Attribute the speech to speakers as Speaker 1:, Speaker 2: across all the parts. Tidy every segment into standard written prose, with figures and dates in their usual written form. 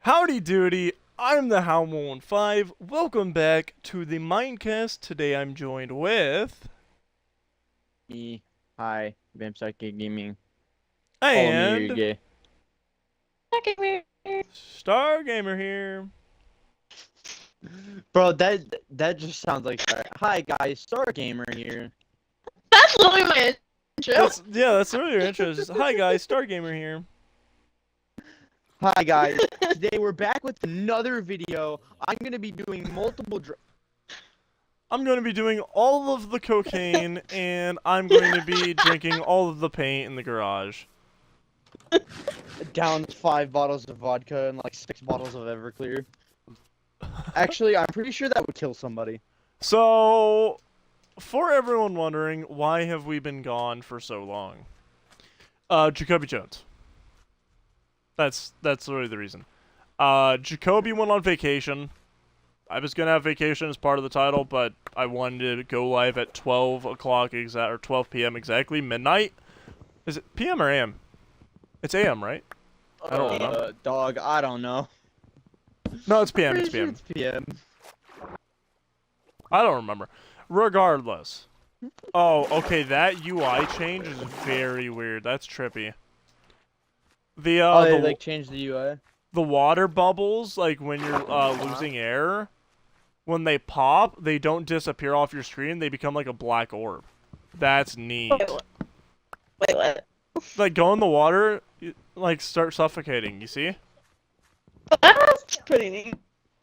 Speaker 1: Howdy doody, I'm the How15. Welcome back to the Minecast. Today I'm joined with...
Speaker 2: Me. Hi. Vampsite Gaming. Follow me or you're
Speaker 1: And...
Speaker 2: gay.
Speaker 1: Stargamer here.
Speaker 2: Bro, that just sounds like hi guys, Star Gamer here.
Speaker 3: That's literally my intro.
Speaker 1: That's really your intro. It's just, hi guys, Stargamer here.
Speaker 2: Hi guys. Today we're back with another video. I'm gonna be doing multiple
Speaker 1: I'm going to be doing all of the cocaine, and I'm going to be drinking all of the paint in the garage.
Speaker 2: down 5 bottles of vodka and like 6 bottles of Everclear. Actually, I'm pretty sure that would kill somebody.
Speaker 1: So, for everyone wondering, why have we been gone for so long? Jacoby Jones. That's literally the reason. Jacoby went on vacation. I was gonna have vacation as part of the title, but I wanted to go live at 12 o'clock exact, or 12 p.m. exactly, midnight. Is it p.m. or a.m.? It's a.m., right? I don't remember.
Speaker 2: Dog, I don't know.
Speaker 1: No, it's p.m. It's
Speaker 2: Pretty sure
Speaker 1: p.m.
Speaker 2: it's PM.
Speaker 1: I don't remember. Regardless. Oh, okay, that UI change is very weird. That's trippy.
Speaker 2: They like changed the UI.
Speaker 1: The water bubbles, like when you're losing air, when they pop, they don't disappear off your screen. They become like a black orb. That's neat.
Speaker 3: Wait, what?
Speaker 1: Like go in the water, like start suffocating. You see?
Speaker 3: That's pretty neat.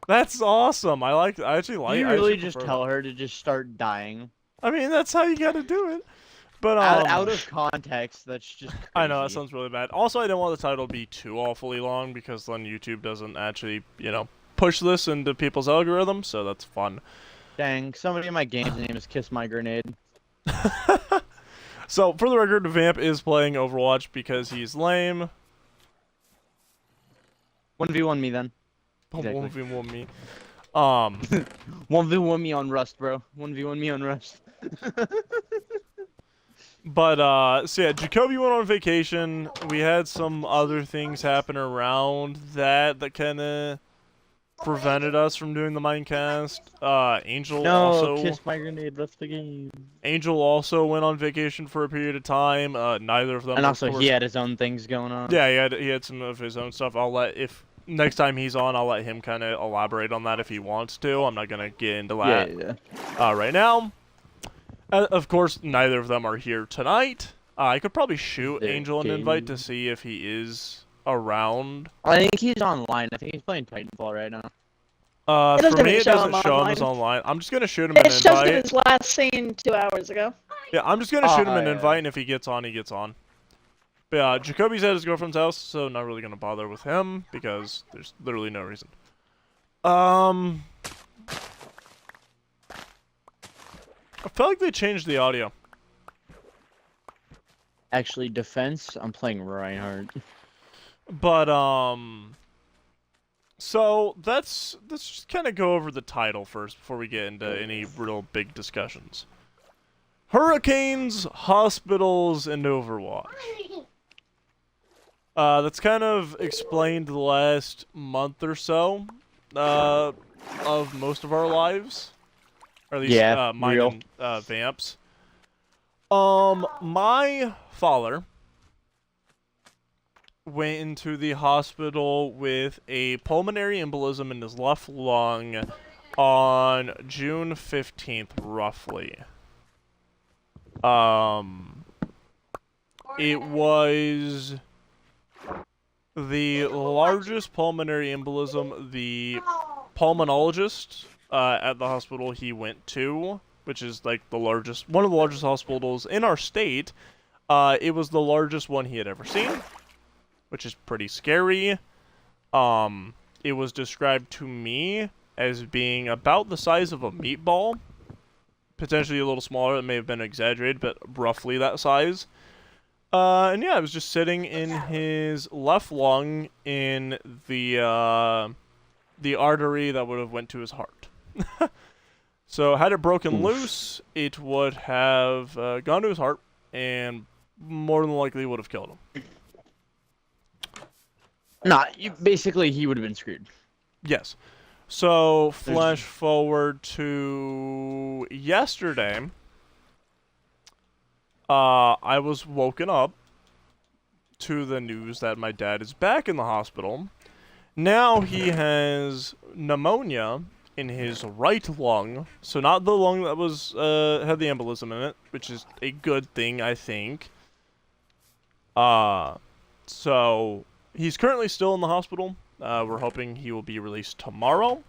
Speaker 1: That's awesome. I actually like.
Speaker 2: You
Speaker 1: I
Speaker 2: really
Speaker 1: actually
Speaker 2: just
Speaker 1: prefer
Speaker 2: tell
Speaker 1: that.
Speaker 2: her to just start dying.
Speaker 1: I mean, that's how you gotta do it. But
Speaker 2: Out of context, that's just crazy.
Speaker 1: I know that sounds really bad. Also, I didn't want the title to be too awfully long because then YouTube doesn't actually, push this into people's algorithm. So that's fun.
Speaker 2: Dang, somebody in my game's name is Kiss My Grenade.
Speaker 1: So, for the record, Vamp is playing Overwatch because he's lame.
Speaker 2: 1v1 me then. Exactly.
Speaker 1: 1v1 me.
Speaker 2: 1v1 me on Rust, bro. 1v1 me on Rust.
Speaker 1: But, so yeah, Jacoby went on vacation. We had some other things happen around that kind of prevented us from doing the Minecast. Angel also...
Speaker 2: Kiss My Grenade, that's the game.
Speaker 1: Angel also went on vacation for a period of time. Neither of them...
Speaker 2: And
Speaker 1: of
Speaker 2: also,
Speaker 1: course...
Speaker 2: he had his own things going on.
Speaker 1: Yeah, he had some of his own stuff. Next time he's on, I'll let him kind of elaborate on that if he wants to. I'm not going to get into that right now. Of course, neither of them are here tonight. I could probably shoot Angel an invite to see if he is around.
Speaker 2: I think he's online. I think he's playing Titanfall right now.
Speaker 1: For me, it doesn't show him as online. I'm just going to shoot him an
Speaker 3: It shows
Speaker 1: invite.
Speaker 3: his last scene 2 hours ago.
Speaker 1: Yeah, I'm just going to shoot him an invite, and if he gets on, he gets on. But yeah, Jacoby's at his girlfriend's house, so not really going to bother with him, because there's literally no reason. I feel like they changed the audio.
Speaker 2: Actually, defense, I'm playing Reinhardt.
Speaker 1: But, so let's just kind of go over the title first before we get into any real big discussions. Hurricanes, hospitals, and Overwatch. That's kind of explained the last month or so, of most of our lives. Or at least, mine and, Vamp's. My father went into the hospital with a pulmonary embolism in his left lung on June 15th, roughly. It was the largest pulmonary embolism the pulmonologist at the hospital he went to, which is like one of the largest hospitals in our state. It was the largest one he had ever seen, which is pretty scary. It was described to me as being about the size of a meatball, potentially a little smaller. It may have been exaggerated, but roughly that size. And yeah, it was just sitting in his left lung in the artery that would have went to his heart. So had it broken loose, it would have gone to his heart and more than likely would have killed him.
Speaker 2: Nah, basically he would have been screwed.
Speaker 1: Yes. So,
Speaker 2: There's-
Speaker 1: flash forward to yesterday. I was woken up to the news that my dad is back in the hospital. Now he has pneumonia in his right lung. So not the lung that was had the embolism in it, which is a good thing, I think. So he's currently still in the hospital. We're hoping he will be released tomorrow.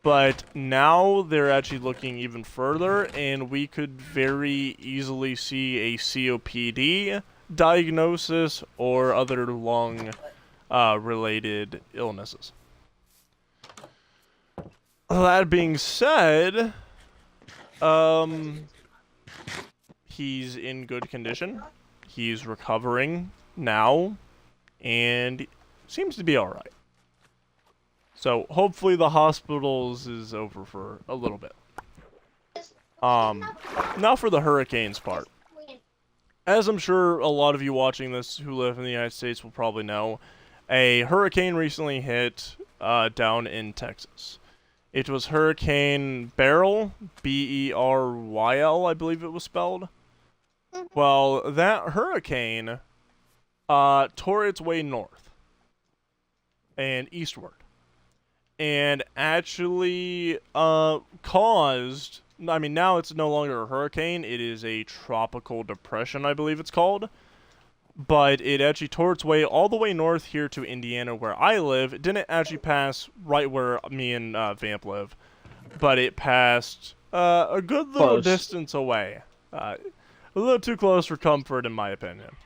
Speaker 1: But now they're actually looking even further, and we could very easily see a COPD diagnosis or other lung related illnesses. That being said, he's in good condition. He's recovering now, and seems to be alright. So, hopefully the hospitals is over for a little bit. Now for the hurricanes part. As I'm sure a lot of you watching this who live in the United States will probably know, a hurricane recently hit down in Texas. It was Hurricane Beryl, B-E-R-Y-L, I believe it was spelled. Well, that hurricane tore its way north and eastward. And actually caused, I mean, now it's no longer a hurricane, it is a tropical depression, I believe it's called. But it actually tore its way all the way north here to Indiana, where I live. It didn't actually pass right where me and Vamp live, but it passed a good little
Speaker 2: Close.
Speaker 1: distance away. A little too close for comfort, in my opinion.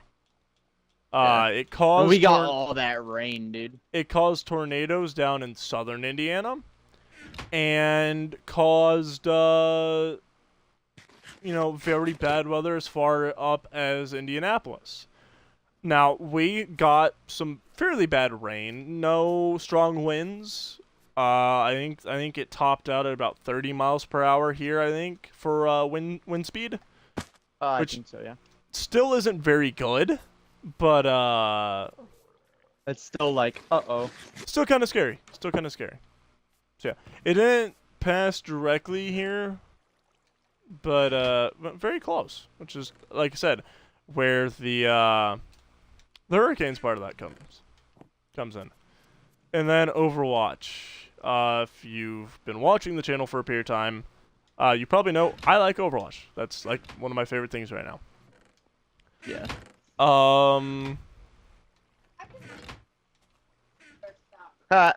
Speaker 2: Yeah.
Speaker 1: It caused
Speaker 2: We got all that rain, dude.
Speaker 1: it caused tornadoes down in southern Indiana, and caused very bad weather as far up as Indianapolis. Now, we got some fairly bad rain, no strong winds. I think it topped out at about 30 miles per hour here, I think, for wind speed.
Speaker 2: I
Speaker 1: Which-
Speaker 2: think so, yeah.
Speaker 1: Still isn't very good, but
Speaker 2: It's still like, uh-oh.
Speaker 1: still kind of scary. Still kind of scary. So yeah, it didn't pass directly here, but very close, which is, like I said, where the hurricanes part of that comes in. And then Overwatch. If you've been watching the channel for a period of time, you probably know I like Overwatch. That's like one of my favorite things right now.
Speaker 2: Yeah.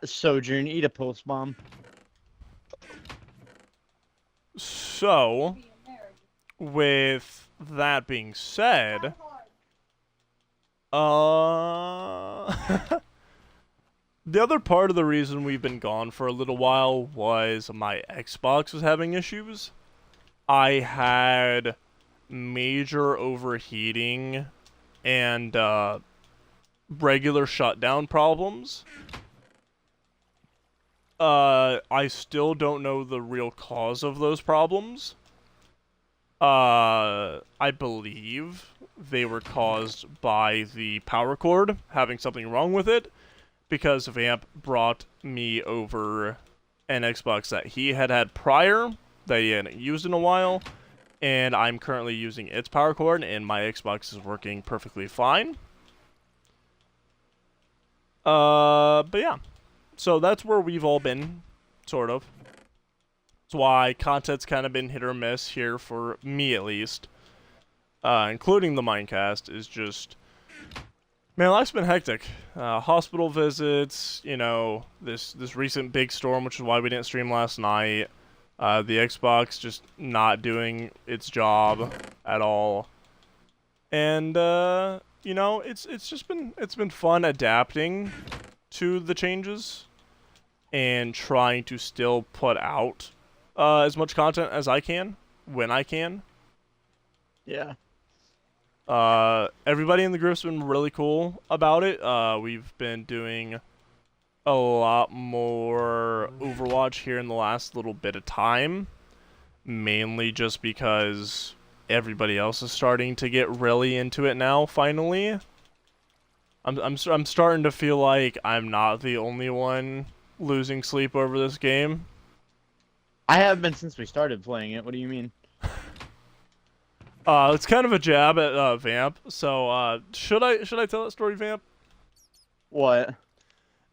Speaker 2: Sojourn, eat a pulse bomb.
Speaker 1: So, with that being said, the other part of the reason we've been gone for a little while was my Xbox was having issues. I had major overheating and regular shutdown problems. I still don't know the real cause of those problems. I believe they were caused by the power cord having something wrong with it, because Vamp brought me over an Xbox that he had prior, that he hadn't used in a while, and I'm currently using its power cord, and my Xbox is working perfectly fine. But yeah. So that's where we've all been, sort of. That's why content's kind of been hit or miss here, for me at least. Including the Minecast, is just... Man, life's been hectic. Hospital visits, this recent big storm, which is why we didn't stream last night. The Xbox just not doing its job at all. And, it's been fun adapting to the changes and trying to still put out as much content as I can when I can.
Speaker 2: Yeah.
Speaker 1: Everybody in the group's been really cool about it. We've been doing a lot more Overwatch here in the last little bit of time, mainly just because everybody else is starting to get really into it now, finally. I'm starting to feel like I'm not the only one losing sleep over this game.
Speaker 2: I have been since we started playing it. What do you mean?
Speaker 1: It's kind of a jab at Vamp. So should I tell that story, Vamp?
Speaker 2: What?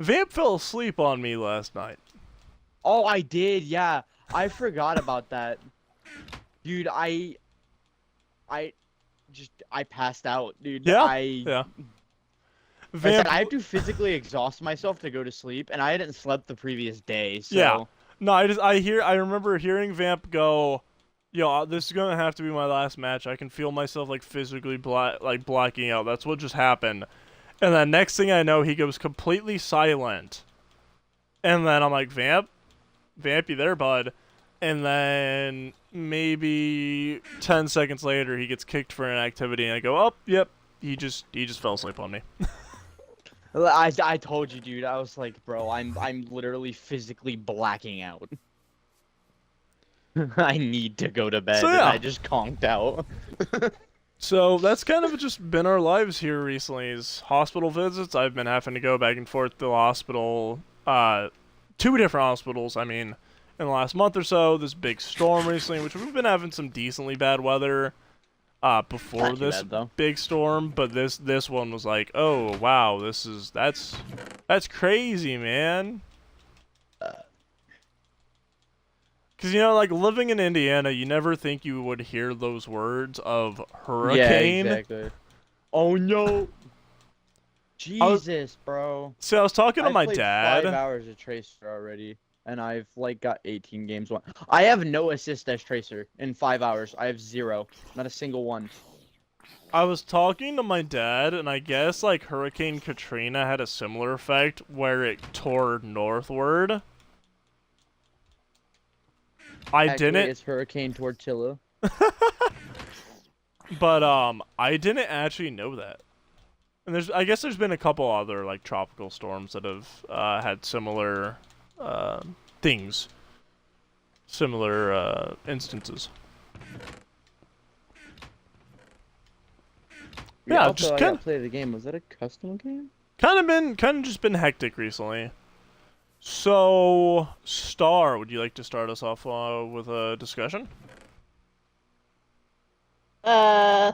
Speaker 1: Vamp fell asleep on me last night.
Speaker 2: Oh, I did. Yeah, I forgot about that. Dude, I passed out, dude.
Speaker 1: Yeah.
Speaker 2: I
Speaker 1: Vamp,
Speaker 2: said I have to physically exhaust myself to go to sleep, and I hadn't slept the previous day. So.
Speaker 1: Yeah. No, I remember hearing Vamp go, "Yo, this is gonna have to be my last match. I can feel myself like physically blacking out. That's what just happened." And then next thing I know, he goes completely silent. And then I'm like, Vamp, you there, bud? And then maybe 10 seconds later, he gets kicked for inactivity, and I go, "Oh, yep, he just fell asleep on me."
Speaker 2: I told you, dude. I was like, bro, I'm literally physically blacking out. I need to go to bed.
Speaker 1: So,
Speaker 2: And
Speaker 1: yeah.
Speaker 2: I just conked out.
Speaker 1: So that's kind of just been our lives here recently. Is hospital visits. I've been having to go back and forth to the hospital, 2 different hospitals. I mean, in the last month or so, this big storm recently, which we've been having some decently bad weather, before
Speaker 2: Not too
Speaker 1: this
Speaker 2: bad, though.
Speaker 1: big storm. But this one was like, oh wow, that's crazy, man. Because, you know, like, living in Indiana, you never think you would hear those words of hurricane.
Speaker 2: Yeah, exactly. Oh no. Jesus, bro.
Speaker 1: So I was talking to
Speaker 2: I've
Speaker 1: my
Speaker 2: played
Speaker 1: dad.
Speaker 2: 5 hours of Tracer already, and I've like got 18 games won. I have no assist as Tracer in 5 hours. I have 0, not a single one.
Speaker 1: I was talking to my dad, and I guess, like, Hurricane Katrina had a similar effect where it tore northward.
Speaker 2: Actually, it's Hurricane Tortilla.
Speaker 1: But I didn't actually know that. And I guess there's been a couple other, like, tropical storms that have had similar things, similar instances. Yeah,
Speaker 2: also,
Speaker 1: just
Speaker 2: I
Speaker 1: kind
Speaker 2: gotta play the game. Was that a custom game?
Speaker 1: of just been hectic recently. So, Star, would you like to start us off with a discussion?
Speaker 3: I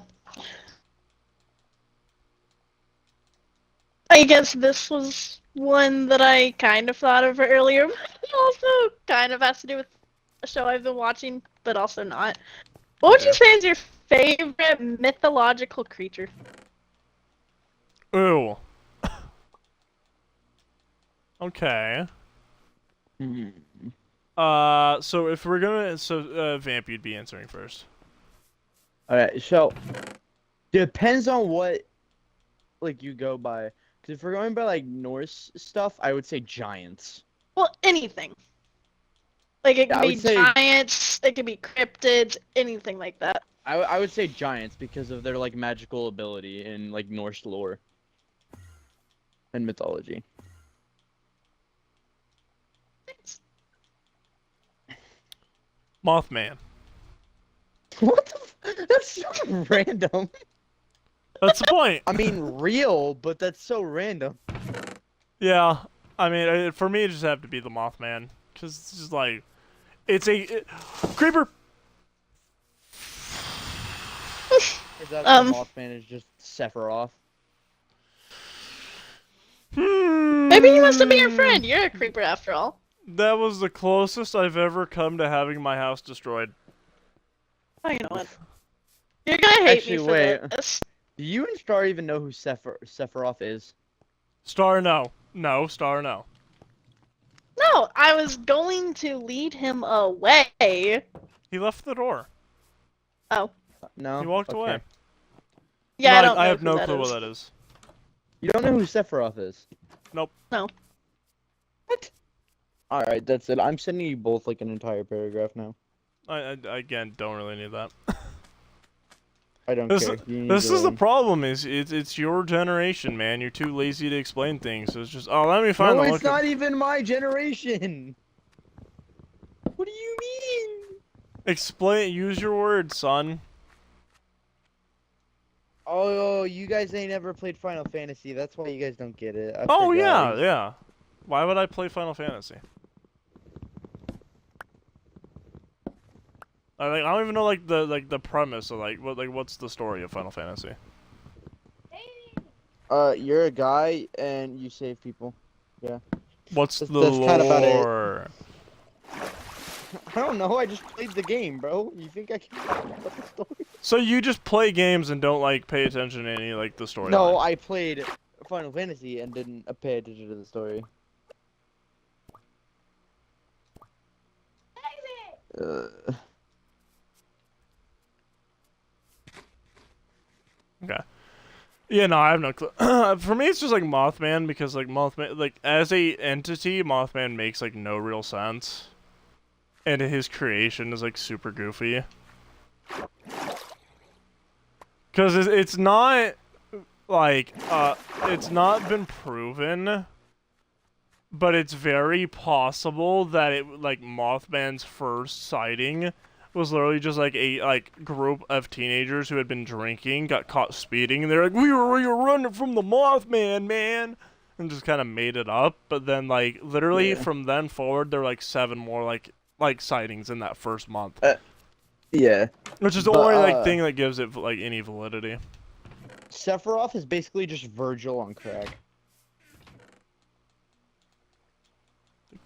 Speaker 3: guess this was one that I kind of thought of earlier, but it also kind of has to do with a show I've been watching, but also not. What would you say is your favorite mythological creature?
Speaker 1: Ooh. Okay. So if we're gonna, Vamp, you'd be answering first.
Speaker 2: Alright, so depends on what like you go by. Because if we're going by like Norse stuff, I would say giants.
Speaker 3: Well, anything. Like, it
Speaker 2: Yeah, I
Speaker 3: could
Speaker 2: would
Speaker 3: be
Speaker 2: say-
Speaker 3: giants, it could be cryptids, anything like that.
Speaker 2: I would say giants because of their like magical ability in like Norse lore and mythology.
Speaker 1: Mothman.
Speaker 2: What the that's so random.
Speaker 1: That's the point.
Speaker 2: I mean, real, but that's so random.
Speaker 1: Yeah. I mean, for me, it just have to be the Mothman, because it's just like, creeper.
Speaker 2: Is that the Mothman is just Sephiroth?
Speaker 3: Maybe he wants to be your friend. You're a creeper after all.
Speaker 1: That was the closest I've ever come to having my house destroyed.
Speaker 3: Oh, you know what? You're gonna hate
Speaker 2: Actually,
Speaker 3: me for
Speaker 2: wait.
Speaker 3: this.
Speaker 2: Do you and Star even know who Sephiroth is?
Speaker 1: Star, no. No, Star, no.
Speaker 3: No, I was going to lead him away.
Speaker 1: He left the door.
Speaker 3: Oh.
Speaker 2: No.
Speaker 1: He walked
Speaker 2: Okay.
Speaker 1: away.
Speaker 3: Yeah,
Speaker 1: No,
Speaker 3: I don't know
Speaker 1: I have
Speaker 3: who
Speaker 1: no
Speaker 3: that
Speaker 1: clue
Speaker 3: is.
Speaker 1: what that is.
Speaker 2: You don't know who Sephiroth is?
Speaker 1: Nope.
Speaker 3: No.
Speaker 2: What? Alright, that's it. I'm sending you both like an entire paragraph now.
Speaker 1: I again don't really need that.
Speaker 2: I don't
Speaker 1: This
Speaker 2: care. You need
Speaker 1: this
Speaker 2: to
Speaker 1: is the
Speaker 2: learn.
Speaker 1: problem. It's your generation, man. You're too lazy to explain things. So it's just, oh, let me find
Speaker 2: No,
Speaker 1: the
Speaker 2: it's not even my generation. What do you mean?
Speaker 1: Explain. Use your words, son.
Speaker 2: Oh, you guys ain't ever played Final Fantasy. That's why you guys don't get it. I
Speaker 1: Oh
Speaker 2: forgot.
Speaker 1: yeah. Why would I play Final Fantasy? I don't even know the premise of what's the story of Final Fantasy.
Speaker 2: You're a guy and you save people. Yeah.
Speaker 1: What's
Speaker 2: That's
Speaker 1: the
Speaker 2: kind of about it.
Speaker 1: lore?
Speaker 2: I don't know. I just played the game, bro. You think I can talk about the story?
Speaker 1: So you just play games and don't like pay attention to any the story?
Speaker 2: No, I played Final Fantasy and didn't pay attention to the story.
Speaker 1: Okay. Yeah, no, I have no clue. For me, it's just Mothman because Mothman, as a entity, Mothman makes no real sense, and his creation is super goofy. Because it's not it's not been proven, but it's very possible that Mothman's first sighting was literally just a group of teenagers who had been drinking, got caught speeding, and they're like, we were running from the Mothman, man, and just kind of made it up. But then literally from then forward, there were 7 more sightings in that first month.
Speaker 2: Yeah.
Speaker 1: Which is the only thing that gives it any validity.
Speaker 2: Sephiroth is basically just Virgil on crack.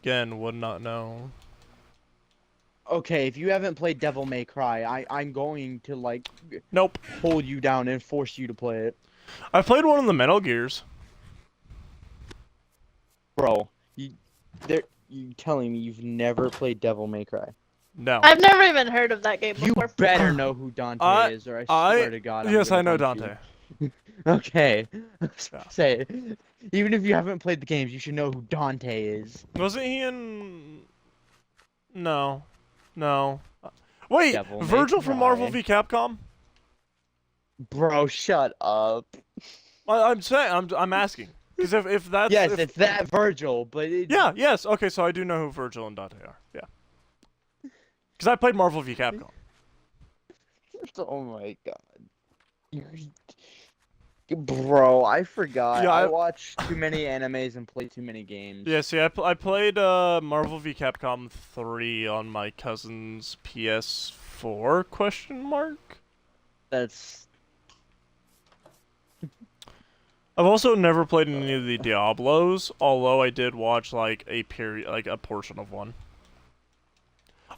Speaker 1: Again, would not know.
Speaker 2: Okay, if you haven't played Devil May Cry, I'm going to
Speaker 1: Nope.
Speaker 2: hold you down and force you to play it.
Speaker 1: I played one of the Metal Gears.
Speaker 2: Bro, you telling me you've never played Devil May Cry?
Speaker 1: No.
Speaker 3: I've never even heard of that game
Speaker 2: You
Speaker 3: before.
Speaker 2: better know who Dante is, or I swear to God.
Speaker 1: Yes, I know
Speaker 2: punch
Speaker 1: Dante.
Speaker 2: you. Okay.
Speaker 1: Yeah.
Speaker 2: Say it. Even if you haven't played the games, you should know who Dante is.
Speaker 1: Wasn't he in? No. Wait,
Speaker 2: Devil May
Speaker 1: Virgil from Marvel
Speaker 2: Cry.
Speaker 1: v. Capcom?
Speaker 2: Bro, shut up.
Speaker 1: I'm saying, I'm asking. Because if that's
Speaker 2: Yes, it's that Virgil, but
Speaker 1: yeah, yes. Okay, so I do know who Virgil and Dante are. Yeah. Because I played Marvel v. Capcom.
Speaker 2: Oh my God. Bro, I forgot.
Speaker 1: Yeah,
Speaker 2: I watched too many animes and played too many games.
Speaker 1: Yeah, see, I played Marvel v. Capcom 3 on my cousin's PS4 question mark.
Speaker 2: That's
Speaker 1: I've also never played any of the Diablos, although I did watch a portion of one.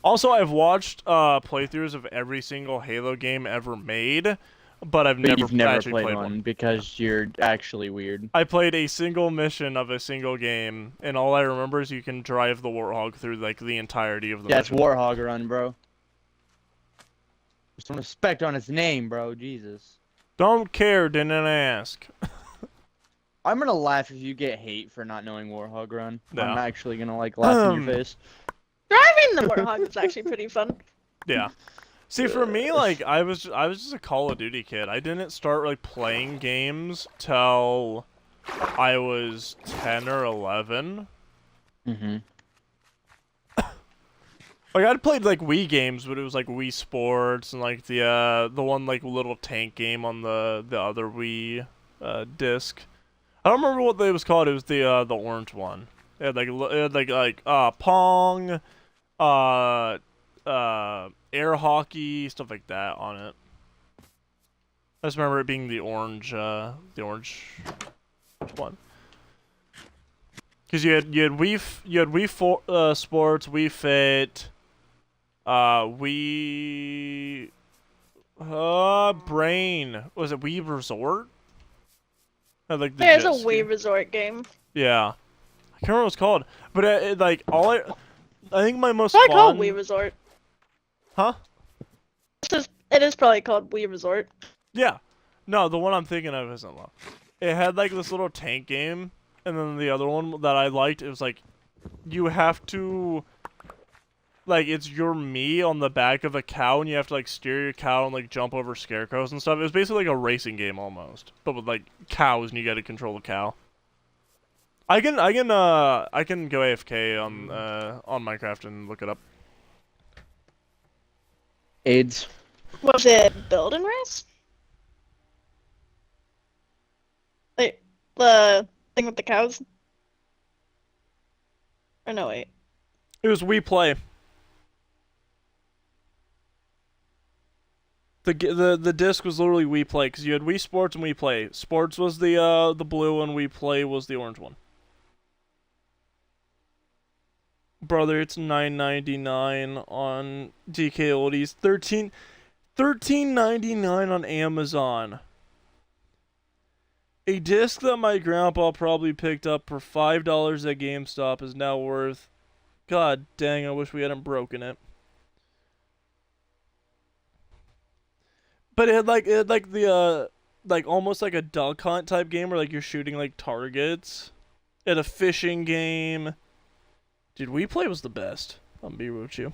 Speaker 1: Also, I've watched playthroughs of every single Halo game ever made, but
Speaker 2: you've never
Speaker 1: actually
Speaker 2: played one because you're actually weird.
Speaker 1: I played a single mission of a single game, and all I remember is you can drive the Warthog through the entirety of the
Speaker 2: Yeah, it's
Speaker 1: mission.
Speaker 2: Warhog Run, bro. Put some respect on its name, bro. Jesus.
Speaker 1: Don't care, didn't ask.
Speaker 2: I'm gonna laugh if you get hate for not knowing Warhog Run.
Speaker 1: No.
Speaker 2: I'm actually gonna laugh in your face.
Speaker 3: Driving the Warthog is actually pretty fun.
Speaker 1: Yeah. See, for me, I was just a Call of Duty kid. I didn't start playing games till I was 10 or 11.
Speaker 2: Mm-hmm.
Speaker 1: I'd played Wii games, but it was Wii Sports and the one little tank game on the other Wii disc. I don't remember what it was called. It was the orange one. It had Pong, air hockey, stuff like that on it. I just remember it being the orange one. Because you had Wii Sports, Wii Fit, Wii Brain. Was it Wii Resort?
Speaker 3: There's a Wii Resort game.
Speaker 1: Yeah, I can't remember what it's called, but I think my most
Speaker 3: It's probably called
Speaker 1: fun.
Speaker 3: Wii Resort.
Speaker 1: Huh?
Speaker 3: It is probably called Wii Resort.
Speaker 1: Yeah. No, the one I'm thinking of isn't low. It had this little tank game, and then the other one that I liked, it was you have to it's your me on the back of a cow, and you have to steer your cow and jump over scarecrows and stuff. It was basically a racing game almost, but with cows, and you got to control the cow. I can go AFK on Minecraft and look it up.
Speaker 2: AIDS.
Speaker 3: Was it Build and Race? The thing with the cows? Or no, wait.
Speaker 1: It was We Play. The disc was literally We Play because you had Wii Sports and We Play. Sports was the blue and We Play was the orange one. Brother, it's $9.99 on DK Oldies. $13.99 on Amazon. A disc that my grandpa probably picked up for $5 at GameStop is now worth. God dang! I wish we hadn't broken it. But it had like the like almost like a duck hunt type game where like you're shooting like targets. It had a fishing game. Dude, We Play was the best. I'm gonna be real with you.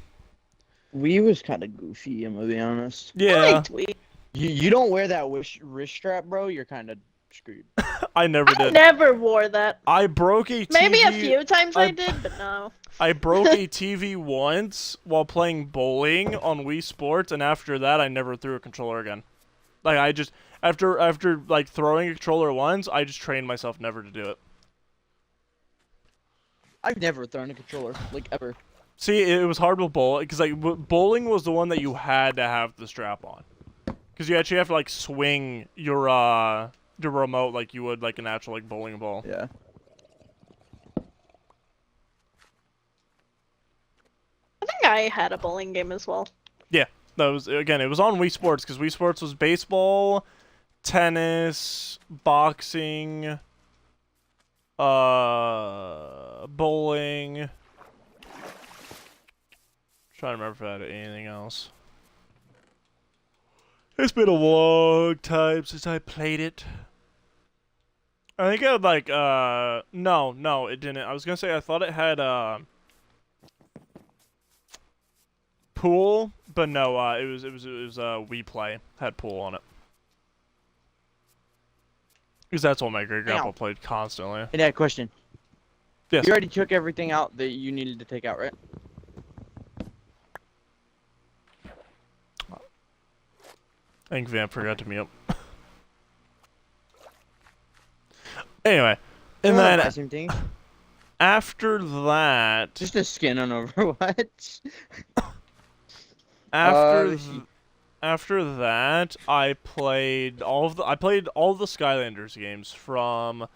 Speaker 2: Wii was kind of goofy, I'm gonna be honest.
Speaker 3: I
Speaker 1: Yeah,
Speaker 3: liked Wii.
Speaker 2: You don't wear that wrist strap, bro. You're kind of screwed.
Speaker 1: I never
Speaker 3: I
Speaker 1: did.
Speaker 3: never wore that.
Speaker 1: I broke a TV.
Speaker 3: Maybe a few times
Speaker 1: I-
Speaker 3: I did, but no.
Speaker 1: I broke a TV once while playing bowling on Wii Sports, and after that, I never threw a controller again. Like I just after like throwing a controller once, I just trained myself never to do it.
Speaker 2: I've never thrown a controller, like, ever.
Speaker 1: See, it was hard with bowling because like bowling was the one that you had to have the strap on, because you actually have to like swing your remote like you would like an actual like bowling ball.
Speaker 2: Yeah.
Speaker 3: I think I had a bowling game as well.
Speaker 1: That was again. It was on Wii Sports because Wii Sports was baseball, tennis, boxing, bowling. Trying to remember if I had anything else. It's been a long time since I played it. I think I had like no, it didn't. I was gonna say I thought it had pool, but no, it was We Play had pool on it. Because that's what my great grandpa
Speaker 2: Ow.
Speaker 1: played constantly.
Speaker 2: Hey, Dad, question.
Speaker 1: Yes.
Speaker 2: You already took everything out that you needed to take out, right?
Speaker 1: I think Vamp forgot to mute. Anyway, and then
Speaker 2: Same thing.
Speaker 1: after that,
Speaker 2: Just a skin on Overwatch.
Speaker 1: after
Speaker 2: let's see.
Speaker 1: after that, I played all the Skylanders games from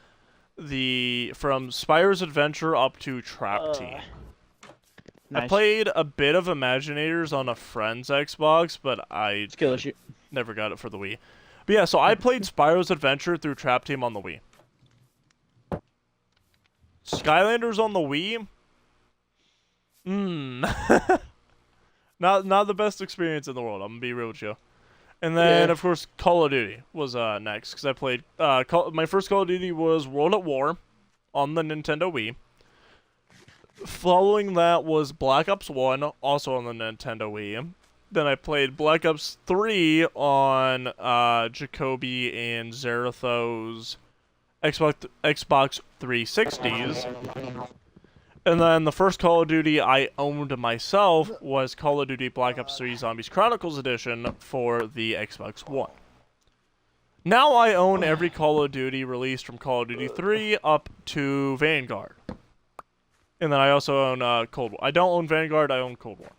Speaker 1: Spyro's Adventure up to Trap Team. I
Speaker 2: Nice.
Speaker 1: played a bit of Imaginators on a friend's Xbox, but I
Speaker 2: Skill issue.
Speaker 1: never got it for the Wii. But yeah, so I played Spyro's Adventure through Trap Team on the Wii. Skylanders on the Wii? Not the best experience in the world, I'm gonna be real with you. And then,
Speaker 2: Yeah.
Speaker 1: of course, Call of Duty was next, because I played... my first Call of Duty was World at War on the Nintendo Wii. Following that was Black Ops 1, also on the Nintendo Wii. Then I played Black Ops 3 on Jacoby and Zaratho's Xbox 360s. And then the first Call of Duty I owned myself was Call of Duty Black Ops 3 Zombies Chronicles Edition for the Xbox One. Now I own every Call of Duty released from Call of Duty 3 up to Vanguard. And then I also own Cold War. I don't own Vanguard, I own Cold War.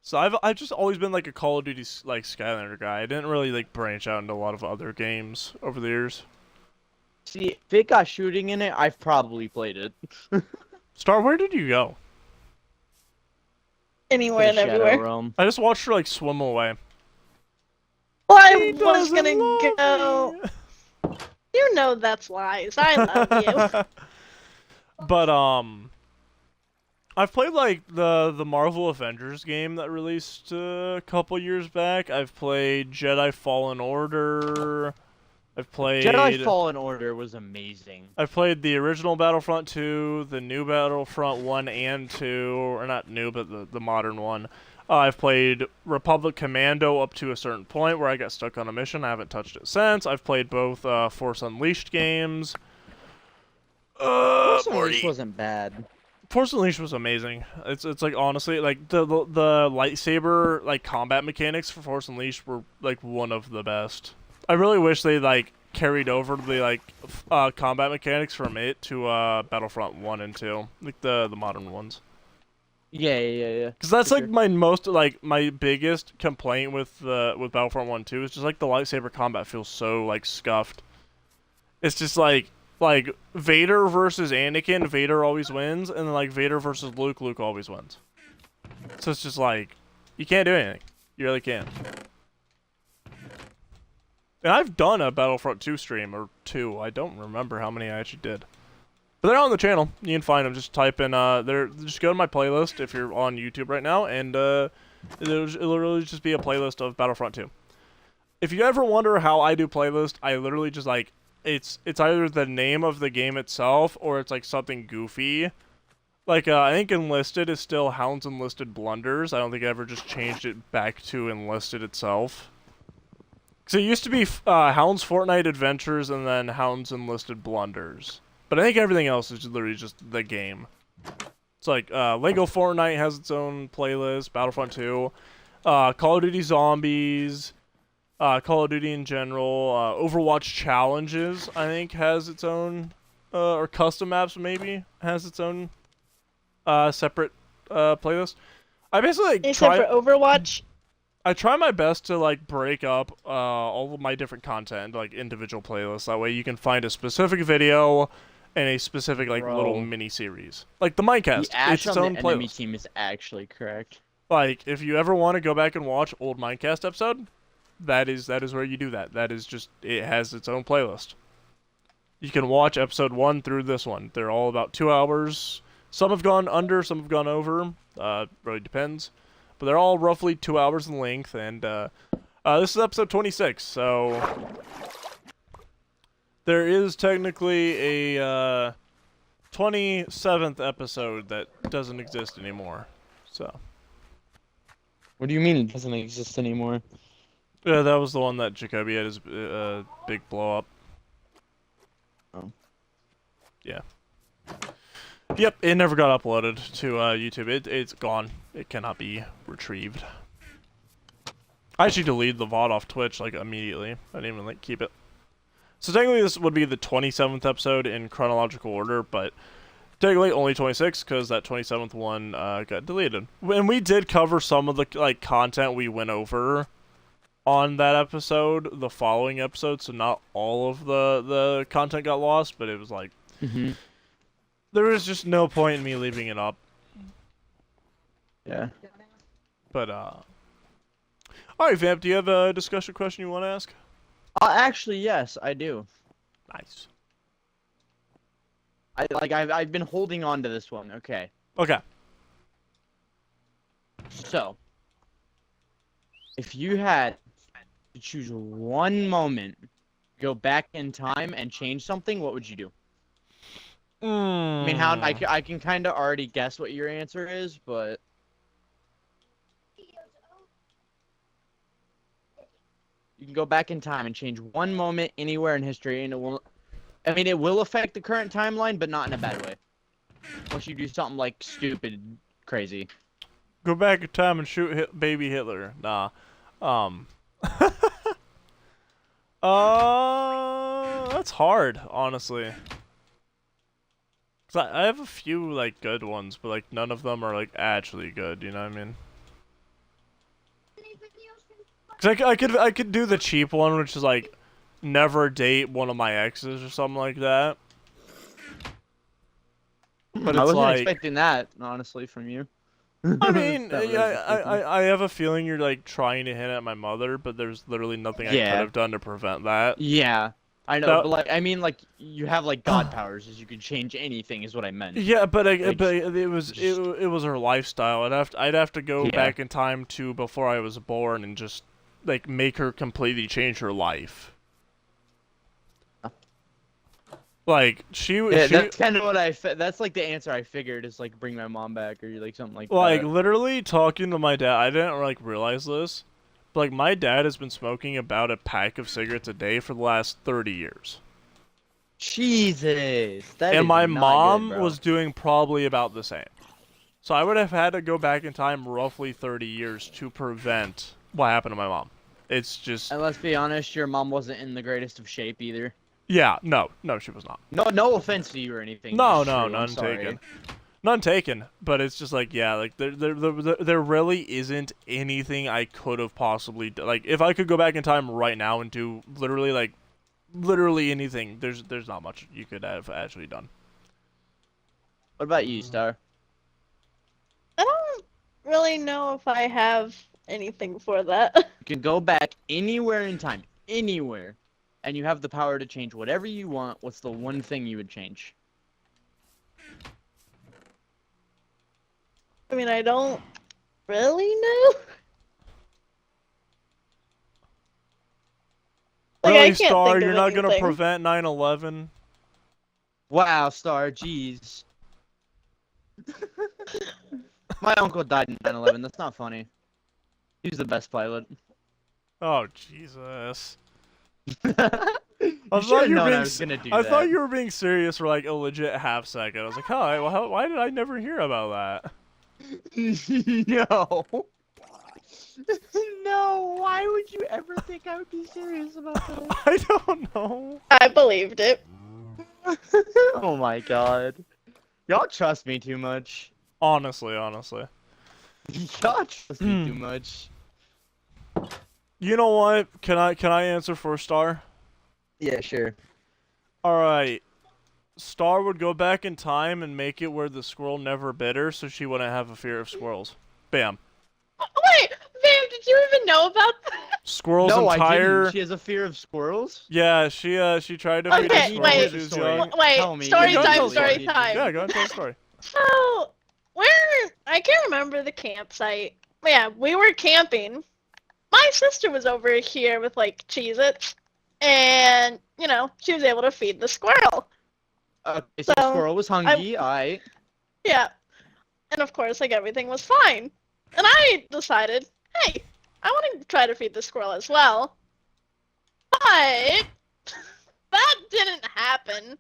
Speaker 1: So I've just always been like a Call of Duty like Skylander guy. I didn't really like branch out into a lot of other games over the years.
Speaker 2: See, if it got shooting in it, I've probably played it.
Speaker 1: Star, where did you go?
Speaker 3: Anywhere and everywhere.
Speaker 2: Realm.
Speaker 1: I just watched her like swim away.
Speaker 3: Well, I
Speaker 1: He
Speaker 3: was
Speaker 1: doesn't
Speaker 3: gonna
Speaker 1: love
Speaker 3: go.
Speaker 1: me.
Speaker 3: You know that's lies. I love you.
Speaker 1: But I've played like the Marvel Avengers game that released a couple years back. I've played Jedi Fallen Order. I've played
Speaker 2: Jedi Fallen Order was amazing.
Speaker 1: I've played the original Battlefront 2, the new Battlefront 1 and 2, or not new, but the modern one. I've played Republic Commando up to a certain point where I got stuck on a mission. I haven't touched it since. I've played both Force Unleashed games.
Speaker 2: Force Unleashed wasn't bad.
Speaker 1: Force Unleashed was amazing. It's like honestly like the lightsaber like combat mechanics for Force Unleashed were like one of the best. I really wish they like carried over the like combat mechanics from it to Battlefront 1 and 2, like the modern ones.
Speaker 2: Yeah.
Speaker 1: Because that's
Speaker 2: For
Speaker 1: like
Speaker 2: sure.
Speaker 1: my biggest complaint with Battlefront 1 2 is just like the lightsaber combat feels so like scuffed. It's just like Vader versus Anakin, Vader always wins, and then like Vader versus Luke, Luke always wins. So it's just like you can't do anything. You really can't. And I've done a Battlefront 2 stream or two. I don't remember how many I actually did. But they're on the channel. You can find them. Just type in just go to my playlist if you're on YouTube right now, and it'll really just be a playlist of Battlefront 2. If you ever wonder how I do playlist, I literally just like it's either the name of the game itself or it's like something goofy. Like I think Enlisted is still Hounds Enlisted Blunders. I don't think I ever just changed it back to Enlisted itself. So it used to be Hounds Fortnite Adventures and then Hounds Enlisted Blunders. But I think everything else is literally just the game. It's like Lego Fortnite has its own playlist, Battlefront 2, Call of Duty Zombies, Call of Duty in general, Overwatch Challenges I think has its own, or Custom Maps maybe has its own separate playlist. I basically like,
Speaker 3: Except for Overwatch.
Speaker 1: I try my best to like break up all of my different content into like individual playlists. That way you can find a specific video and a specific like little mini series. Like the Minecast,
Speaker 2: The ash
Speaker 1: it's its
Speaker 2: on
Speaker 1: own
Speaker 2: the enemy
Speaker 1: playlist.
Speaker 2: team is actually correct.
Speaker 1: Like if you ever want to go back and watch old Minecast episode, that is where you do that. That is just it has its own playlist. You can watch episode 1 through this one. They're all about 2 hours. Some have gone under, some have gone over. Really depends. But they're all roughly 2 hours in length, and this is episode 26, so there is technically a 27th episode that doesn't exist anymore. So
Speaker 2: What do you mean it doesn't exist anymore?
Speaker 1: yeah, that was the one that Jacoby had his big blow up.
Speaker 2: Oh.
Speaker 1: Yeah. Yep, it never got uploaded to YouTube. It's gone. It cannot be retrieved. I actually deleted the VOD off Twitch like immediately. I didn't even like keep it. So technically this would be the 27th episode in chronological order, but technically only 26 because that 27th one got deleted. And we did cover some of the like content we went over on that episode, the following episode, so not all of the content got lost, but it was like there was just no point in me leaving it up.
Speaker 2: Yeah.
Speaker 1: But alright, Vamp, do you have a discussion question you want to ask?
Speaker 2: Actually, yes, I do.
Speaker 1: Nice.
Speaker 2: I've been holding on to this one. Okay.
Speaker 1: Okay.
Speaker 2: So, if you had to choose one moment, go back in time and change something, what would you do? I mean, how I can kind of already guess what your answer is, but you can go back in time and change one moment anywhere in history, and it will. I mean, it will affect the current timeline, but not in a bad way. Unless you do something like stupid, crazy.
Speaker 1: Go back in time and shoot baby Hitler. Nah. That's hard, honestly. 'Cause I have a few like good ones, but like none of them are like actually good. You know what I mean? 'Cause I could do the cheap one, which is like never date one of my exes or something like that. But
Speaker 2: I
Speaker 1: it's
Speaker 2: wasn't
Speaker 1: like,
Speaker 2: expecting that, honestly, from you.
Speaker 1: I mean,
Speaker 2: That was
Speaker 1: I have a feeling you're like trying to hint at my mother, but there's literally nothing I could have done to prevent that.
Speaker 2: Yeah, I know,
Speaker 1: That-
Speaker 2: but like, I mean, like, you have like god powers, as you can change anything, is what I meant.
Speaker 1: Yeah, but
Speaker 2: Like,
Speaker 1: but it was her lifestyle. I'd have to go
Speaker 2: Yeah.
Speaker 1: back in time to before I was born and just like make her completely change her life. Like
Speaker 2: Yeah, that's kind of what that's like the answer I figured is like bring my mom back or like something like
Speaker 1: like
Speaker 2: that.
Speaker 1: literally talking to my dad. I didn't like realize this, but like my dad has been smoking about a pack of cigarettes a day for the last 30 years.
Speaker 2: Jesus, that
Speaker 1: And
Speaker 2: is
Speaker 1: my
Speaker 2: not
Speaker 1: mom
Speaker 2: good, bro.
Speaker 1: was doing probably about the same. So I would have had to go back in time roughly 30 years to prevent what happened to my mom. It's just
Speaker 2: And let's be honest, your mom wasn't in the greatest of shape either.
Speaker 1: yeah, no, she was not.
Speaker 2: No offense to you or anything.
Speaker 1: No,
Speaker 2: just
Speaker 1: no,
Speaker 2: true, I'm
Speaker 1: none
Speaker 2: sorry.
Speaker 1: taken. None taken, but it's just like, yeah, like there really isn't anything I could have possibly done. Like, if I could go back in time right now and do literally anything, there's not much you could have actually done.
Speaker 2: What about you, Star?
Speaker 3: I don't really know if I have anything for that.
Speaker 2: You can go back anywhere in time, anywhere, and you have the power to change whatever you want. What's the one thing you would change?
Speaker 3: I mean, I don't really know. Like, I
Speaker 1: Really,
Speaker 3: can't
Speaker 1: Star,
Speaker 3: think of
Speaker 1: you're not gonna
Speaker 3: anything.
Speaker 1: prevent 9/11?
Speaker 2: Wow, Star, jeez. My uncle died in 9/11. That's not funny. He was the best pilot.
Speaker 1: Oh Jesus!
Speaker 2: You
Speaker 1: I
Speaker 2: should
Speaker 1: thought
Speaker 2: have
Speaker 1: you were
Speaker 2: known
Speaker 1: being
Speaker 2: I was gonna do
Speaker 1: I
Speaker 2: that.
Speaker 1: thought you were being serious for like a legit half second. I was like, oh, well, why did I never hear about that?
Speaker 2: No. No, why would you ever think I would be serious about that?
Speaker 1: I don't know.
Speaker 3: I believed it.
Speaker 2: Oh my god. Y'all trust me too much.
Speaker 1: Honestly.
Speaker 2: Y'all trust me too much.
Speaker 1: You know what? Can I answer for Star?
Speaker 2: Yeah, sure.
Speaker 1: Alright. Star would go back in time and make it where the squirrel never bit her, so she wouldn't have a fear of squirrels. Bam.
Speaker 3: Wait, Vam, did you even know about that?
Speaker 1: Squirrel's
Speaker 2: No, I
Speaker 1: entire.
Speaker 2: didn't. She has a fear of squirrels?
Speaker 1: Yeah, she tried to feed a
Speaker 3: Okay,
Speaker 1: squirrel when
Speaker 3: wait.
Speaker 1: she was
Speaker 2: Story.
Speaker 1: young.
Speaker 2: Tell
Speaker 3: Wait,
Speaker 2: me.
Speaker 3: story
Speaker 1: Yeah, go
Speaker 3: time,
Speaker 1: tell
Speaker 3: story
Speaker 2: me.
Speaker 3: time.
Speaker 1: Yeah, go and tell the story.
Speaker 3: So, I can't remember the campsite. But yeah, we were camping. My sister was over here with, like, Cheez-Its. And, you know, she was able to feed the squirrel.
Speaker 2: Okay, so the
Speaker 3: So,
Speaker 2: squirrel was hungry, alright.
Speaker 3: Yeah. And of course, like, everything was fine. And I decided, hey, I want to try to feed the squirrel as well. But that didn't happen.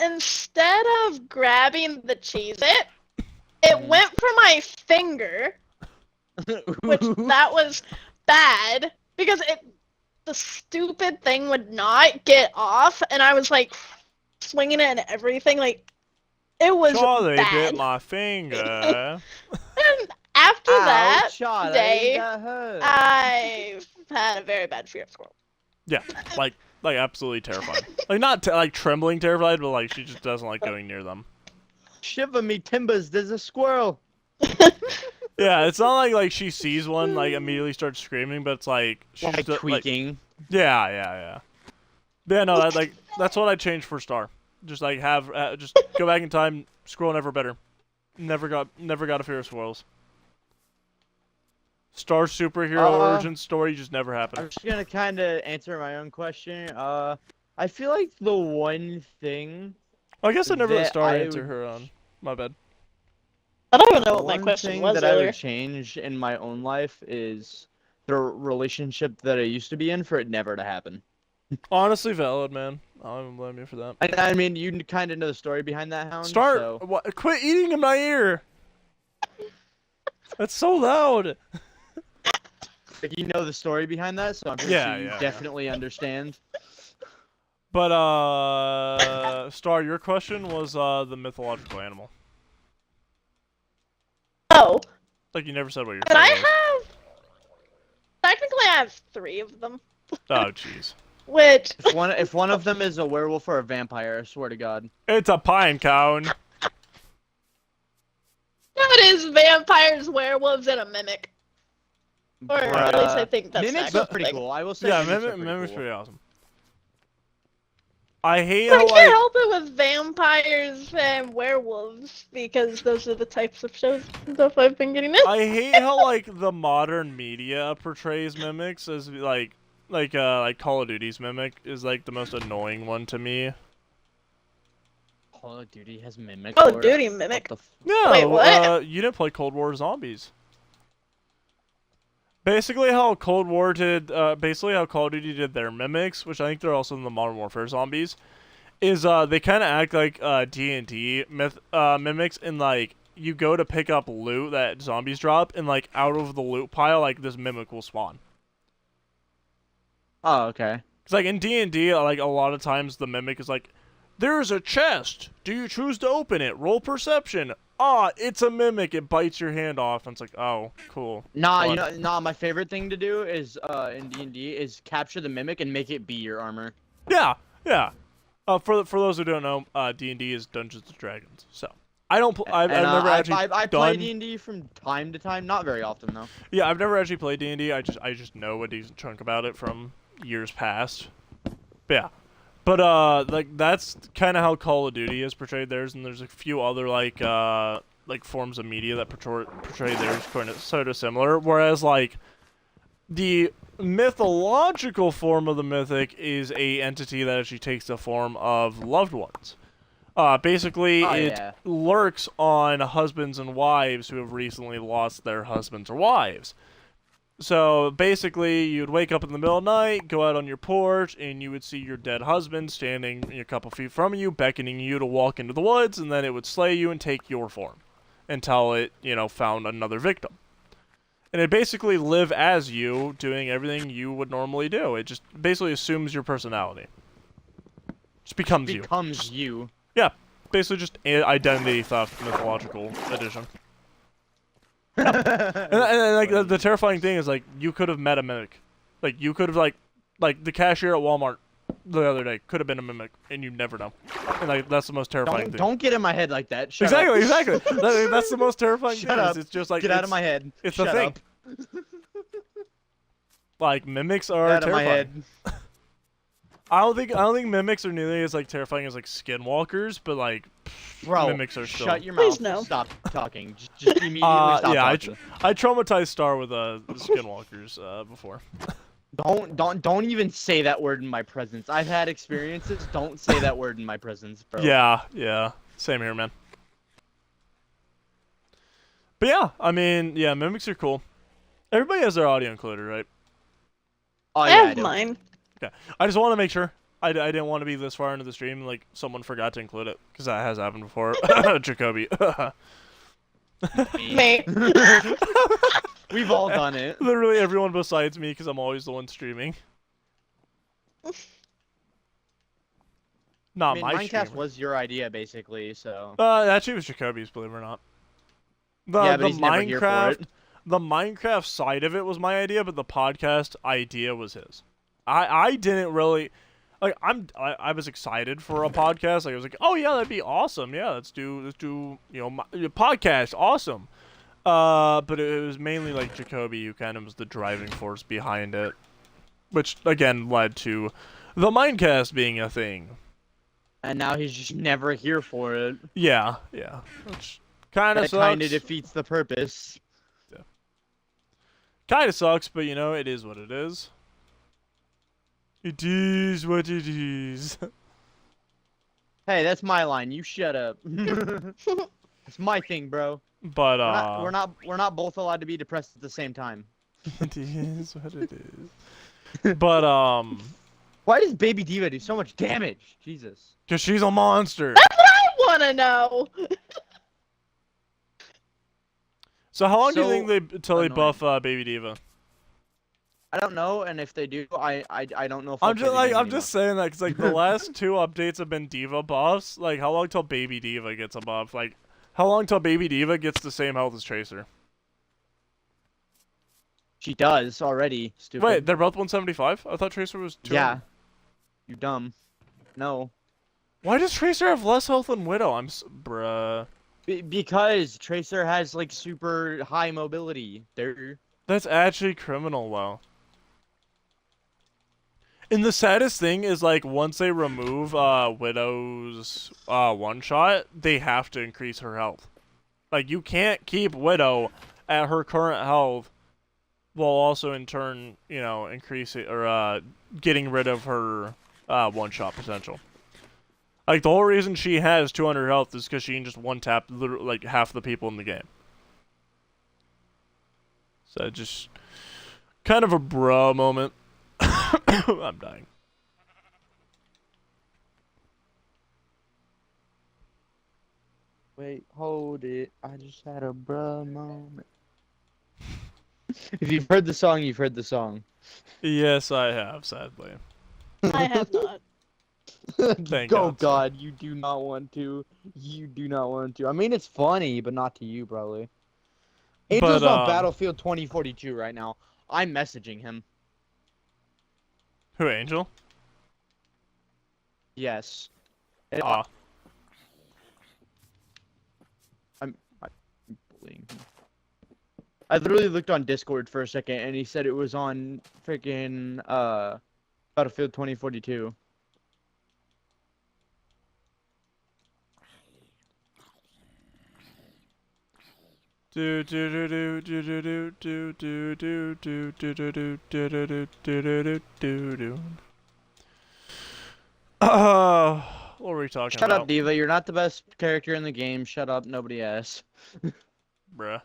Speaker 3: Instead of grabbing the Cheez-It, it went for my finger, which that was bad because the stupid thing would not get off, and I was like swinging it and everything. Like, it was
Speaker 1: Charlie
Speaker 3: bad.
Speaker 1: bit my finger.
Speaker 3: And after that
Speaker 2: Ow, Charlie,
Speaker 3: day,
Speaker 2: that hurt.
Speaker 3: I've had a very bad fear of squirrels.
Speaker 1: Yeah, like absolutely terrified. Like not like trembling terrified, but like she just doesn't like going near them.
Speaker 2: Shiver me timbers, there's a squirrel.
Speaker 1: Yeah, it's not like she sees one like immediately starts screaming, but it's like she's
Speaker 2: Like
Speaker 1: just,
Speaker 2: tweaking.
Speaker 1: yeah. Yeah, no, that's what I changed for Star. Just like have just go back in time. Squirrel never better. Never got a fear of squirrels. Star superhero origin story just never
Speaker 2: I'm
Speaker 1: happened.
Speaker 2: just gonna kind of answer my own question. I feel like the one thing.
Speaker 1: I guess I never let
Speaker 2: that
Speaker 1: Star
Speaker 2: I
Speaker 1: answer
Speaker 2: would-
Speaker 1: her on. My bad.
Speaker 3: I don't even know
Speaker 2: The
Speaker 3: what my
Speaker 2: one
Speaker 3: question
Speaker 2: thing
Speaker 3: was
Speaker 2: that I
Speaker 3: earlier.
Speaker 2: would change in my own life is the relationship that I used to be in for it never to happen.
Speaker 1: Honestly, valid, man. I don't even blame you for that.
Speaker 2: I mean, you kind of know the story behind that, Hound.
Speaker 1: Start.
Speaker 2: So...
Speaker 1: What, quit eating in my ear. That's so loud.
Speaker 2: Like, you know the story behind that, so I'm pretty
Speaker 1: Yeah,
Speaker 2: sure you
Speaker 1: yeah.
Speaker 2: definitely understand.
Speaker 1: But Star, your question was the mythological animal.
Speaker 3: Oh,
Speaker 1: Like you never said what your
Speaker 3: but I
Speaker 1: favorite was.
Speaker 3: have. Technically, I have 3 of them.
Speaker 1: Oh jeez.
Speaker 3: Which.
Speaker 2: If one of them is a werewolf or a vampire, I swear to God.
Speaker 1: It's a pine cone.
Speaker 3: No, it is vampires, werewolves, and a mimic. Or at least I think that's
Speaker 2: Mimics
Speaker 3: the
Speaker 2: are
Speaker 3: actual
Speaker 2: pretty
Speaker 3: thing.
Speaker 2: cool. I will say.
Speaker 1: Yeah,
Speaker 2: mimics are
Speaker 1: mimic's
Speaker 2: cool.
Speaker 1: pretty awesome. I hate
Speaker 3: But I
Speaker 1: how
Speaker 3: can't
Speaker 1: like
Speaker 3: help it with vampires and werewolves because those are the types of shows and stuff I've been getting into.
Speaker 1: I hate how like the modern media portrays mimics as like Call of Duty's mimic is like the most annoying one to me.
Speaker 2: Call of Duty has mimic.
Speaker 3: Call
Speaker 2: lore.
Speaker 3: of Duty mimic.
Speaker 2: What
Speaker 1: No,
Speaker 3: Wait, what?
Speaker 1: You didn't play Cold War Zombies. Basically, how Cold War did, basically how Call of Duty did their mimics, which I think they're also in the Modern Warfare zombies, is they kind of act like D&D mimics, and like you go to pick up loot that zombies drop, and like out of the loot pile, like this mimic will spawn.
Speaker 2: Oh, okay.
Speaker 1: It's like in D&D, like a lot of times the mimic is like, there's a chest. Do you choose to open it? Roll perception. Ah, it's a mimic. It bites your hand off. And it's like, oh, cool.
Speaker 2: Nah,
Speaker 1: Fun.
Speaker 2: you know, nah. My favorite thing to do is in D&D is capture the mimic and make it be your armor.
Speaker 1: Yeah, yeah. For those who don't know, D&D is Dungeons and Dragons. So I don't. I've never actually
Speaker 2: I
Speaker 1: done.
Speaker 2: play D&D from time to time, not very often though.
Speaker 1: Yeah, I've never actually played D&D. I just know a decent chunk about it from years past. But yeah. But like that's kind of how Call of Duty is portrayed theirs, and there's a few other like forms of media that portray theirs kind of sort of similar. Whereas like the mythological form of the mythic is a entity that actually takes the form of loved ones. Basically, it lurks on husbands and wives who have recently lost their husbands or wives. So basically, you'd wake up in the middle of the night, go out on your porch, and you would see your dead husband standing a couple feet from you, beckoning you to walk into the woods, and then it would slay you and take your form until it, found another victim. And it basically live as you, doing everything you would normally do. It just basically assumes your personality. Just becomes you.
Speaker 2: Becomes you.
Speaker 1: Yeah, basically just identity theft, mythological edition. and like the terrifying thing is like you could have met a mimic, like you could have like the cashier at Walmart the other day could have been a mimic, and you never know. And like that's the most terrifying thing.
Speaker 2: Don't get in my head like that. Shut
Speaker 1: exactly,
Speaker 2: up.
Speaker 1: exactly. That's the most terrifying
Speaker 2: Shut
Speaker 1: thing.
Speaker 2: Up.
Speaker 1: It's just like
Speaker 2: get out of my head.
Speaker 1: It's
Speaker 2: Shut
Speaker 1: the thing.
Speaker 2: Up.
Speaker 1: Like mimics
Speaker 2: Get
Speaker 1: are
Speaker 2: out of my
Speaker 1: terrifying.
Speaker 2: head.
Speaker 1: I don't think mimics are nearly as like terrifying as like skinwalkers, but like
Speaker 2: Bro,
Speaker 1: mimics are still.
Speaker 2: shut your
Speaker 3: Please
Speaker 2: mouth.
Speaker 3: no.
Speaker 2: Stop talking. Just immediately stop
Speaker 1: yeah,
Speaker 2: talking.
Speaker 1: I traumatized Star with skinwalkers before.
Speaker 2: Don't even say that word in my presence. I've had experiences. Don't say that word in my presence, bro.
Speaker 1: Yeah. Same here, man. But yeah, I mean, yeah, mimics are cool. Everybody has their audio included, right?
Speaker 2: Oh,
Speaker 3: I
Speaker 2: yeah,
Speaker 3: have mine.
Speaker 1: Okay. I just want to make sure. I didn't want to be this far into the stream, like someone forgot to include it, because that has happened before. Jacoby.
Speaker 3: Me.
Speaker 2: We've all done it.
Speaker 1: Literally everyone besides me, because I'm always the one streaming. Not
Speaker 2: I mean,
Speaker 1: my
Speaker 2: Minecast
Speaker 1: streamer.
Speaker 2: was your idea, basically, so...
Speaker 1: Actually, it was Jacoby's, believe it or not.
Speaker 2: Yeah, but he's never here for it.
Speaker 1: The Minecraft side of it was my idea, but the podcast idea was his. I didn't really... Like, I was excited for a podcast. Like, I was like, oh yeah, that'd be awesome. Yeah, let's do podcast. Awesome. But it was mainly like Jacoby who kind of was the driving force behind it, which again led to the Minecast being a thing.
Speaker 2: And now he's just never here for it.
Speaker 1: Yeah. Which kind of sucks.
Speaker 2: That kind of defeats the purpose.
Speaker 1: Yeah. Kind of sucks, but it is what it is. It is what it is.
Speaker 2: Hey, that's my line. You shut up. It's my thing, bro.
Speaker 1: But
Speaker 2: we're not both allowed to be depressed at the same time.
Speaker 1: it is what it is. But
Speaker 2: why does Baby Diva do so much damage? Jesus.
Speaker 1: Cause she's a monster.
Speaker 3: That's what I wanna know.
Speaker 1: So how long do you
Speaker 2: So
Speaker 1: think till they
Speaker 2: annoying.
Speaker 1: buff Baby Diva?
Speaker 2: I don't know, and if they do, I don't know if
Speaker 1: I'm just saying that because like the last two updates have been Diva buffs. Like how long till Baby Diva gets a buff? Like how long till Baby Diva gets the same health as Tracer?
Speaker 2: She does already. Stupid.
Speaker 1: Wait, they're both 175? I thought Tracer was 200.
Speaker 2: Yeah. You dumb. No.
Speaker 1: Why does Tracer have less health than Widow? Bruh.
Speaker 2: Because Tracer has like super high mobility.
Speaker 1: That's actually criminal, though. And the saddest thing is, like, once they remove Widow's one-shot, they have to increase her health. Like, you can't keep Widow at her current health while also, in turn, increasing or getting rid of her one-shot potential. Like, the whole reason she has 200 health is because she can just one-tap literally, like, half the people in the game. So, just kind of a bro moment. I'm dying.
Speaker 2: Wait, hold it. I just had a bruh moment. If you've heard the song, you've heard the song.
Speaker 1: Yes, I have, sadly.
Speaker 3: I have not.
Speaker 1: Thank
Speaker 2: Oh
Speaker 1: God, sir.
Speaker 2: God, you do not want to. You do not want to. I mean, it's funny, but not to you, probably. Angel's
Speaker 1: But,
Speaker 2: on Battlefield 2042 right now. I'm messaging him.
Speaker 1: Who, Angel?
Speaker 2: Yes.
Speaker 1: Ah.
Speaker 2: I'm bullying him. I literally looked on Discord for a second, and he said it was on freaking Battlefield 2042.
Speaker 1: Do do do do do do do do do do do do do do do do do do do. What were we talking
Speaker 2: Shut
Speaker 1: about?
Speaker 2: up, Diva. You're not the best character in the game. Shut up. Nobody asks.
Speaker 1: Bruh.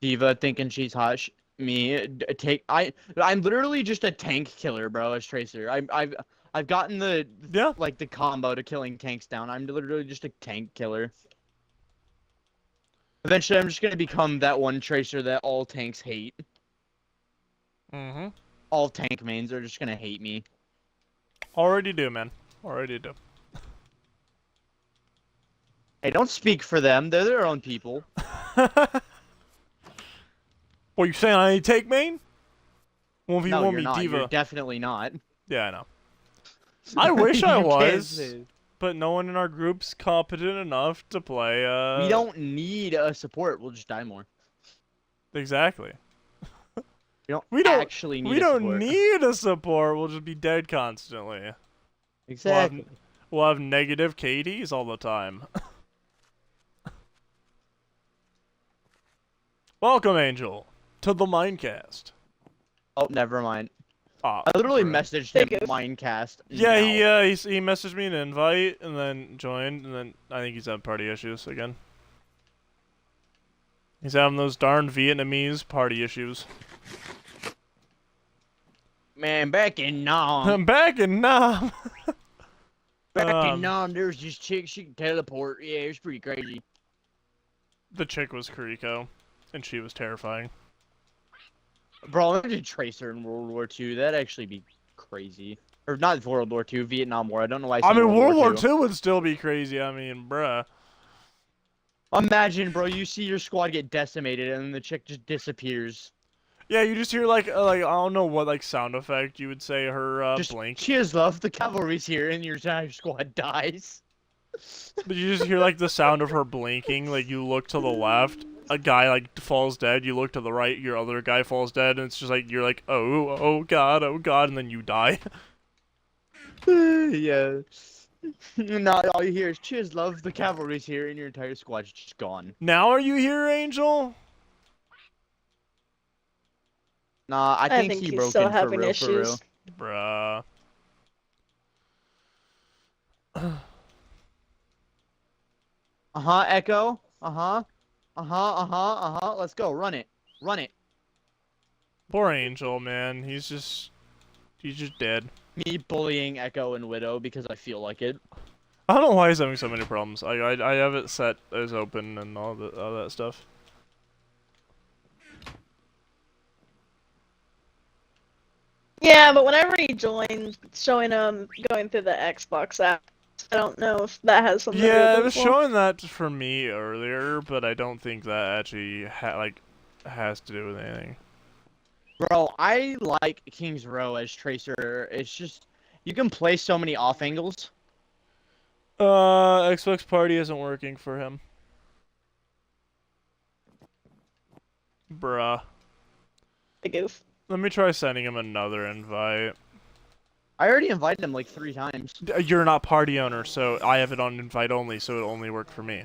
Speaker 2: Diva thinking she's hot. I'm literally just a tank killer, bro. As Tracer, I've gotten the
Speaker 1: Yeah.
Speaker 2: like the combo to killing tanks down. I'm literally just a tank killer. Eventually, I'm just gonna become that one Tracer that all tanks hate.
Speaker 1: Mm-hmm.
Speaker 2: All tank mains are just gonna hate me.
Speaker 1: Already do, man. Already do.
Speaker 2: Hey, don't speak for them. They're their own people.
Speaker 1: What, you saying I ain't take main? 1v1
Speaker 2: No, you're
Speaker 1: me,
Speaker 2: not.
Speaker 1: Diva.
Speaker 2: You're definitely not.
Speaker 1: Yeah, I know. I wish I
Speaker 2: You can't
Speaker 1: was,
Speaker 2: say-
Speaker 1: but no one in our group's competent enough to play,
Speaker 2: We don't need a support. We'll just die more.
Speaker 1: Exactly.
Speaker 2: We don't actually need
Speaker 1: We
Speaker 2: a
Speaker 1: don't
Speaker 2: support.
Speaker 1: need a support, we'll just be dead constantly.
Speaker 2: Exactly.
Speaker 1: We'll have negative KDs all the time. Welcome, Angel, to the Minecast.
Speaker 2: Oh, never mind.
Speaker 1: Ah,
Speaker 2: I literally
Speaker 1: bruh.
Speaker 2: messaged him
Speaker 3: Thank you.
Speaker 2: Minecast.
Speaker 1: Yeah,
Speaker 2: now.
Speaker 1: he messaged me an invite and then joined, and then I think he's having party issues again. He's having those darn Vietnamese party issues.
Speaker 2: Man, back in Nam.
Speaker 1: I'm back in Nam.
Speaker 2: Back in Nam, there's this chick. She can teleport. Yeah, it was pretty crazy.
Speaker 1: The chick was Kuriko, and she was terrifying.
Speaker 2: Bro, I did Tracer in World War II. That'd actually be crazy. Or not World War II, Vietnam War. I don't know why.
Speaker 1: I mean, World War
Speaker 2: II.
Speaker 1: II would still be crazy. I mean, bruh.
Speaker 2: Imagine, bro, you see your squad get decimated, and then the chick just disappears.
Speaker 1: Yeah, you just hear like I don't know what like sound effect you would say her
Speaker 2: Just
Speaker 1: blink,
Speaker 2: cheers, love. The cavalry's here, and your entire squad dies.
Speaker 1: but you just hear like the sound of her blinking. Like you look to the left, a guy like falls dead. You look to the right, your other guy falls dead, and it's just like you're like, oh god, and then you die.
Speaker 2: Yeah. Now all you hear is cheers, love. The cavalry's here, and your entire squad's just gone.
Speaker 1: Now are you here, Angel?
Speaker 2: Nah, I think he
Speaker 3: he's
Speaker 2: broke
Speaker 3: still
Speaker 2: in
Speaker 3: having
Speaker 2: for
Speaker 3: issues.
Speaker 2: real.
Speaker 1: Bruh.
Speaker 2: Echo. Let's go. Run it. Run it.
Speaker 1: Poor Angel, man. He's just dead.
Speaker 2: Me bullying Echo and Widow because I feel like it.
Speaker 1: I don't know why he's having so many problems. I have it set as open and all that stuff.
Speaker 3: Yeah, but whenever he joins, showing him going through the Xbox app, I don't know if that has something to do
Speaker 1: Yeah,
Speaker 3: with
Speaker 1: it
Speaker 3: it
Speaker 1: was
Speaker 3: as well.
Speaker 1: showing that for me earlier, but I don't think that actually has to do with anything.
Speaker 2: Bro, I like King's Row as Tracer. It's just you can play so many off angles.
Speaker 1: Xbox Party isn't working for him. Bruh.
Speaker 3: The goof.
Speaker 1: Let me try sending him another invite.
Speaker 2: I already invited him like 3 times.
Speaker 1: You're not party owner, so I have it on invite only, so it'll only work for me.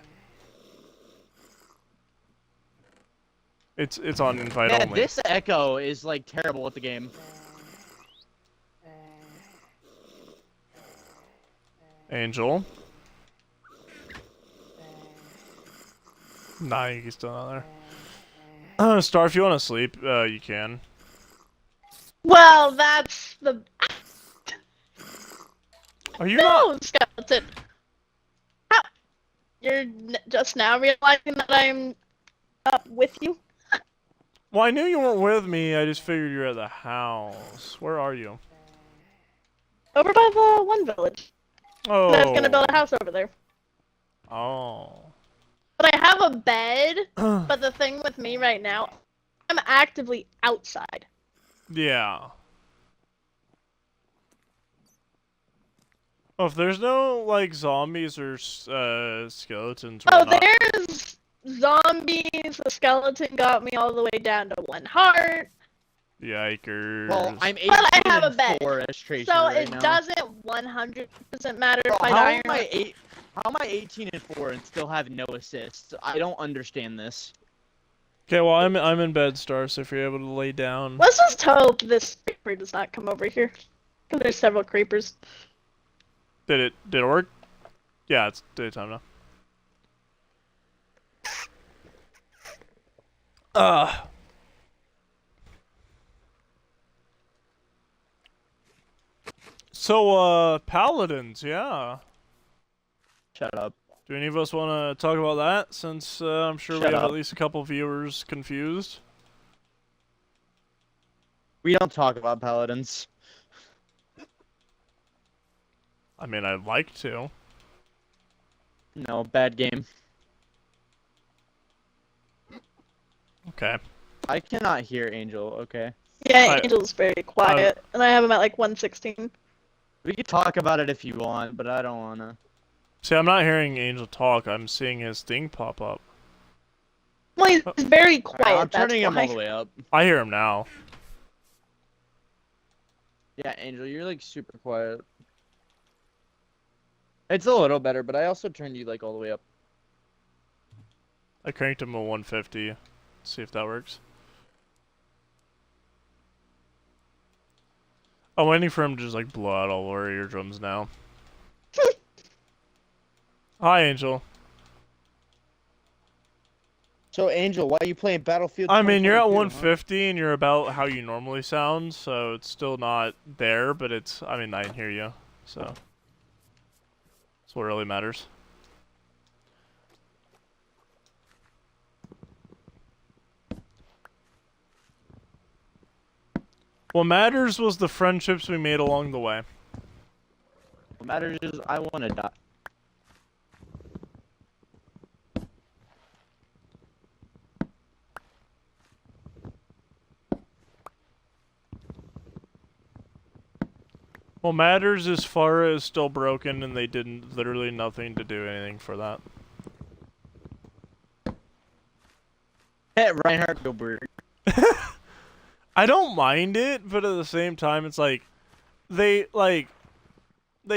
Speaker 1: It's on invite
Speaker 2: Yeah,
Speaker 1: only.
Speaker 2: this Echo is like terrible at the game.
Speaker 1: Angel. Nah, he's still not there. Star, if you want to sleep, you can.
Speaker 3: Well, that's the
Speaker 1: Are you
Speaker 3: no
Speaker 1: not?
Speaker 3: skeleton. How? You're just now realizing that I'm up with you.
Speaker 1: Well, I knew you weren't with me. I just figured you were at the house. Where are you?
Speaker 3: Over by the one village.
Speaker 1: Oh.
Speaker 3: I was gonna build a house over there.
Speaker 1: Oh.
Speaker 3: But I have a bed, but the thing with me right now, I'm actively outside.
Speaker 1: Yeah. Oh, if there's no, like, zombies or skeletons or
Speaker 3: Oh,
Speaker 1: whatnot.
Speaker 3: there's zombies. The skeleton got me all the way down to 1 heart.
Speaker 1: Yikers.
Speaker 2: Well, I'm 18
Speaker 3: But I have a bed,
Speaker 2: for as Tracer
Speaker 3: So
Speaker 2: right
Speaker 3: it
Speaker 2: now.
Speaker 3: doesn't 100% matter if
Speaker 2: Bro,
Speaker 3: I
Speaker 2: how
Speaker 3: die
Speaker 2: am
Speaker 3: or not.
Speaker 2: How am I 18 and 4 and still have no assists? I don't understand this.
Speaker 1: Okay, well, I'm in bed, Star, so if you're able to lay down.
Speaker 3: Let's just hope this creeper does not come over here. Because there's several creepers.
Speaker 1: Did it work? Yeah, it's daytime now. So, paladins, yeah.
Speaker 2: Shut up.
Speaker 1: Do any of us want to talk about that, since I'm sure we
Speaker 2: Shut
Speaker 1: have
Speaker 2: up.
Speaker 1: at least a couple viewers confused?
Speaker 2: We don't talk about paladins.
Speaker 1: I mean, I'd like to.
Speaker 2: No, bad game.
Speaker 1: Okay.
Speaker 2: I cannot hear Angel, okay?
Speaker 3: Yeah,
Speaker 1: I-
Speaker 3: Angel's very quiet. And I have him at like 116.
Speaker 2: We can talk about it if you want, but I don't wanna.
Speaker 1: See, I'm not hearing Angel talk. I'm seeing his thing pop up.
Speaker 3: Well, he's very quiet.
Speaker 2: I'm
Speaker 3: that's
Speaker 2: turning him
Speaker 3: why.
Speaker 2: all the way up.
Speaker 1: I hear him now.
Speaker 2: Yeah, Angel, you're like super quiet. It's a little better, but I also turned you like all the way up.
Speaker 1: I cranked him to 150. Let's see if that works. I'm waiting for him to just like blow out all our eardrums now. Hi, Angel.
Speaker 2: So, Angel, why are you playing Battlefield?
Speaker 1: I mean, you're at
Speaker 2: 2042, huh?
Speaker 1: 150 and you're about how you normally sound, so it's still not there, but it's, I mean, I can hear you, so. That's what really matters. What matters was the friendships we made along the way.
Speaker 2: What matters is I want to die.
Speaker 1: What matters is Farah is still broken and they did literally nothing to do anything for that.
Speaker 2: Hey, Reinhardt Gilbert.
Speaker 1: I don't mind it, but at the same time, it's like they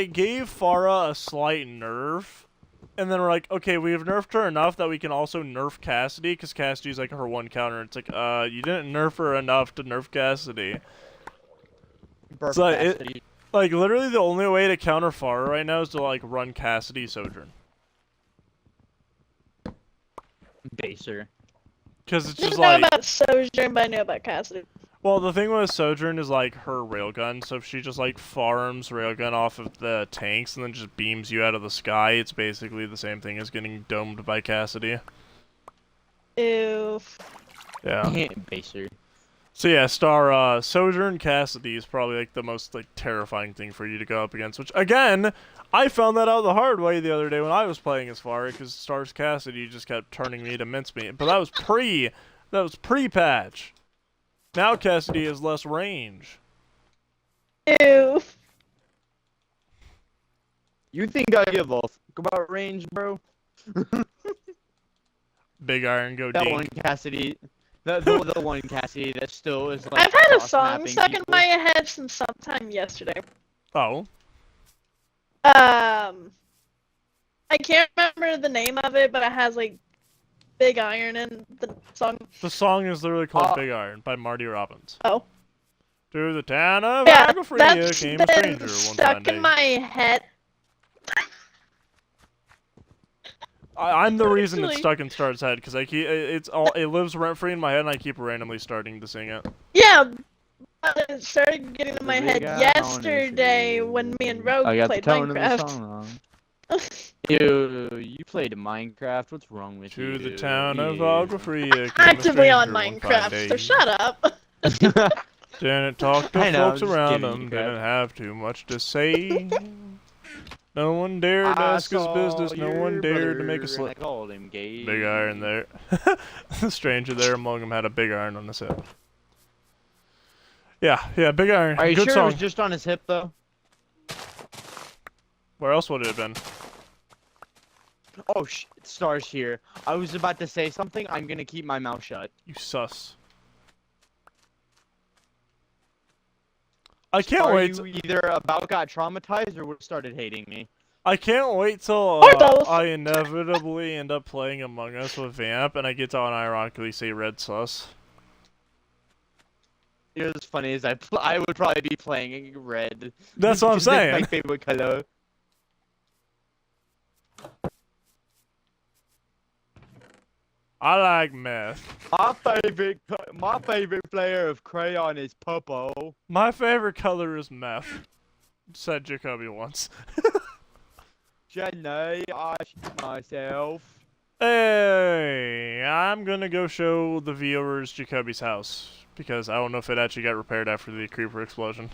Speaker 1: gave Farah a slight nerf, and then we're like, okay, we have nerfed her enough that we can also nerf Cassidy, because Cassidy's like her one counter. It's like, you didn't nerf her enough to nerf Cassidy.
Speaker 2: Burp
Speaker 1: So
Speaker 2: Cassidy.
Speaker 1: Like literally, the only way to counter Farah right now is to like run Cassidy Sojourn,
Speaker 2: Baser.
Speaker 1: because it's
Speaker 3: I
Speaker 1: just
Speaker 3: didn't know
Speaker 1: like.
Speaker 3: about Sojourn, but I knew about Cassidy.
Speaker 1: Well, the thing with Sojourn is, like, her railgun, so if she just, like, farms railgun off of the tanks and then just beams you out of the sky, it's basically the same thing as getting domed by Cassidy.
Speaker 3: Ew.
Speaker 1: Yeah.
Speaker 2: Baser.
Speaker 1: So yeah, Star, Sojourn Cassidy is probably, like, the most, like, terrifying thing for you to go up against, which, again, I found that out the hard way the other day when I was playing as Farah, because Star's Cassidy just kept turning me to mincemeat, but that was pre-patch. Now Cassidy has less range.
Speaker 3: Ew.
Speaker 2: You think I give a fuck about range, bro?
Speaker 1: Big Iron go
Speaker 2: That
Speaker 1: dink.
Speaker 2: one Cassidy. The one Cassidy that still is like.
Speaker 3: I've had a song
Speaker 2: cross-mapping
Speaker 3: stuck in
Speaker 2: people.
Speaker 3: my head since sometime yesterday.
Speaker 1: Oh.
Speaker 3: I can't remember the name of it, but it has like Big Iron in the song.
Speaker 1: The song is literally called
Speaker 2: Oh.
Speaker 1: Big Iron by Marty Robbins.
Speaker 3: Oh.
Speaker 1: To the town of
Speaker 3: Yeah,
Speaker 1: Agafria
Speaker 3: that's
Speaker 1: came a
Speaker 3: been
Speaker 1: stranger one
Speaker 3: stuck
Speaker 1: fine
Speaker 3: in
Speaker 1: day.
Speaker 3: my head.
Speaker 1: I'm the reason it's
Speaker 3: Actually-
Speaker 1: stuck in Star's head, because I keep it lives rent free in my head, and I keep randomly starting to sing it.
Speaker 3: Yeah, but it started getting in my
Speaker 2: The
Speaker 3: head
Speaker 2: big iron
Speaker 3: yesterday
Speaker 2: is
Speaker 3: when me and
Speaker 2: you.
Speaker 3: Rogue
Speaker 2: I got the
Speaker 3: played
Speaker 2: tone of the
Speaker 3: Minecraft.
Speaker 2: song wrong. You played Minecraft. What's wrong with you?
Speaker 1: To the town of
Speaker 2: Ew.
Speaker 1: Agua-Fria came a
Speaker 3: Actively on
Speaker 1: stranger one fine
Speaker 3: Minecraft,
Speaker 1: day.
Speaker 3: so shut up.
Speaker 1: Didn't talk to
Speaker 2: I know,
Speaker 1: folks
Speaker 2: I'm just
Speaker 1: around
Speaker 2: kidding,
Speaker 1: him,
Speaker 2: you crap.
Speaker 1: didn't have too much to say. No one dared
Speaker 2: I
Speaker 1: ask his
Speaker 2: saw
Speaker 1: business, no one
Speaker 2: your
Speaker 1: dared to make a
Speaker 2: brother,
Speaker 1: slip.
Speaker 2: and I called him gay.
Speaker 1: Big iron there. The stranger there among them had a big iron on his hip. Yeah, big iron.
Speaker 2: Are you
Speaker 1: Good
Speaker 2: sure
Speaker 1: song.
Speaker 2: it was just on his hip though?
Speaker 1: Where else would it have been?
Speaker 2: Oh shit, Star's here. I was about to say something. I'm gonna keep my mouth shut.
Speaker 1: You sus. I can't
Speaker 2: Star,
Speaker 1: wait.
Speaker 2: You either about got traumatized or started hating me.
Speaker 1: I can't wait till
Speaker 3: Or both.
Speaker 1: I inevitably end up playing Among Us with Vamp, and I get to unironically say red sus.
Speaker 2: You know what's funny is I would probably be playing red.
Speaker 1: That's what I'm
Speaker 2: Because that's
Speaker 1: saying.
Speaker 2: my favorite color.
Speaker 1: I like meth.
Speaker 2: My favorite flavor of crayon is purple.
Speaker 1: My favorite color is meth, said Jacoby once.
Speaker 2: Jenny, I shit myself.
Speaker 1: Hey, I'm gonna go show the viewers Jacoby's house, because I don't know if it actually got repaired after the creeper explosion.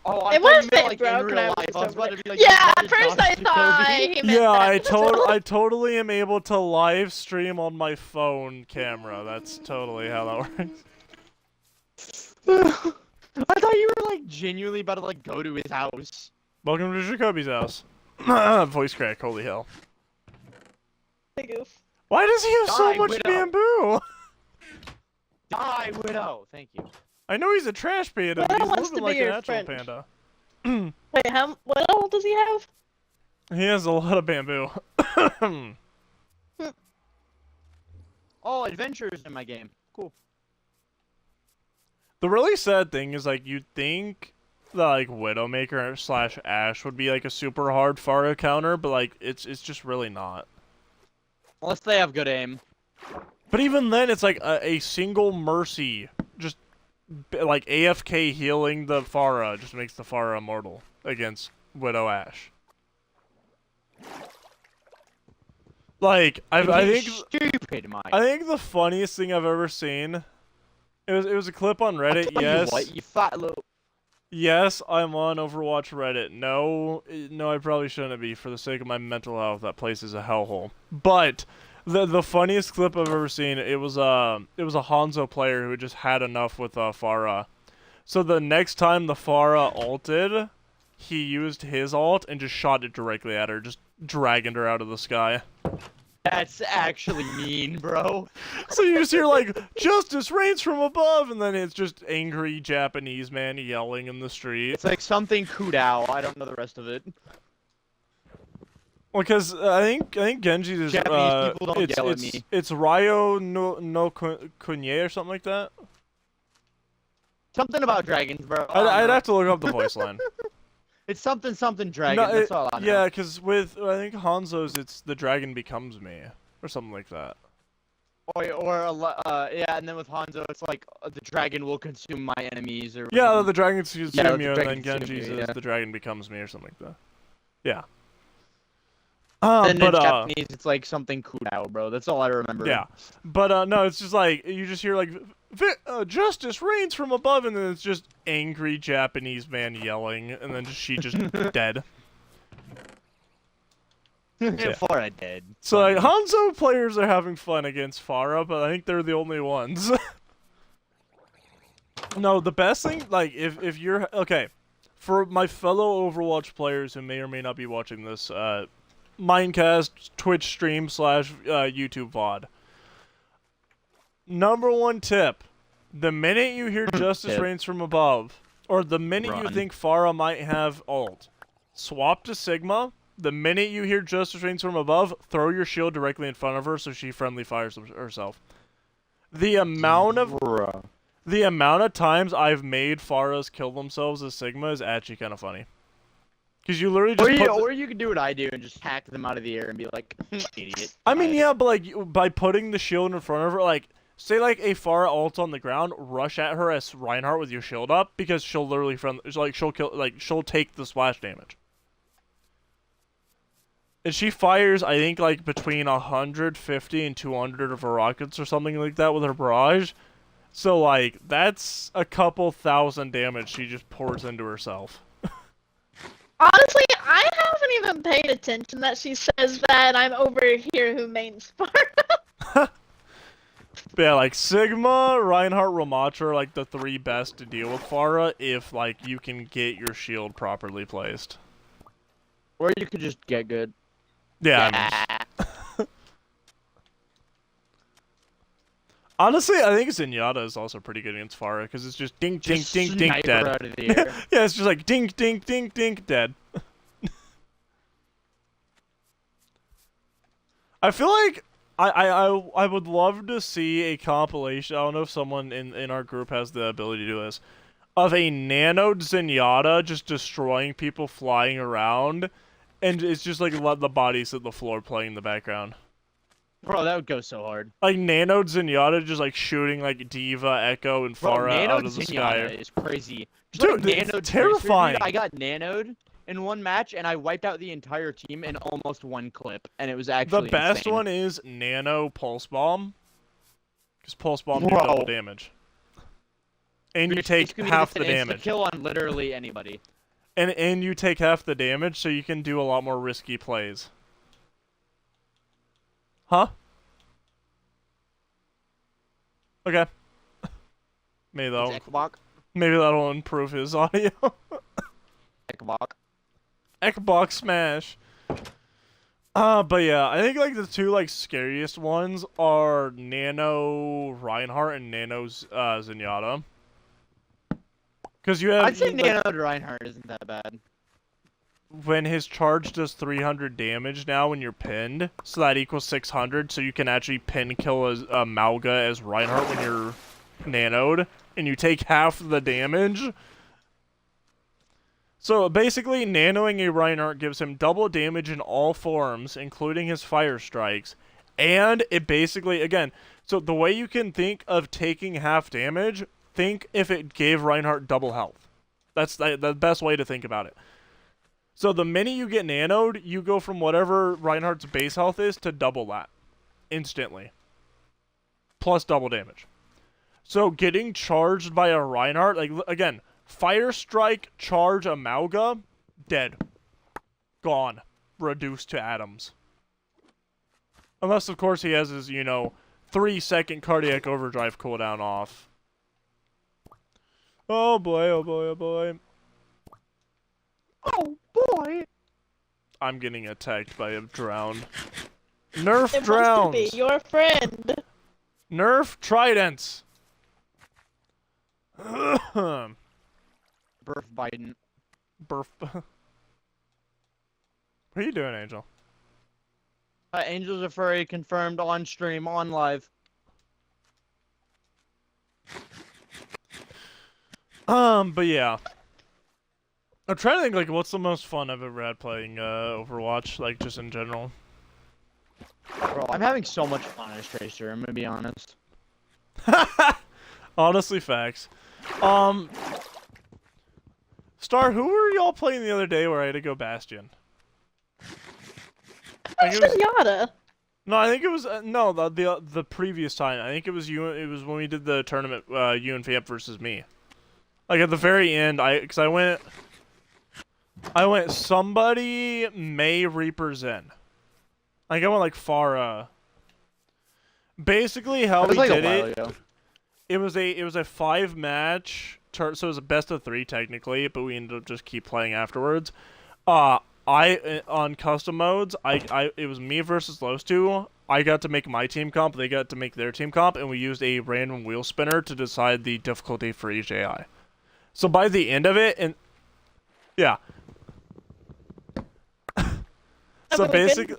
Speaker 2: Oh, I
Speaker 3: It
Speaker 2: thought
Speaker 3: was
Speaker 2: you
Speaker 3: a
Speaker 2: meant,
Speaker 3: bit
Speaker 2: like,
Speaker 3: broken.
Speaker 2: in real life. I was about to be like,
Speaker 3: Yeah,
Speaker 2: you
Speaker 3: at first I
Speaker 2: Dr.
Speaker 3: thought
Speaker 2: Jacoby.
Speaker 3: he meant
Speaker 1: Yeah,
Speaker 3: that.
Speaker 1: I totally am able to live stream on my phone camera. That's totally how that works.
Speaker 2: I thought you were like genuinely about to like go to his house.
Speaker 1: Welcome to Jacoby's house. Voice crack, holy hell.
Speaker 3: Goof.
Speaker 1: Why does he have so
Speaker 2: Die,
Speaker 1: much
Speaker 2: widow.
Speaker 1: bamboo?
Speaker 2: Die, widow. Thank you.
Speaker 1: I know he's a trash panda, but
Speaker 3: Widow
Speaker 1: he's
Speaker 3: wants
Speaker 1: living
Speaker 3: to
Speaker 1: like
Speaker 3: be
Speaker 1: an
Speaker 3: your
Speaker 1: actual
Speaker 3: friend.
Speaker 1: panda.
Speaker 3: Wait, what all does he have?
Speaker 1: He has a lot of bamboo.
Speaker 2: Oh, adventures in my game. Cool.
Speaker 1: The really sad thing is, like, you'd think that, like, Widowmaker slash Ash would be, like, a super hard Pharah counter, but, like, it's just really not.
Speaker 2: Unless they have good aim.
Speaker 1: But even then, it's, like, a single Mercy, just, like, AFK healing the Pharah just makes the Pharah immortal against Widow Ash. Like, I think...
Speaker 2: Stupid, Mike.
Speaker 1: I think the funniest thing I've ever seen... It was a clip on Reddit,
Speaker 2: Tell
Speaker 1: yes.
Speaker 2: You what, you fat little...
Speaker 1: Yes, I'm on Overwatch Reddit. No, I probably shouldn't be. For the sake of my mental health, that place is a hellhole. But the funniest clip I've ever seen, it was a Hanzo player who just had enough with Pharah. So the next time the Pharah ulted, he used his ult and just shot it directly at her, just dragging her out of the sky.
Speaker 2: That's actually mean, bro.
Speaker 1: So you just hear, like, justice reigns from above, and then it's just angry Japanese man yelling in the street.
Speaker 2: It's like something Kudao. I don't know the rest of it.
Speaker 1: Well, because I think Genji's is
Speaker 2: Japanese people don't yell at me.
Speaker 1: It's Ryo no Kunye or something like that.
Speaker 2: Something about dragons, bro.
Speaker 1: I'd have to look up the voice line.
Speaker 2: It's something dragon.
Speaker 1: No,
Speaker 2: That's all I know.
Speaker 1: yeah, because with I think Hanzo's, it's the dragon becomes me or something like that.
Speaker 2: Yeah, and then with Hanzo, it's like the dragon will consume my enemies, or
Speaker 1: Yeah, the dragon consumes
Speaker 2: Yeah,
Speaker 1: you,
Speaker 2: the
Speaker 1: and
Speaker 2: dragon
Speaker 1: then
Speaker 2: consumes
Speaker 1: Genji's
Speaker 2: you,
Speaker 1: is
Speaker 2: yeah.
Speaker 1: the dragon becomes me or something like that. Yeah.
Speaker 2: And in
Speaker 1: but
Speaker 2: Japanese, it's like something Kudao, bro. That's all I remember.
Speaker 1: yeah, but no, it's just like you just hear like justice reigns from above, and then it's just angry Japanese man yelling, and then she just dead. Yeah.
Speaker 2: For a dead.
Speaker 1: So like, Hanzo players are having fun against Pharah, but I think they're the only ones. No, the best thing, like, if you're okay, for my fellow Overwatch players who may or may not be watching this, Minecast, Twitch stream / YouTube VOD. Number one tip: the minute you hear justice
Speaker 2: Tip.
Speaker 1: reigns from above, or the minute you
Speaker 2: Run.
Speaker 1: think Pharah might have ult, swap to Sigma. The minute you hear justice reigns from above, throw your shield directly in front of her so she friendly fires herself. The amount of times I've made Pharahs kill themselves as Sigma is actually kind of funny. Because you literally just
Speaker 2: Or you could do what I do and just hack them out of the air and be like, idiot.
Speaker 1: I mean, yeah, but like by putting the shield in front of her, like say like a Pharah ult on the ground, rush at her as Reinhardt with your shield up because she'll literally she'll take the splash damage. And she fires, I think, like between 150 and 200 of her rockets or something like that with her barrage. So, like, that's a couple thousand damage she just pours into herself.
Speaker 3: Honestly, I haven't even paid attention that she says that I'm over here who mains Sparta.
Speaker 1: But yeah, like, Sigma, Reinhardt, Ramatra are, like, the 3 best to deal with Pharah if, like, you can get your shield properly placed.
Speaker 2: Or you could just get good.
Speaker 1: Yeah. Honestly, I think Zenyatta is also pretty good against Pharah, because it's just dink, dink,
Speaker 2: Just
Speaker 1: dink, dink,
Speaker 2: snipe
Speaker 1: dead.
Speaker 2: her out of the air.
Speaker 1: Yeah, it's just like dink, dink, dink, dink, dead. I feel like I would love to see a compilation. I don't know if someone in our group has the ability to do this, of a nanoed Zenyatta just destroying people flying around, and it's just like let the bodies hit the floor playing in the background.
Speaker 2: Bro, that would go so hard.
Speaker 1: Like nanoed Zenyatta just like shooting like Diva, Echo, and
Speaker 2: Bro,
Speaker 1: Pharah out
Speaker 2: nanoed
Speaker 1: of the
Speaker 2: Zenyatta
Speaker 1: sky.
Speaker 2: is crazy.
Speaker 1: Dude,
Speaker 2: Like,
Speaker 1: it's
Speaker 2: nanoed
Speaker 1: terrifying.
Speaker 2: Tracer, dude, I got nanoed in one match, and I wiped out the entire team in almost one clip, and it was actually
Speaker 1: The best
Speaker 2: insane.
Speaker 1: one is Nano Pulse Bomb, because Pulse Bomb do
Speaker 2: Bro.
Speaker 1: double damage, and you
Speaker 2: It's
Speaker 1: take
Speaker 2: gonna be
Speaker 1: half
Speaker 2: just
Speaker 1: the
Speaker 2: an
Speaker 1: damage.
Speaker 2: kill on literally anybody.
Speaker 1: And you take half the damage, so you can do a lot more risky plays. Huh? Okay. Maybe that'll improve his audio.
Speaker 2: Ekbok.
Speaker 1: Xbox Smash. But yeah, I think like the 2 like scariest ones are Nano Reinhardt and Nano Zenyatta. Because you have
Speaker 2: I'd say
Speaker 1: like,
Speaker 2: nanoed Reinhardt isn't that bad.
Speaker 1: when his charge does 300 damage now when you're pinned, so that equals 600, so you can actually pin kill as Malga as Reinhardt when you're nanoed, and you take half the damage. So basically, nanoing a Reinhardt gives him double damage in all forms, including his fire strikes, and it basically, again, so the way you can think of taking half damage, think if it gave Reinhardt double health. That's the best way to think about it. So the minute you get nanoed, you go from whatever Reinhardt's base health is to double that. Instantly. Plus double damage. So getting charged by a Reinhardt, like, again, Fire Strike, charge a Malga, dead. Gone. Reduced to atoms. Unless, of course, he has his, 3-second cardiac overdrive cooldown off. Oh boy, oh boy, oh boy.
Speaker 2: Oh boy!
Speaker 1: I'm getting attacked by a drown. Nerf
Speaker 3: It
Speaker 1: drowns!
Speaker 3: wants to be your friend.
Speaker 1: Nerf tridents! Burf.
Speaker 2: Burf Biden.
Speaker 1: What are you doing, Angel?
Speaker 2: Angels are furry confirmed on stream, on live.
Speaker 1: But yeah. I'm trying to think, like, what's the most fun I've ever had playing, Overwatch, like, just in general.
Speaker 2: Bro, I'm having so much fun as Tracer, I'm gonna be honest.
Speaker 1: Honestly, facts. Star, who were y'all playing the other day where I had to go Bastion?
Speaker 3: That's Zenyatta.
Speaker 1: No, I think it was no the previous time. I think it was you. It was when we did the tournament. You and Vamp versus me. Like at the very end, because I went somebody May Reaper Zen. Like I went like Pharah. Basically, how we
Speaker 2: like
Speaker 1: did
Speaker 2: a while
Speaker 1: it.
Speaker 2: ago.
Speaker 1: It was a 5-match. So it was a best of 3 technically, but we ended up just keep playing afterwards. I on custom modes, it was me versus those 2. I got to make my team comp, they got to make their team comp, and we used a random wheel spinner to decide the difficulty for each AI. So by the end of it, and yeah. So basically,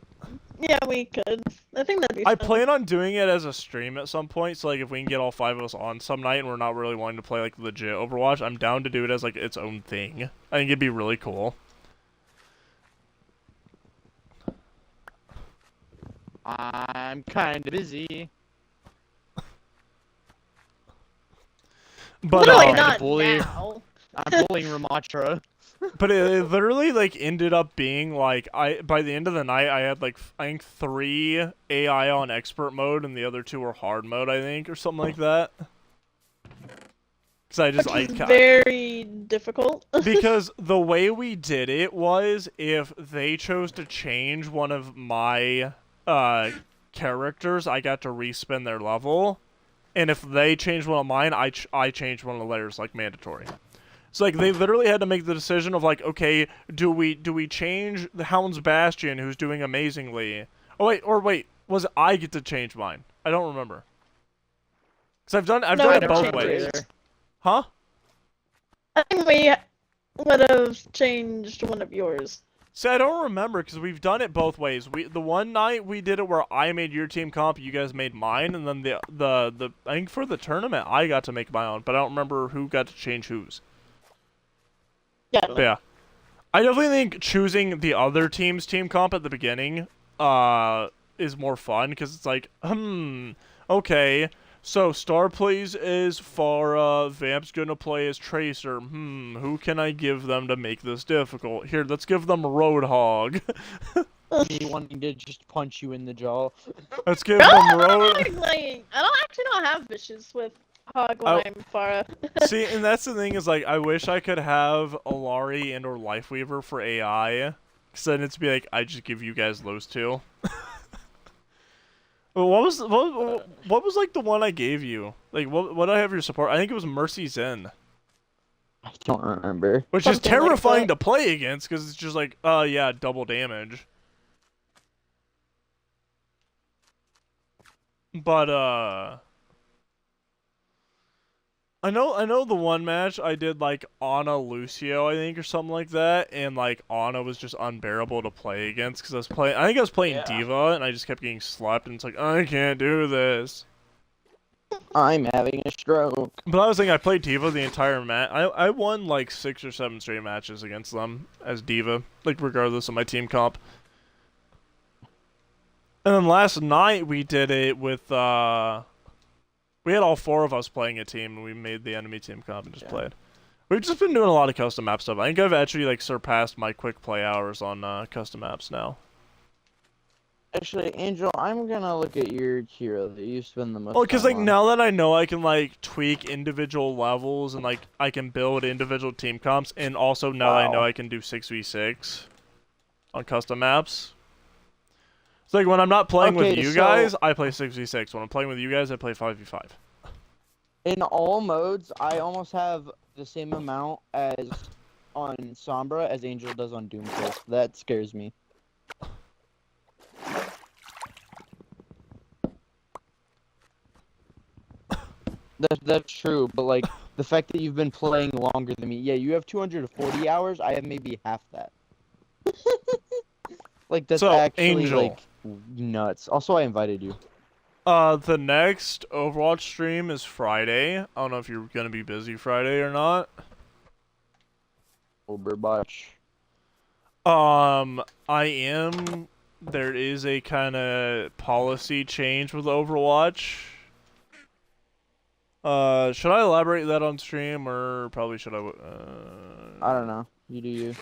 Speaker 3: Yeah, we could. I think that'd be
Speaker 1: I
Speaker 3: fun.
Speaker 1: plan on doing it as a stream at some point. So like, if we can get all 5 of us on some night, and we're not really wanting to play like legit Overwatch, I'm down to do it as like its own thing. I think it'd be really cool.
Speaker 2: I'm kinda busy.
Speaker 1: But
Speaker 3: Literally
Speaker 2: I'm
Speaker 3: not
Speaker 2: bully.
Speaker 3: now.
Speaker 2: I'm bullying Ramatra.
Speaker 1: But it literally like ended up being like by the end of the night I had like I think 3 AI on expert mode and the other 2 were hard mode I think or something like that. Because
Speaker 3: Which is very difficult.
Speaker 1: because the way we did it was if they chose to change one of my characters, I got to respin their level, and if they changed one of mine, I changed one of the layers like mandatory. So like they literally had to make the decision of like, okay, do we change the Hound's Bastion who's doing amazingly? Oh wait, was it I get to change mine? I don't remember. Cuz I've done it both ways. Huh?
Speaker 3: I think we would have changed one of yours.
Speaker 1: See, I don't remember because we've done it both ways. The one night we did it where I made your team comp, you guys made mine, and then the I think for the tournament I got to make my own, but I don't remember who got to change whose. Yeah. I definitely think choosing the other team's team comp at the beginning is more fun because it's like, okay, so Star plays as Pharah, Vamp's gonna play as Tracer. Who can I give them to make this difficult? Here, let's give them Roadhog.
Speaker 2: Me wanting to just punch you in the jaw.
Speaker 1: Let's give them Road.
Speaker 3: I don't actually have issues with Hog when I'm Pharah.
Speaker 1: See, and that's the thing is like, I wish I could have Alari and or Lifeweaver for AI, because then it's be like, I just give you guys those 2. What was like the one I gave you? Like what did I have your support? I think it was Mercy Zen.
Speaker 2: I don't remember.
Speaker 1: Which is terrifying to play against because it's just like, yeah, double damage. But I know the one match I did like Ana Lucio, I think, or something like that, and like Ana was just unbearable to play against because I think I was playing Diva and I just kept getting slept and it's like I can't do this.
Speaker 2: I'm having a stroke.
Speaker 1: But I was thinking I played Diva the entire match. I won like 6 or 7 straight matches against them as Diva, like regardless of my team comp. And then last night we did it with we had all 4 of us playing a team, and we made the enemy team comp and just played. We've just been doing a lot of custom map stuff. I think I've actually like surpassed my quick play hours on custom maps now.
Speaker 2: Actually, Angel, I'm gonna look at your hero that you spend the most.
Speaker 1: Well, because like now that I know I can like tweak individual levels and like I can build individual team comps, and also now I know I can do 6v6 on custom maps. It's like when I'm not playing with you guys, I play 6v6. When I'm playing with you guys, I play 5v5.
Speaker 2: In all modes, I almost have the same amount as on Sombra as Angel does on Doomfist. That scares me. That's true, but like the fact that you've been playing longer than me, yeah, you have 240 hours. I have maybe half that. Like that's actually
Speaker 1: Angel.
Speaker 2: like nuts. Also, I invited you.
Speaker 1: The next Overwatch stream is Friday. I don't know if you're gonna be busy Friday or not.
Speaker 2: Overwatch.
Speaker 1: I am. There is a kind of policy change with Overwatch. Should I elaborate that on stream, or probably should I?
Speaker 2: I don't know. You do you.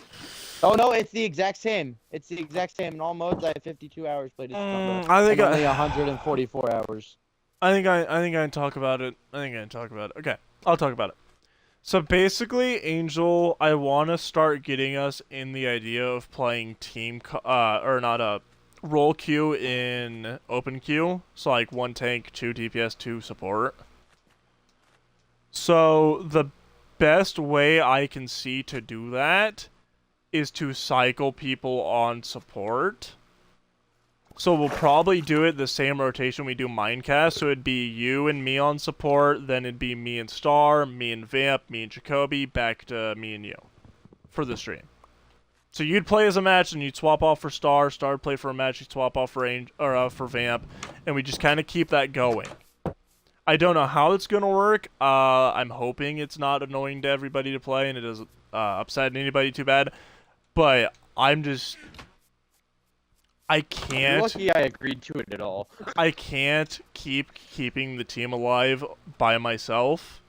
Speaker 2: Oh no, it's the exact same. It's the exact same in all modes. I have 52 hours played.
Speaker 1: I think
Speaker 2: only 144 hours.
Speaker 1: I think I can talk about it. Okay, I'll talk about it. So basically, Angel, I want to start getting us in the idea of playing role queue in open queue. So like 1 tank, 2 DPS, 2 support. So the best way I can see to do that is to cycle people on support. So we'll probably do it the same rotation we do Minecast. So it'd be you and me on support, then it'd be me and Star, me and Vamp, me and Jacoby, back to me and you for the stream. So you'd play as a match and you'd swap off for Star, Star would play for a match, you'd swap off for for Vamp, and we just kind of keep that going. I don't know how it's gonna work. I'm hoping it's not annoying to everybody to play and it doesn't upset anybody too bad. But I can't.
Speaker 2: You're lucky I agreed to it at all.
Speaker 1: I can't keeping the team alive by myself.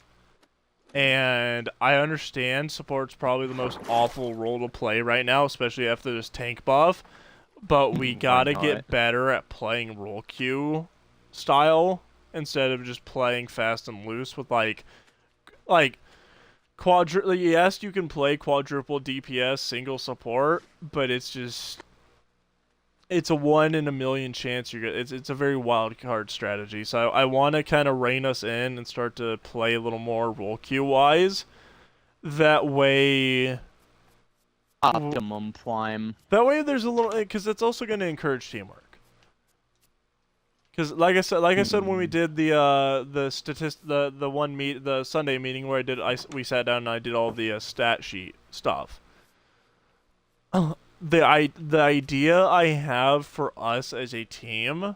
Speaker 1: And I understand support's probably the most awful role to play right now, especially after this tank buff. But we gotta get better at playing role queue style instead of just playing fast and loose with like yes, you can play quadruple DPS single support, but it's a 1 in a million chance you're gonna. It's a very wild card strategy. So I want to kind of rein us in and start to play a little more role queue wise. That way.
Speaker 2: Optimum Prime.
Speaker 1: That way, there's a little because it's also going to encourage teamwork. Because like I said when we did the Sunday meeting where we sat down and I did all the stat sheet stuff. The idea I have for us as a team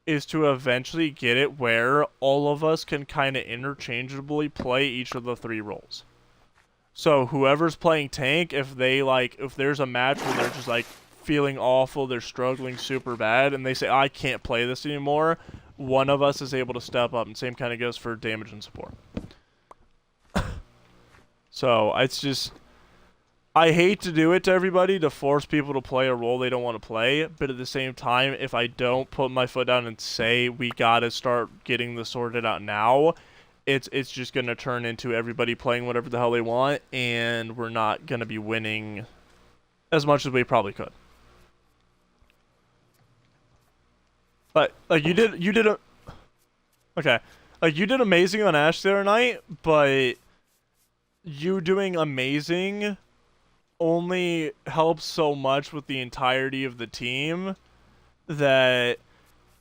Speaker 1: is to eventually get it where all of us can kind of interchangeably play each of the 3 roles. So whoever's playing tank, if there's a match where they're just like feeling awful, they're struggling super bad, and they say, I can't play this anymore, one of us is able to step up, and same kind of goes for damage and support. So it's just, I hate to do it to everybody, to force people to play a role they don't want to play, but at the same time, if I don't put my foot down and say we gotta start getting this sorted out now, it's just going to turn into everybody playing whatever the hell they want, and we're not going to be winning as much as we probably could. But like you did amazing on Ash the other night, but you doing amazing only helps so much with the entirety of the team that,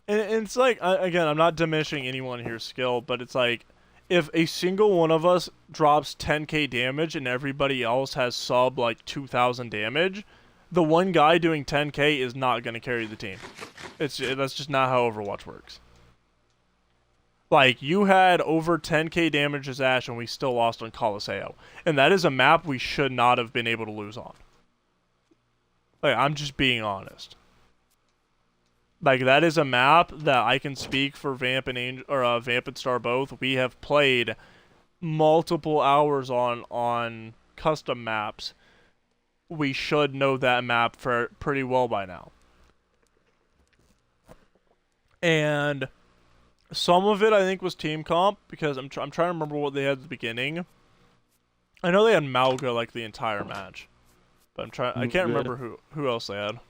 Speaker 1: and it's like, again, I'm not diminishing anyone here's skill, but it's like, if a single one of us drops 10k damage and everybody else has sub like 2,000 damage, the one guy doing 10k is not going to carry the team. That's just not how Overwatch works. Like, you had over 10k damage as Ashe and we still lost on Colosseo. And that is a map we should not have been able to lose on. Like, I'm just being honest. Like, that is a map that I can speak for Vamp and Vamp and Star both. We have played multiple hours on custom maps. We should know that map for pretty well by now. And some of it I think was team comp, because I'm trying to remember what they had at the beginning. I know they had Malga like the entire match, but I can't remember who else they had.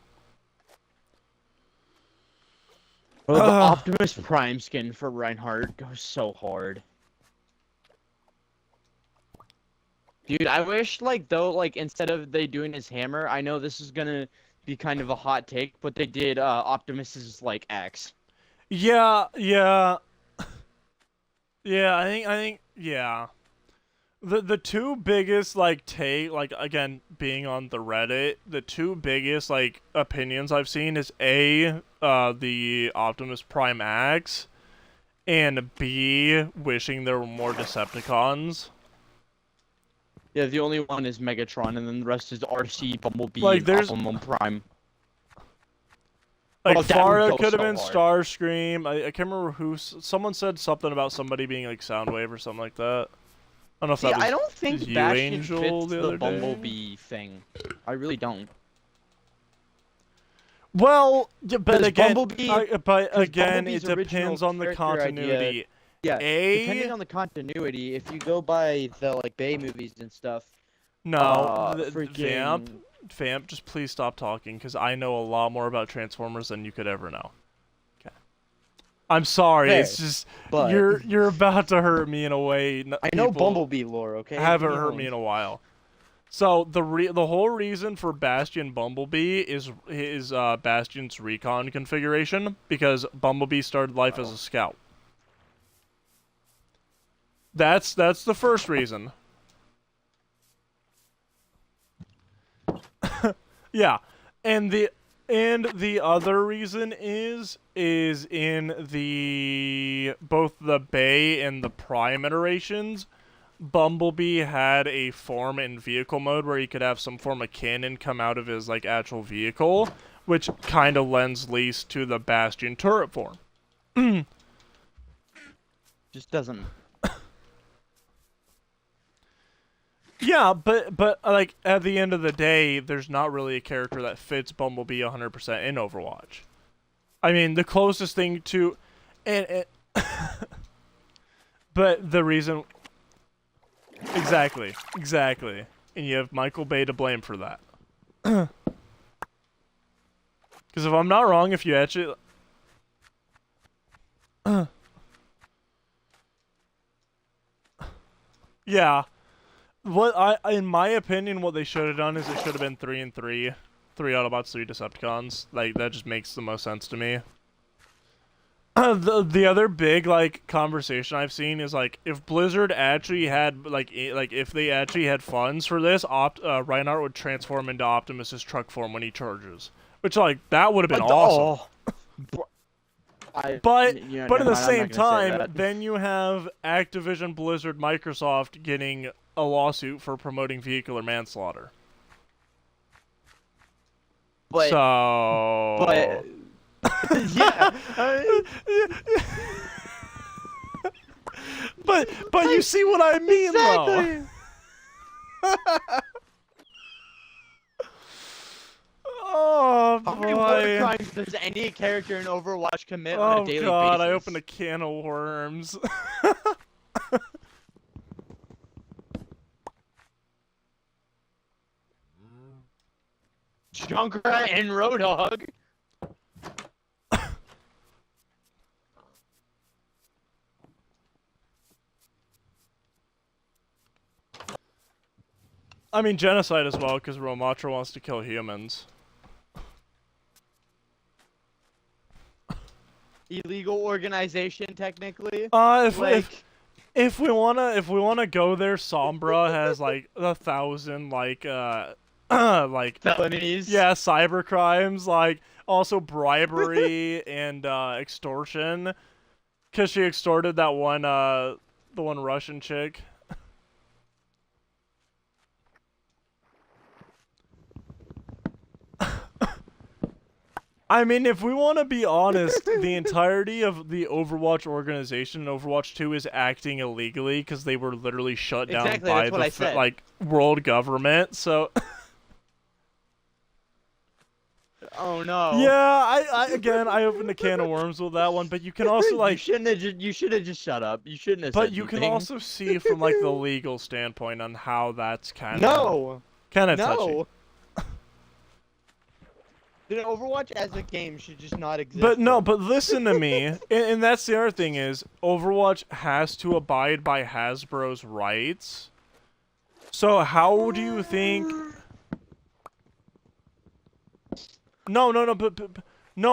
Speaker 2: Bro, the Optimus Prime skin for Reinhardt goes so hard. Dude, I wish, instead of they doing his hammer, I know this is gonna be kind of a hot take, but they did, Optimus's, axe.
Speaker 1: Yeah. Yeah, I think, yeah. The two biggest, again, being on the Reddit, the two biggest, opinions I've seen is A, the Optimus Prime axe, and B, wishing there were more Decepticons.
Speaker 2: Yeah, the only one is Megatron, and then the rest is RC, Bumblebee, Optimum Prime.
Speaker 1: Farah could have been Starscream. I can't remember who. Someone said something about somebody being Soundwave or something like that. I don't know if that was
Speaker 2: I don't think
Speaker 1: you,
Speaker 2: Bastion
Speaker 1: Angel,
Speaker 2: fits
Speaker 1: the
Speaker 2: the
Speaker 1: other
Speaker 2: Bumblebee thing. I really don't.
Speaker 1: Well, yeah, but again,
Speaker 2: Bumblebee's
Speaker 1: it depends on the continuity.
Speaker 2: Yeah, depending on the continuity, if you go by the Bay movies and stuff.
Speaker 1: No, Vamp, just please stop talking, because I know a lot more about Transformers than you could ever know. Okay. I'm sorry,
Speaker 2: Fair,
Speaker 1: it's just
Speaker 2: but...
Speaker 1: you're about to hurt me in a way.
Speaker 2: I know Bumblebee lore, okay?
Speaker 1: Haven't hurt me in a while. So the whole reason for Bastion Bumblebee is Bastion's recon configuration, because Bumblebee started life as a scout. That's the first reason. Yeah, and the other reason is in the both the Bay and the Prime iterations, Bumblebee had a form in vehicle mode where he could have some form of cannon come out of his actual vehicle, which kind of lends least to the Bastion turret form.
Speaker 2: Just doesn't.
Speaker 1: Yeah, but like at the end of the day, there's not really a character that fits Bumblebee 100% in Overwatch. I mean, the closest thing to, and but the reason, exactly, and you have Michael Bay to blame for that. Because if I'm not wrong, if you actually, yeah. What in my opinion, what they should have done is it should have been 3 and 3, 3 Autobots, 3 Decepticons. Like that just makes the most sense to me. The other big like conversation I've seen is like if Blizzard actually had like if they actually had funds for this, Reinhardt would transform into Optimus's truck form when he charges, which like that would have been awesome. But at the same time, then you have Activision, Blizzard, Microsoft getting a lawsuit for promoting vehicular manslaughter.
Speaker 2: But yeah.
Speaker 1: but you see what I mean,
Speaker 2: exactly.
Speaker 1: though. Oh
Speaker 2: How many war
Speaker 1: boy!
Speaker 2: crimes does any character in Overwatch commit on a daily basis?
Speaker 1: Oh god! I opened a can of worms.
Speaker 2: Junkrat and Roadhog.
Speaker 1: I mean genocide as well, because Romatra wants to kill humans.
Speaker 2: Illegal organization, technically.
Speaker 1: If we wanna go there, Sombra has like 1,000 like like
Speaker 2: felonies.
Speaker 1: Yeah, cyber crimes, like also bribery and extortion, because she extorted that one the one Russian chick. I mean, if we want to be honest, the entirety of the Overwatch organization in Overwatch 2 is acting illegally because they were literally shut down by the like world government. So.
Speaker 2: Oh no.
Speaker 1: Yeah, I opened a can of worms with that one, but you can also like
Speaker 2: you should have just shut up. You shouldn't have.
Speaker 1: But you can also see from like the legal standpoint on how that's kind
Speaker 2: of
Speaker 1: touchy.
Speaker 2: Dude, Overwatch as a game should just not exist.
Speaker 1: But no, but listen to me, and that's the other thing is Overwatch has to abide by Hasbro's rights. So how do you think? No,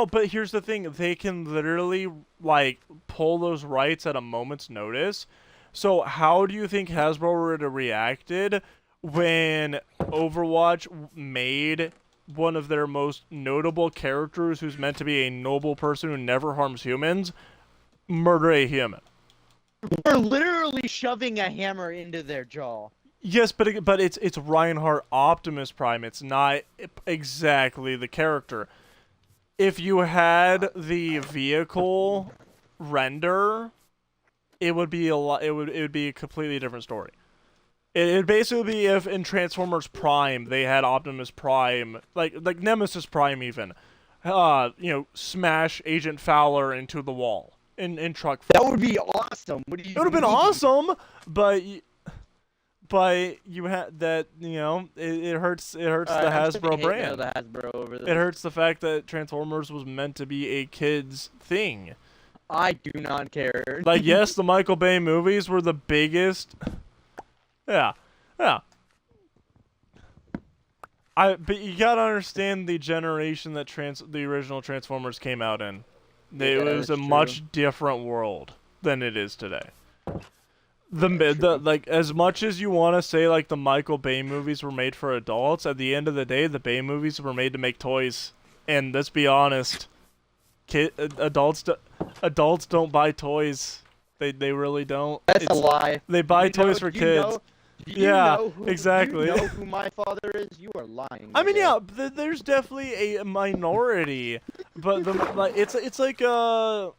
Speaker 1: but here's the thing: they can literally like pull those rights at a moment's notice. So how do you think Hasbro would have reacted when Overwatch made one of their most notable characters, who's meant to be a noble person who never harms humans, murder a human?
Speaker 2: We're literally shoving a hammer into their jaw.
Speaker 1: Yes, but it's Reinhardt Optimus Prime. It's not exactly the character. If you had the vehicle render, it would be it would be a completely different story. It'd basically be if in Transformers Prime they had Optimus Prime, like Nemesis Prime even, smash Agent Fowler into the wall in truck.
Speaker 2: That would be awesome. What do you?
Speaker 1: It would have been awesome, but you had that, it hurts the Hasbro brand.
Speaker 2: The Hasbro over
Speaker 1: it hurts the fact that Transformers was meant to be a kid's thing.
Speaker 2: I do not care.
Speaker 1: Like, yes, the Michael Bay movies were the biggest. Yeah. But you gotta understand the generation that the original Transformers came out in. It was a much different world than it is today. Like, as much as you want to say like the Michael Bay movies were made for adults, at the end of the day, the Bay movies were made to make toys. And let's be honest, adults don't buy toys. They really don't.
Speaker 2: That's a lie.
Speaker 1: They buy toys for kids. Exactly.
Speaker 2: Do you know who my father is? You are lying.
Speaker 1: I mean, yeah, there's definitely a minority, but it's like yeah,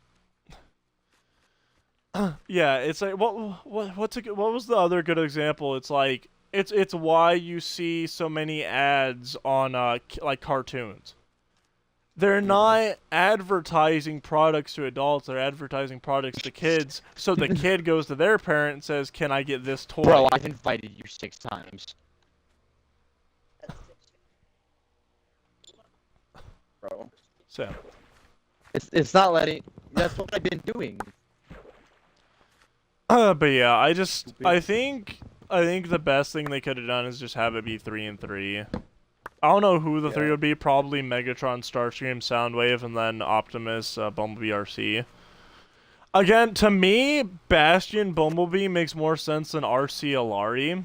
Speaker 1: it's like what was the other good example? It's like It's why you see so many ads on like cartoons. They're not advertising products to adults, they're advertising products to kids, so the kid goes to their parent and says, "Can I get this toy?"
Speaker 2: Bro, I've invited you 6 times. Bro.
Speaker 1: So,
Speaker 2: It's not letting... That's what I've been doing.
Speaker 1: but yeah, I think the best thing they could have done is just have it be 3 and 3. I don't know who the 3 would be. Probably Megatron, Starscream, Soundwave, and then Optimus, Bumblebee, RC. Again, to me, Bastion, Bumblebee makes more sense than RC, Alari.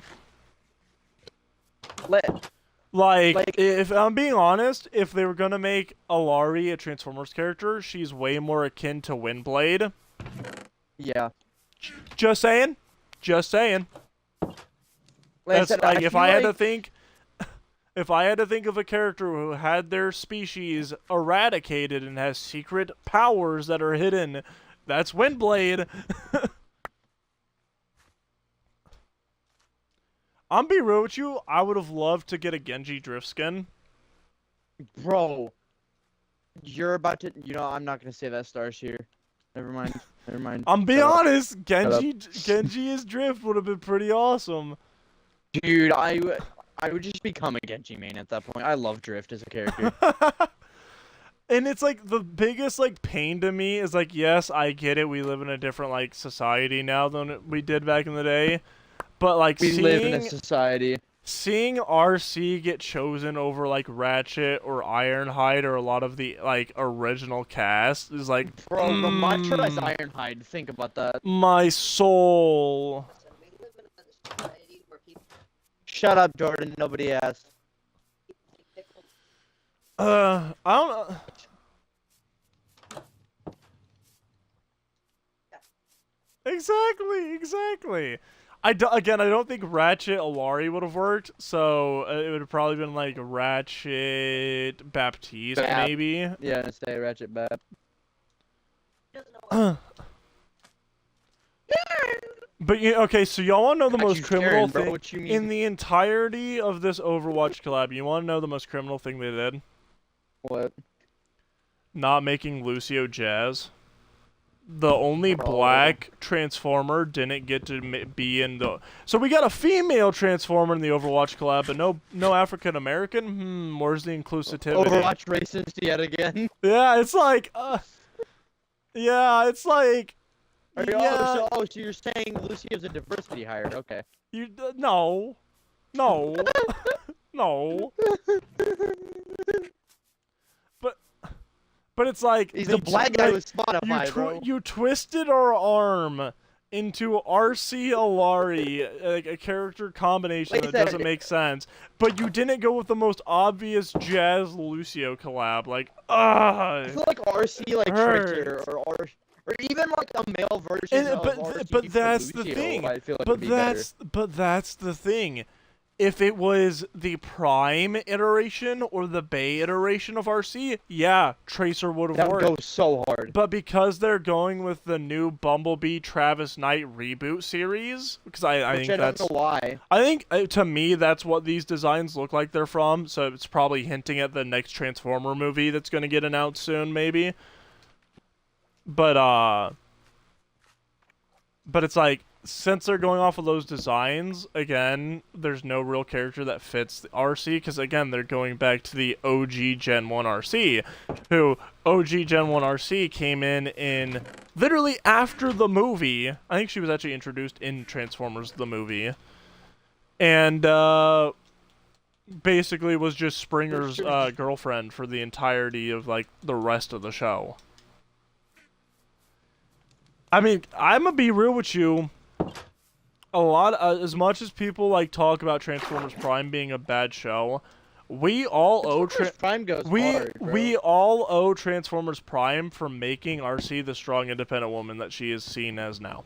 Speaker 1: Like, if I'm being honest, if they were gonna make Alari a Transformers character, she's way more akin to Windblade.
Speaker 2: Yeah.
Speaker 1: Just saying. Just saying. That's like, if I had to think... If I had to think of a character who had their species eradicated and has secret powers that are hidden, that's Windblade. I'm be real with you, I would have loved to get a Genji Drift skin.
Speaker 2: Bro. You're about to... You know, I'm not going to say that, Stars here. Never mind. Never mind.
Speaker 1: I'm being honest, Genji's Drift would have been pretty awesome.
Speaker 2: Dude, I would just become a Genji main at that point. I love Drift as a character.
Speaker 1: And it's like the biggest like pain to me is like, yes, I get it. We live in a different like society now than we did back in the day, but like
Speaker 2: We live in a society.
Speaker 1: Seeing RC get chosen over like Ratchet or Ironhide or a lot of the like original cast is like,
Speaker 2: bro, the mantra is Ironhide. Think about that.
Speaker 1: My soul.
Speaker 2: Shut up, Jordan. Nobody asked.
Speaker 1: I don't know. Exactly. Again, I don't think Ratchet Alari would have worked, so it would have probably been like Ratchet Baptiste, maybe.
Speaker 2: Yeah, stay Ratchet Bap.
Speaker 1: But okay, so y'all want to know the most criminal
Speaker 2: bro,
Speaker 1: thing
Speaker 2: what you mean?
Speaker 1: in the entirety of this Overwatch collab? You want to know the most criminal thing they did?
Speaker 2: What?
Speaker 1: Not making Lucio Jazz. The only black Transformer didn't get to be in the... So we got a female Transformer in the Overwatch collab, but no African American? Where's the inclusivity?
Speaker 2: Overwatch racist yet again?
Speaker 1: Yeah, it's like... yeah, it's like...
Speaker 2: So you're saying Lucio's a diversity hire? Okay.
Speaker 1: No. No. But it's like...
Speaker 2: He's a black guy with Spotify, bro.
Speaker 1: You twisted our arm into RC Alari, like a character combination that doesn't make sense. But you didn't go with the most obvious Jazz Lucio collab. Like,
Speaker 2: I feel like RC, like, Tracer, or even like a male version of RC
Speaker 1: but that's
Speaker 2: Lucio,
Speaker 1: the thing.
Speaker 2: I feel like
Speaker 1: But that's the thing. If it was the Prime iteration or the Bay iteration of RC, yeah, Tracer would have worked.
Speaker 2: That would go so hard.
Speaker 1: But because they're going with the new Bumblebee Travis Knight reboot series, because I think that's...
Speaker 2: I don't know why.
Speaker 1: I think, to me, that's what these designs look like they're from, so it's probably hinting at the next Transformer movie that's going to get announced soon, maybe. But it's like, since they're going off of those designs, again, there's no real character that fits the RC, because again, they're going back to the OG Gen 1 RC, who OG Gen 1 RC came in literally after the movie. I think she was actually introduced in Transformers the movie. And basically was just Springer's girlfriend for the entirety of like the rest of the show. I mean, I'm gonna be real with you. A lot, as much as people like talk about Transformers Prime being a bad show, we all owe we all owe Transformers Prime for making RC the strong, independent woman that she is seen as now.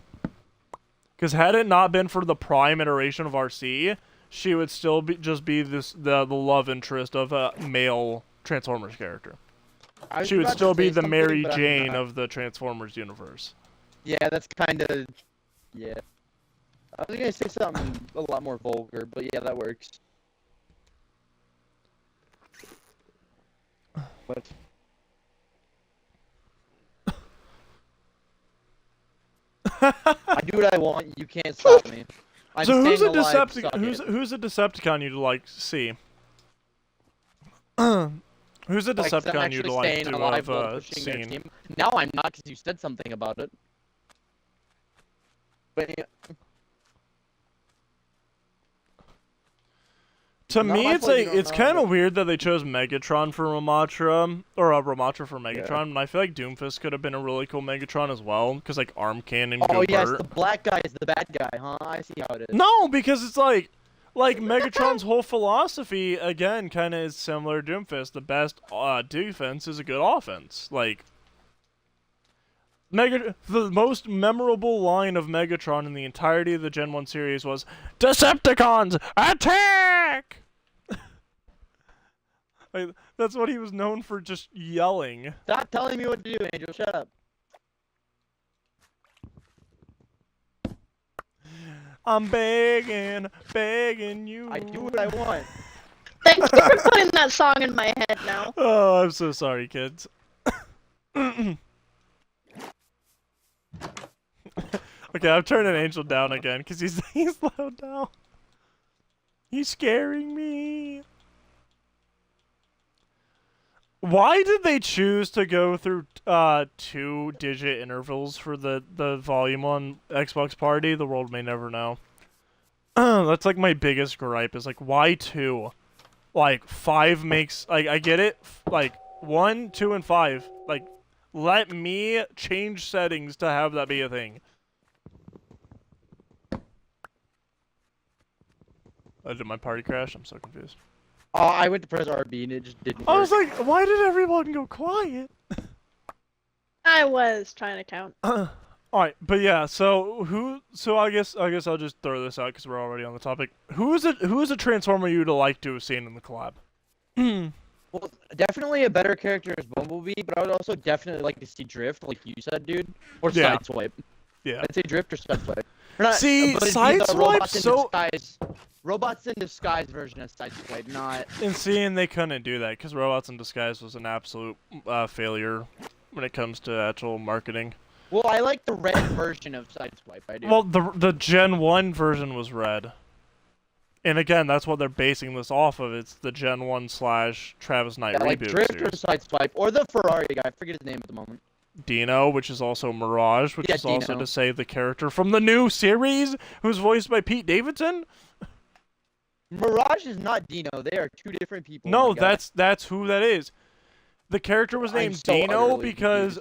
Speaker 1: Because had it not been for the Prime iteration of RC, she would still just be the love interest of a male Transformers character. She would still be the Mary Jane of the Transformers universe.
Speaker 2: Yeah, that's kind of... Yeah. I was gonna say something a lot more vulgar, but yeah, that works. What? I do what I want. You can't stop me. I'm
Speaker 1: So who's a
Speaker 2: staying alive,
Speaker 1: Decepticon?
Speaker 2: suck it.
Speaker 1: Who's a Decepticon you'd like to see? Who's a
Speaker 2: Like, 'cause I'm
Speaker 1: Decepticon you'd
Speaker 2: actually
Speaker 1: like
Speaker 2: staying
Speaker 1: to
Speaker 2: alive while
Speaker 1: have
Speaker 2: pushing their
Speaker 1: seen?
Speaker 2: team. Now I'm not, because you said something about it. But yeah,
Speaker 1: To
Speaker 2: Not
Speaker 1: me,
Speaker 2: my
Speaker 1: it's
Speaker 2: fault you
Speaker 1: like
Speaker 2: don't
Speaker 1: it's
Speaker 2: know,
Speaker 1: kind of
Speaker 2: but-
Speaker 1: weird that they chose Megatron for Ramatra, or Ramatra for Megatron. And I feel like Doomfist could have been a really cool Megatron as well, because like Arm Cannon,
Speaker 2: oh
Speaker 1: go
Speaker 2: yes,
Speaker 1: Bert.
Speaker 2: the black guy is the bad guy, huh? I see how it is.
Speaker 1: No, because it's like Megatron's whole philosophy again kind of is similar to Doomfist. The best defense is a good offense. Like the most memorable line of Megatron in the entirety of the Gen 1 series was Decepticons attack. Like, that's what he was known for, just yelling.
Speaker 2: Stop telling me what to do, Angel. Shut up.
Speaker 1: I'm begging you.
Speaker 2: I do what I want.
Speaker 3: Thanks for putting that song in my head now.
Speaker 1: Oh, I'm so sorry, kids. Okay, I'm turning Angel down again because he's loud now. He's scaring me. Why did they choose to go through 2-digit intervals for the volume on Xbox Party? The world may never know. That's like my biggest gripe is like, why 2? Like 5 makes, like, I get it, like 1, 2, and 5. Like, let me change settings to have that be a thing. Oh, did my party crash? I'm so confused.
Speaker 2: Oh, I went to press RB and it just didn't work.
Speaker 1: I was like, why did everyone go quiet?
Speaker 3: I was trying to count.
Speaker 1: Alright, but yeah, so I guess I'll just throw this out because we're already on the topic. Who is a Transformer you'd like to have seen in the collab?
Speaker 2: Well, definitely a better character is Bumblebee, but I would also definitely like to see Drift, like you said, dude. Or
Speaker 1: Yeah.
Speaker 2: Sideswipe.
Speaker 1: Yeah.
Speaker 2: I'd say Drift or Sideswipe. Or not,
Speaker 1: See,
Speaker 2: but it'd be the
Speaker 1: Sideswipe's
Speaker 2: Robots in Disguise version of Sideswipe, not...
Speaker 1: And seeing they couldn't do that because Robots in Disguise was an absolute failure when it comes to actual marketing.
Speaker 2: Well, I like the red version of Sideswipe, I do.
Speaker 1: Well, the Gen 1 version was red. And again, that's what they're basing this off of. It's the Gen 1 / Travis Knight
Speaker 2: yeah, like
Speaker 1: reboot
Speaker 2: Drift
Speaker 1: series.
Speaker 2: or Sideswipe, or the Ferrari guy, I forget his name at the moment.
Speaker 1: Dino, which is also Mirage, which
Speaker 2: Yeah,
Speaker 1: is also
Speaker 2: Dino.
Speaker 1: to say the character from the new series, who's voiced by Pete Davidson.
Speaker 2: Mirage is not Dino, they are two different people.
Speaker 1: No,
Speaker 2: oh my God.
Speaker 1: that's who that is. The character was
Speaker 2: I'm
Speaker 1: named
Speaker 2: so
Speaker 1: Dino
Speaker 2: utterly
Speaker 1: because,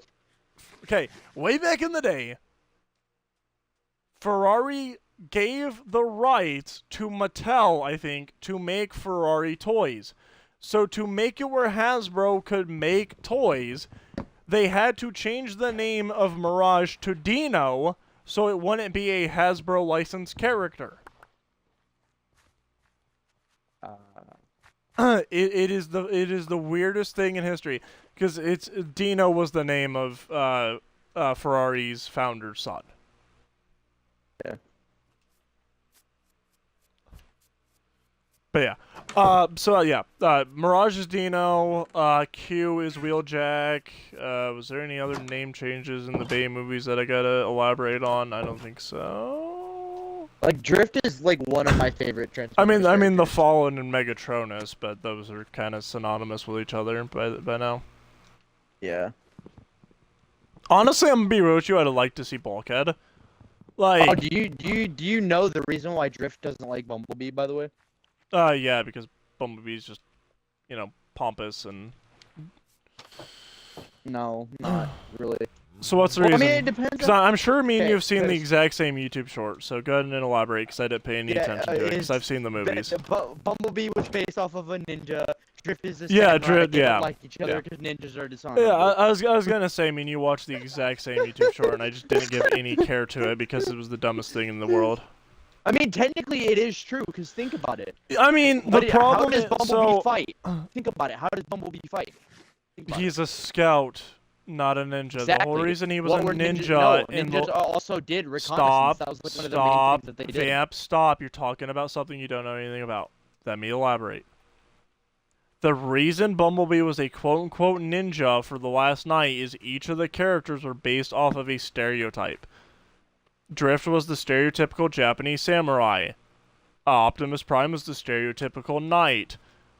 Speaker 2: confused.
Speaker 1: okay, way back in the day, Ferrari gave the rights to Mattel, I think, to make Ferrari toys. So to make it where Hasbro could make toys, they had to change the name of Mirage to Dino so it wouldn't be a Hasbro licensed character. It is the weirdest thing in history because it's Dino was the name of Ferrari's founder's son.
Speaker 2: Yeah.
Speaker 1: But yeah, Mirage is Dino. Q is Wheeljack. Was there any other name changes in the Bay movies that I gotta elaborate on? I don't think so.
Speaker 2: Like, Drift is, like, one of my favorite
Speaker 1: I
Speaker 2: Transformers
Speaker 1: mean the
Speaker 2: characters.
Speaker 1: Fallen and Megatronus, but those are kind of synonymous with each other by now.
Speaker 2: Yeah.
Speaker 1: Honestly, I'm gonna be real with you. I'd like to see Bulkhead. Like,
Speaker 2: Oh, do you know the reason why Drift doesn't like Bumblebee, by the way?
Speaker 1: yeah, because Bumblebee's just, pompous and.
Speaker 2: No, not really.
Speaker 1: So what's the
Speaker 2: Well, I
Speaker 1: reason?
Speaker 2: mean, it depends
Speaker 1: Because
Speaker 2: on...
Speaker 1: I'm sure me and
Speaker 2: Okay,
Speaker 1: you have seen the
Speaker 2: 'cause-
Speaker 1: exact same YouTube short, so go ahead and elaborate, because I didn't pay any
Speaker 2: Yeah,
Speaker 1: attention to it, because
Speaker 2: it's-
Speaker 1: I've seen the movies.
Speaker 2: Bumblebee was based off of a ninja. Drift is a
Speaker 1: Yeah,
Speaker 2: samurai.
Speaker 1: Drift,
Speaker 2: They don't
Speaker 1: yeah.
Speaker 2: like each
Speaker 1: Yeah.
Speaker 2: other because ninjas are dishonorable.
Speaker 1: Yeah, I was gonna say, I mean, you watched the exact same YouTube short, and I just didn't give any care to it, because it was the dumbest thing in the world.
Speaker 2: I mean, technically it is true, because think about it.
Speaker 1: I mean, the
Speaker 2: But
Speaker 1: problem
Speaker 2: how does
Speaker 1: is,
Speaker 2: Bumblebee fight? Think about it. How does Bumblebee fight? Think about it.
Speaker 1: he's a scout. Not a ninja. The
Speaker 2: Exactly.
Speaker 1: whole reason he was
Speaker 2: What
Speaker 1: a
Speaker 2: were
Speaker 1: ninja
Speaker 2: ninjas also did reconnaissance.
Speaker 1: Stop.
Speaker 2: That was like one of the
Speaker 1: Stop.
Speaker 2: main things that they did.
Speaker 1: Vamp, stop. You're talking about something you don't know anything about. Let me elaborate. The reason Bumblebee was a quote-unquote ninja for the last night is each of the characters were based off of a stereotype. Drift was the stereotypical Japanese samurai. Optimus Prime was the stereotypical knight.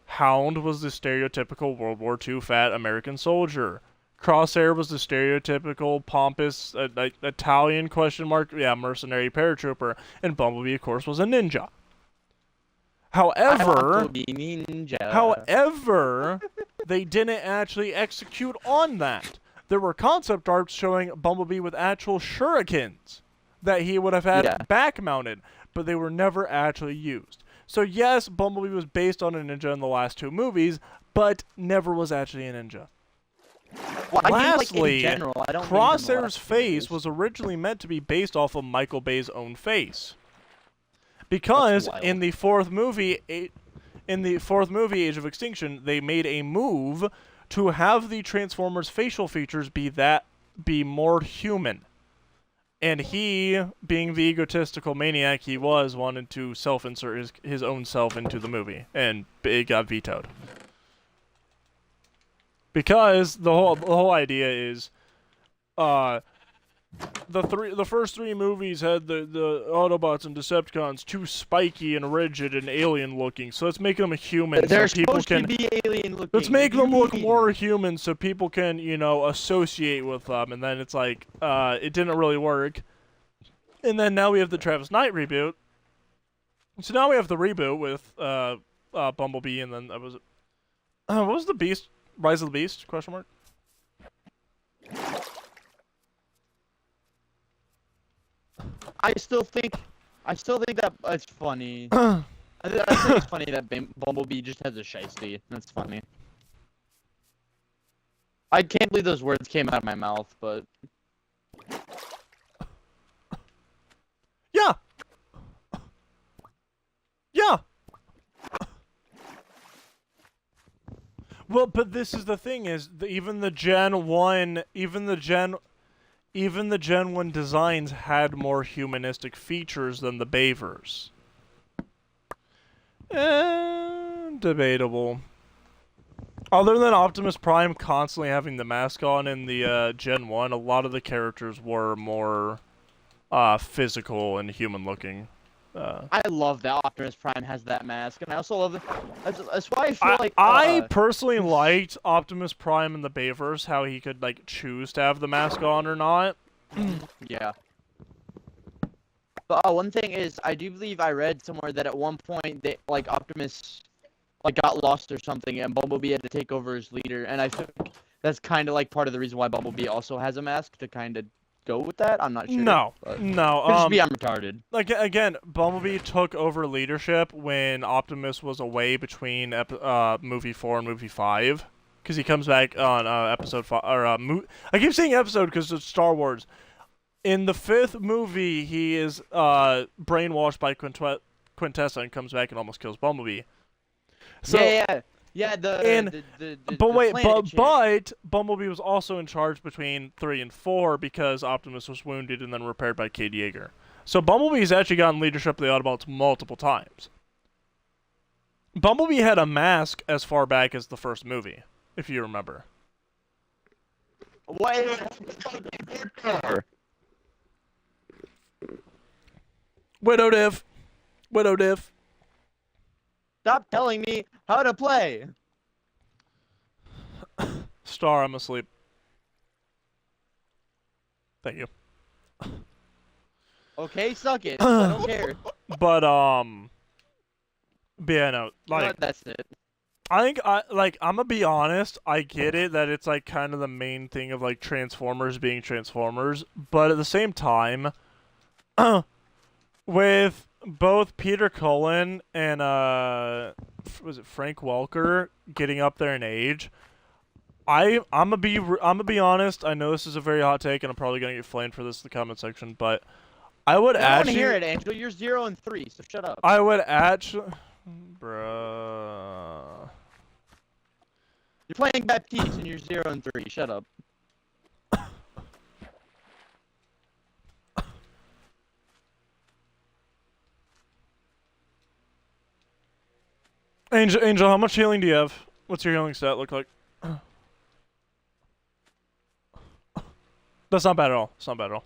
Speaker 1: Hound was the stereotypical World War II fat American soldier. Crosshair was the stereotypical pompous Italian mercenary paratrooper. And Bumblebee, of course, was a ninja. However, they didn't actually execute on that. There were concept arts showing Bumblebee with actual shurikens that he would have had back-mounted, but they were never actually used. So yes, Bumblebee was based on a ninja in the last 2 movies, but never was actually a ninja.
Speaker 2: Well,
Speaker 1: Lastly,
Speaker 2: Crosshair's
Speaker 1: face was originally meant to be based off of Michael Bay's own face. Because in the fourth movie, Age of Extinction, they made a move to have the Transformers' facial features be more human. And he, being the egotistical maniac he was, wanted to self-insert his own self into the movie, and it got vetoed. Because the whole idea is, the first 3 movies had the Autobots and Decepticons too spiky and rigid and alien looking, so let's make them human.
Speaker 2: They're
Speaker 1: so people
Speaker 2: supposed to be alien looking.
Speaker 1: Let's make them look more human so people can, associate with them. And then it's like, it didn't really work. And then now we have the Travis Knight reboot. So now we have the reboot with Bumblebee, and then what was the Beast? Rise of the Beast? Question mark.
Speaker 2: I still think that it's funny. I think it's funny that Bumblebee just has a shiesty. That's funny. I can't believe those words came out of my mouth, but
Speaker 1: yeah. Yeah. Well, but this is the thing: even the Gen 1 designs had more humanistic features than the Bayverse. Debatable. Other than Optimus Prime constantly having the mask on in the Gen 1, a lot of the characters were more physical and human-looking.
Speaker 2: I love that Optimus Prime has that mask, and I also love that's why I feel like
Speaker 1: I personally liked Optimus Prime in the Bayverse, how he could choose to have the mask on or not.
Speaker 2: Yeah. But one thing is, I do believe I read somewhere that at one point Optimus got lost or something, and Bumblebee had to take over as leader, and I think that's kind of part of the reason why Bumblebee also has a mask to kind of go with that. I'm not sure.
Speaker 1: No.
Speaker 2: Could just be I'm retarded.
Speaker 1: Again, Bumblebee took over leadership when Optimus was away between movie 4 and movie 5, because he comes back on episode 5. I keep saying episode because it's Star Wars. In the 5th movie, he is brainwashed by Quintessa and comes back and almost kills Bumblebee. So,
Speaker 2: yeah.
Speaker 1: But Bumblebee was also in charge between 3 and 4 because Optimus was wounded and then repaired by Cade Yeager. So Bumblebee's actually gotten leadership of the Autobots multiple times. Bumblebee had a mask as far back as the first movie, if you remember. Widow diff.
Speaker 2: Stop telling me how to play.
Speaker 1: Star, I'm asleep. Thank you.
Speaker 2: Okay, suck it. I don't care.
Speaker 1: But yeah, no,
Speaker 2: that's it.
Speaker 1: I think I'm gonna be honest, I get it that it's kind of the main thing of Transformers being Transformers, but at the same time, with both Peter Cullen and was it Frank Welker getting up there in age, I'm gonna be honest. I know this is a very hot take, and I'm probably gonna get flamed for this in the comment section, but I would actually. I want to
Speaker 2: hear it, Angel. You're 0 and 3, so shut up.
Speaker 1: I would actually, bruh.
Speaker 2: You're playing Baptiste, and you're 0 and 3. Shut up.
Speaker 1: Angel, how much healing do you have? What's your healing stat look like? That's not bad at all. It's not bad at all.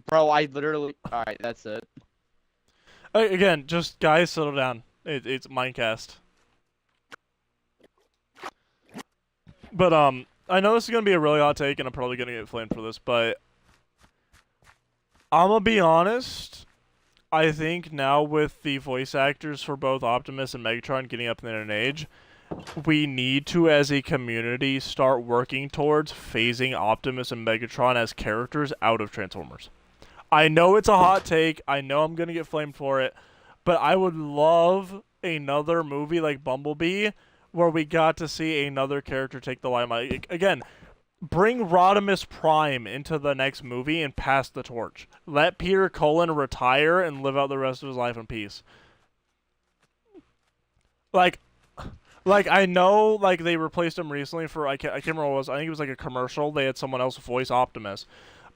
Speaker 2: Bro, I literally. Alright, that's it.
Speaker 1: Again, just guys, settle down. It's Minecast. But I know this is gonna be a really hot take, and I'm probably gonna get flamed for this, but I'm gonna be honest. I think now with the voice actors for both Optimus and Megatron getting up in an age, we need to, as a community, start working towards phasing Optimus and Megatron as characters out of Transformers. I know it's a hot take. I know I'm gonna get flamed for it, but I would love another movie like Bumblebee where we got to see another character take the limelight. Again, bring Rodimus Prime into the next movie and pass the torch. Let Peter Cullen retire and live out the rest of his life in peace. Like I know, like, they replaced him recently for, I can't remember what it was. I think it was like a commercial. They had someone else voice Optimus.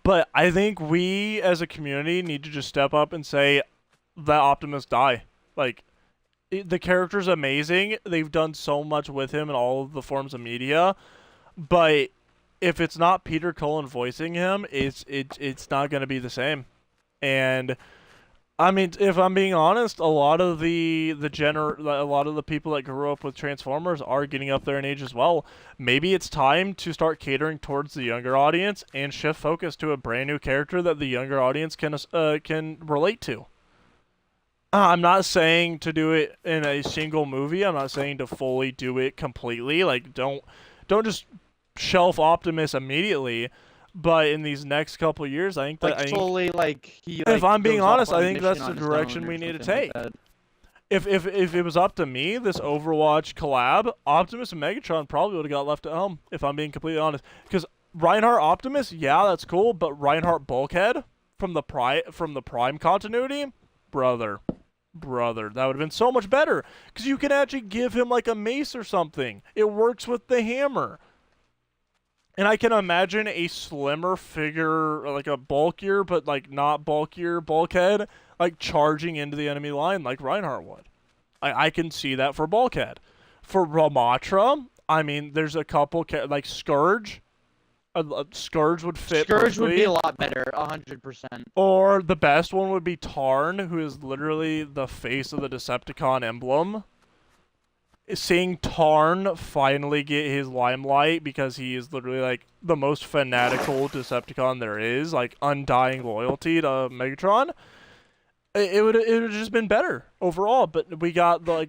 Speaker 1: But I think we, as a community, need to just step up and say, let Optimus die. Like, the character's amazing. They've done so much with him in all of the forms of media. But if it's not Peter Cullen voicing him, it's not going to be the same. And I mean, if I'm being honest, a lot of the people that grew up with Transformers are getting up there in age as well. Maybe it's time to start catering towards the younger audience and shift focus to a brand new character that the younger audience can relate to. I'm not saying to do it in a single movie. I'm not saying to fully do it completely. Like, don't just shelf Optimus immediately. But in these next couple of years, I think that if I'm being honest, I think that's the direction we need to take. Like if it was up to me, this Overwatch collab, Optimus and Megatron probably would have got left at home. If I'm being completely honest, because Reinhardt Optimus, yeah, that's cool, but Reinhardt Bulkhead from the Prime continuity, brother, that would have been so much better because you can actually give him like a mace or something. It works with the hammer. And I can imagine a slimmer figure, like a bulkier, but like not bulkier Bulkhead, like charging into the enemy line like Reinhardt would. I can see that for Bulkhead. For Ramatra, I mean, there's a couple, like Scourge. Scourge would fit
Speaker 2: Scourge
Speaker 1: perfectly.
Speaker 2: would be a lot better, 100%.
Speaker 1: Or the best one would be Tarn, who is literally the face of the Decepticon emblem. Seeing Tarn finally get his limelight because he is literally like the most fanatical Decepticon there is, like undying loyalty to Megatron. It would have just been better overall, but we got the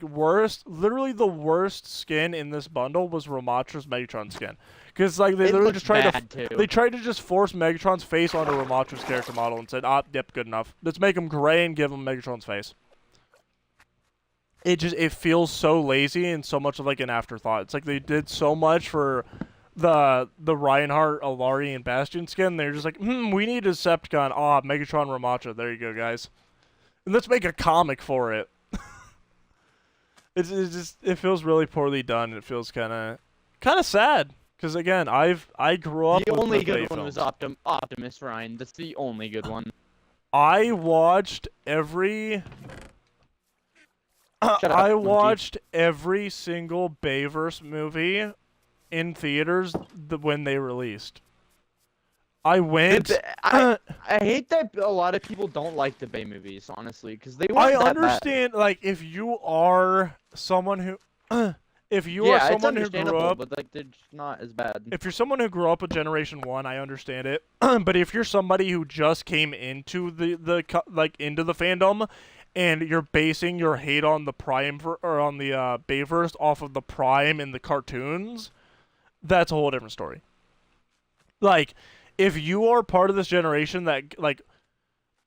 Speaker 1: literally the worst skin in this bundle was Ramatra's Megatron skin, because like they literally just tried to just force Megatron's face onto Ramatra's character model and said, yep, good enough. Let's make him gray and give him Megatron's face. It feels so lazy and so much of like an afterthought. It's like they did so much for the Reinhardt, Alari, and Bastion skin. They're just like, we need a Decepticon. Megatron Ramatra. There you go, guys. And let's make a comic for it. It feels really poorly done. It feels kind of sad. Because again, I grew up.
Speaker 2: The
Speaker 1: with
Speaker 2: only
Speaker 1: the
Speaker 2: good
Speaker 1: Bay
Speaker 2: one
Speaker 1: films.
Speaker 2: was Optimus Ryan. That's the only good one.
Speaker 1: I watched every single Bayverse movie in theaters when they released. I went.
Speaker 2: I hate that a lot of people don't like the Bay movies, honestly, because they weren't
Speaker 1: I
Speaker 2: that
Speaker 1: understand,
Speaker 2: bad.
Speaker 1: like, if you are someone who, if you are someone who grew up,
Speaker 2: but like they're just not as bad.
Speaker 1: if you're someone who grew up with Generation 1, I understand it. But if you're somebody who just came into into the fandom, and you're basing your hate on the Prime or on the Bayverse off of the Prime in the cartoons, that's a whole different story. Like, if you are part of this generation that, like,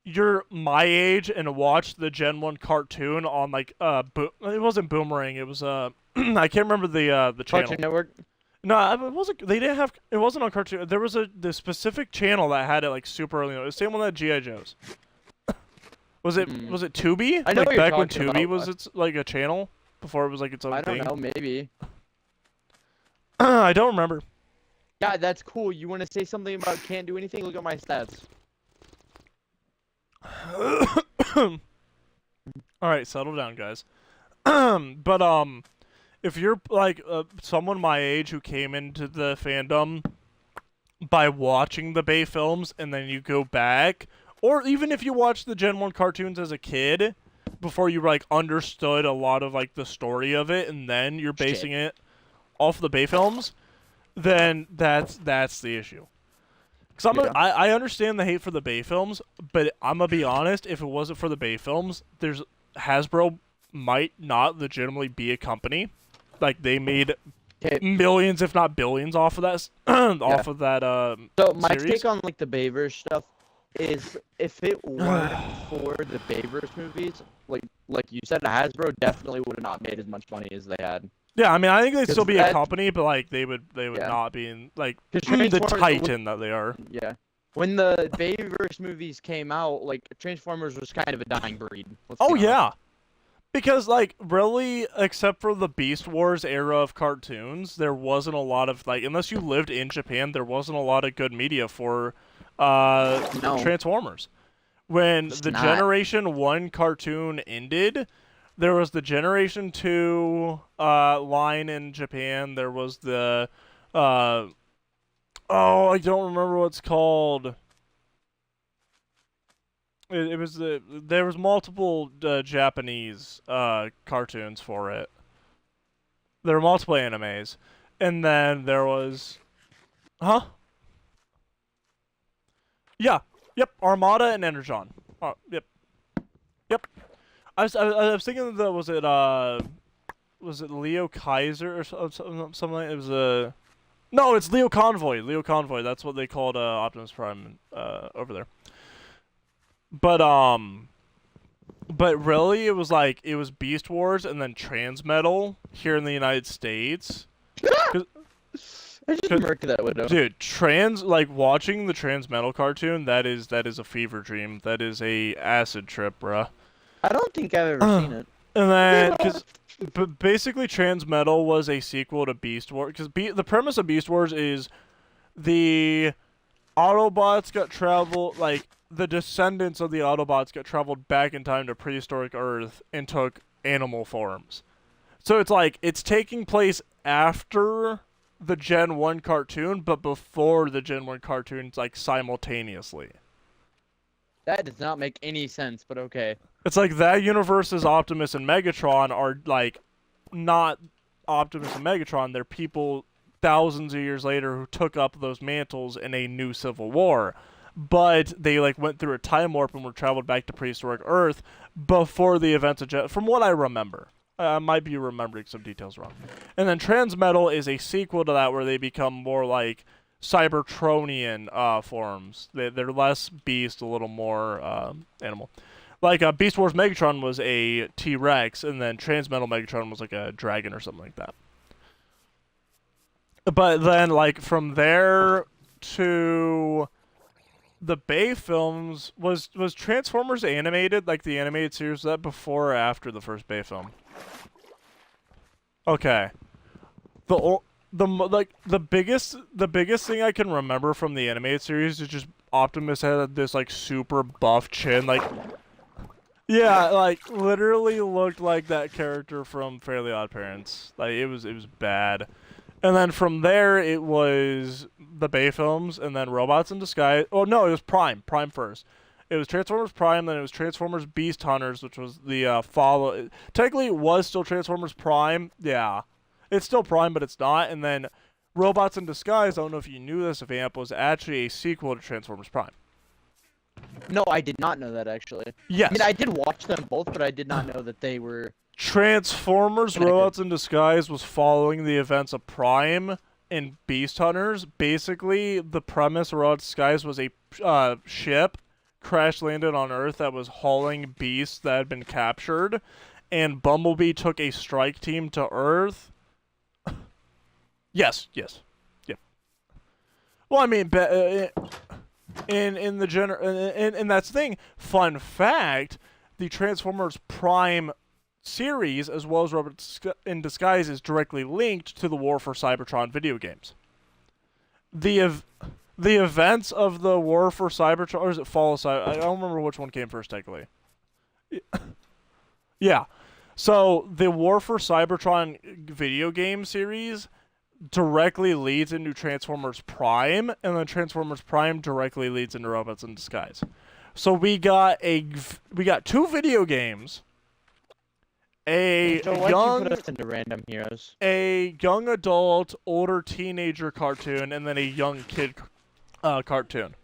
Speaker 1: you're my age and watched the Gen 1 cartoon on, like, it wasn't Boomerang, it was, I can't remember the channel.
Speaker 2: Cartoon Network?
Speaker 1: No, it wasn't, it wasn't on Cartoon, there was the specific channel that had it, like, super early on. It was the same one that G.I. Joe's. Was it Tubi?
Speaker 2: I know
Speaker 1: like,
Speaker 2: what you're
Speaker 1: back when
Speaker 2: talking
Speaker 1: Tubi
Speaker 2: about.
Speaker 1: was its, like, a channel? Before it was, like, its own thing?
Speaker 2: I don't know, maybe.
Speaker 1: I don't remember.
Speaker 2: Yeah, that's cool. You want to say something about can't do anything? Look at my stats.
Speaker 1: All right, settle down, guys. But if you're like someone my age who came into the fandom by watching the Bay films and then you go back, or even if you watched the Gen 1 cartoons as a kid before you like understood a lot of like the story of it and then you're basing it off the Bay films, then that's the issue. Cuz I understand the hate for the Bay films, but I'm going to be honest, if it wasn't for the Bay films, Hasbro might not legitimately be a company. Like they made millions, if not billions, off of that. Off of that.
Speaker 2: So my
Speaker 1: series.
Speaker 2: take on like the Bayverse stuff is, if it weren't for the Bayverse movies, like you said, Hasbro definitely would have not made as much money as they had.
Speaker 1: Yeah, I mean, I think they'd still be a company, but like they would not be in like the titan that they are.
Speaker 2: Yeah. When the Bayverse movies came out, like Transformers was kind of a dying breed.
Speaker 1: Oh yeah. Because, like, really, except for the Beast Wars era of cartoons, there wasn't a lot of, like, unless you lived in Japan, there wasn't a lot of good media for Transformers. When the Generation 1 cartoon ended, there was the Generation 2 line in Japan, there was the, I don't remember what it's called. It was there was multiple Japanese cartoons for it. There were multiple animes, and then there was, Yeah, yep, Armada and Energon. Yep. I was thinking that was it Leo Kaiser or something like it was a. No, it's Leo Convoy. Leo Convoy. That's what they called Optimus Prime over there. But really, it was Beast Wars and then Transmetal here in the United States.
Speaker 2: I just marked that window.
Speaker 1: Dude, watching the Transmetal cartoon, that is a fever dream. That is a acid trip, bruh.
Speaker 2: I don't think I've ever seen it.
Speaker 1: And then, but basically, Transmetal was a sequel to Beast Wars. Because the premise of Beast Wars is the Autobots the descendants of the Autobots got traveled back in time to prehistoric Earth and took animal forms. So it's taking place after the Gen 1 cartoon, but before the Gen 1 cartoons, simultaneously.
Speaker 2: That does not make any sense, but okay.
Speaker 1: It's like that universe's Optimus and Megatron are, not Optimus and Megatron. They're people thousands of years later who took up those mantles in a new civil war. But they went through a time warp and were traveled back to prehistoric Earth before the events of from what I remember. I might be remembering some details wrong. And then Transmetal is a sequel to that where they become more like Cybertronian forms. They're less beast, a little more animal. Like Beast Wars Megatron was a T-Rex, and then Transmetal Megatron was like a dragon or something like that. But then from there to the Bay films, was Transformers animated, the animated series, was that before or after the first Bay film? Okay. The biggest thing I can remember from the animated series is just Optimus had this super buff chin, yeah, literally looked like that character from Fairly Odd Parents. It was bad. And then from there, it was the Bay films, and then Robots in Disguise. Oh, no, it was Prime. Prime first. It was Transformers Prime, then it was Transformers Beast Hunters, which was the follow. Technically, it was still Transformers Prime. Yeah. It's still Prime, but it's not. And then Robots in Disguise, I don't know if you knew this, Vamp, was actually a sequel to Transformers Prime.
Speaker 2: No, I did not know that, actually.
Speaker 1: Yes.
Speaker 2: I mean, I did watch them both, but I did not know that they were...
Speaker 1: Transformers Robots in Disguise was following the events of Prime and Beast Hunters. Basically, the premise of Robots in Disguise was a ship crash-landed on Earth that was hauling beasts that had been captured, and Bumblebee took a strike team to Earth. Yes. Yep. Well, I mean, in that's the thing. Fun fact, the Transformers Prime series, as well as Robots in Disguise, is directly linked to the War for Cybertron video games. The events of the War for Cybertron, or is it Fall of Cybertron? I don't remember which one came first, technically. Yeah. So the War for Cybertron video game series directly leads into Transformers Prime, and then Transformers Prime directly leads into Robots in Disguise. So we got two video games, a
Speaker 2: So why'd
Speaker 1: young
Speaker 2: you put us into random heroes?
Speaker 1: a young adult, older teenager cartoon, and then a young kid cartoon.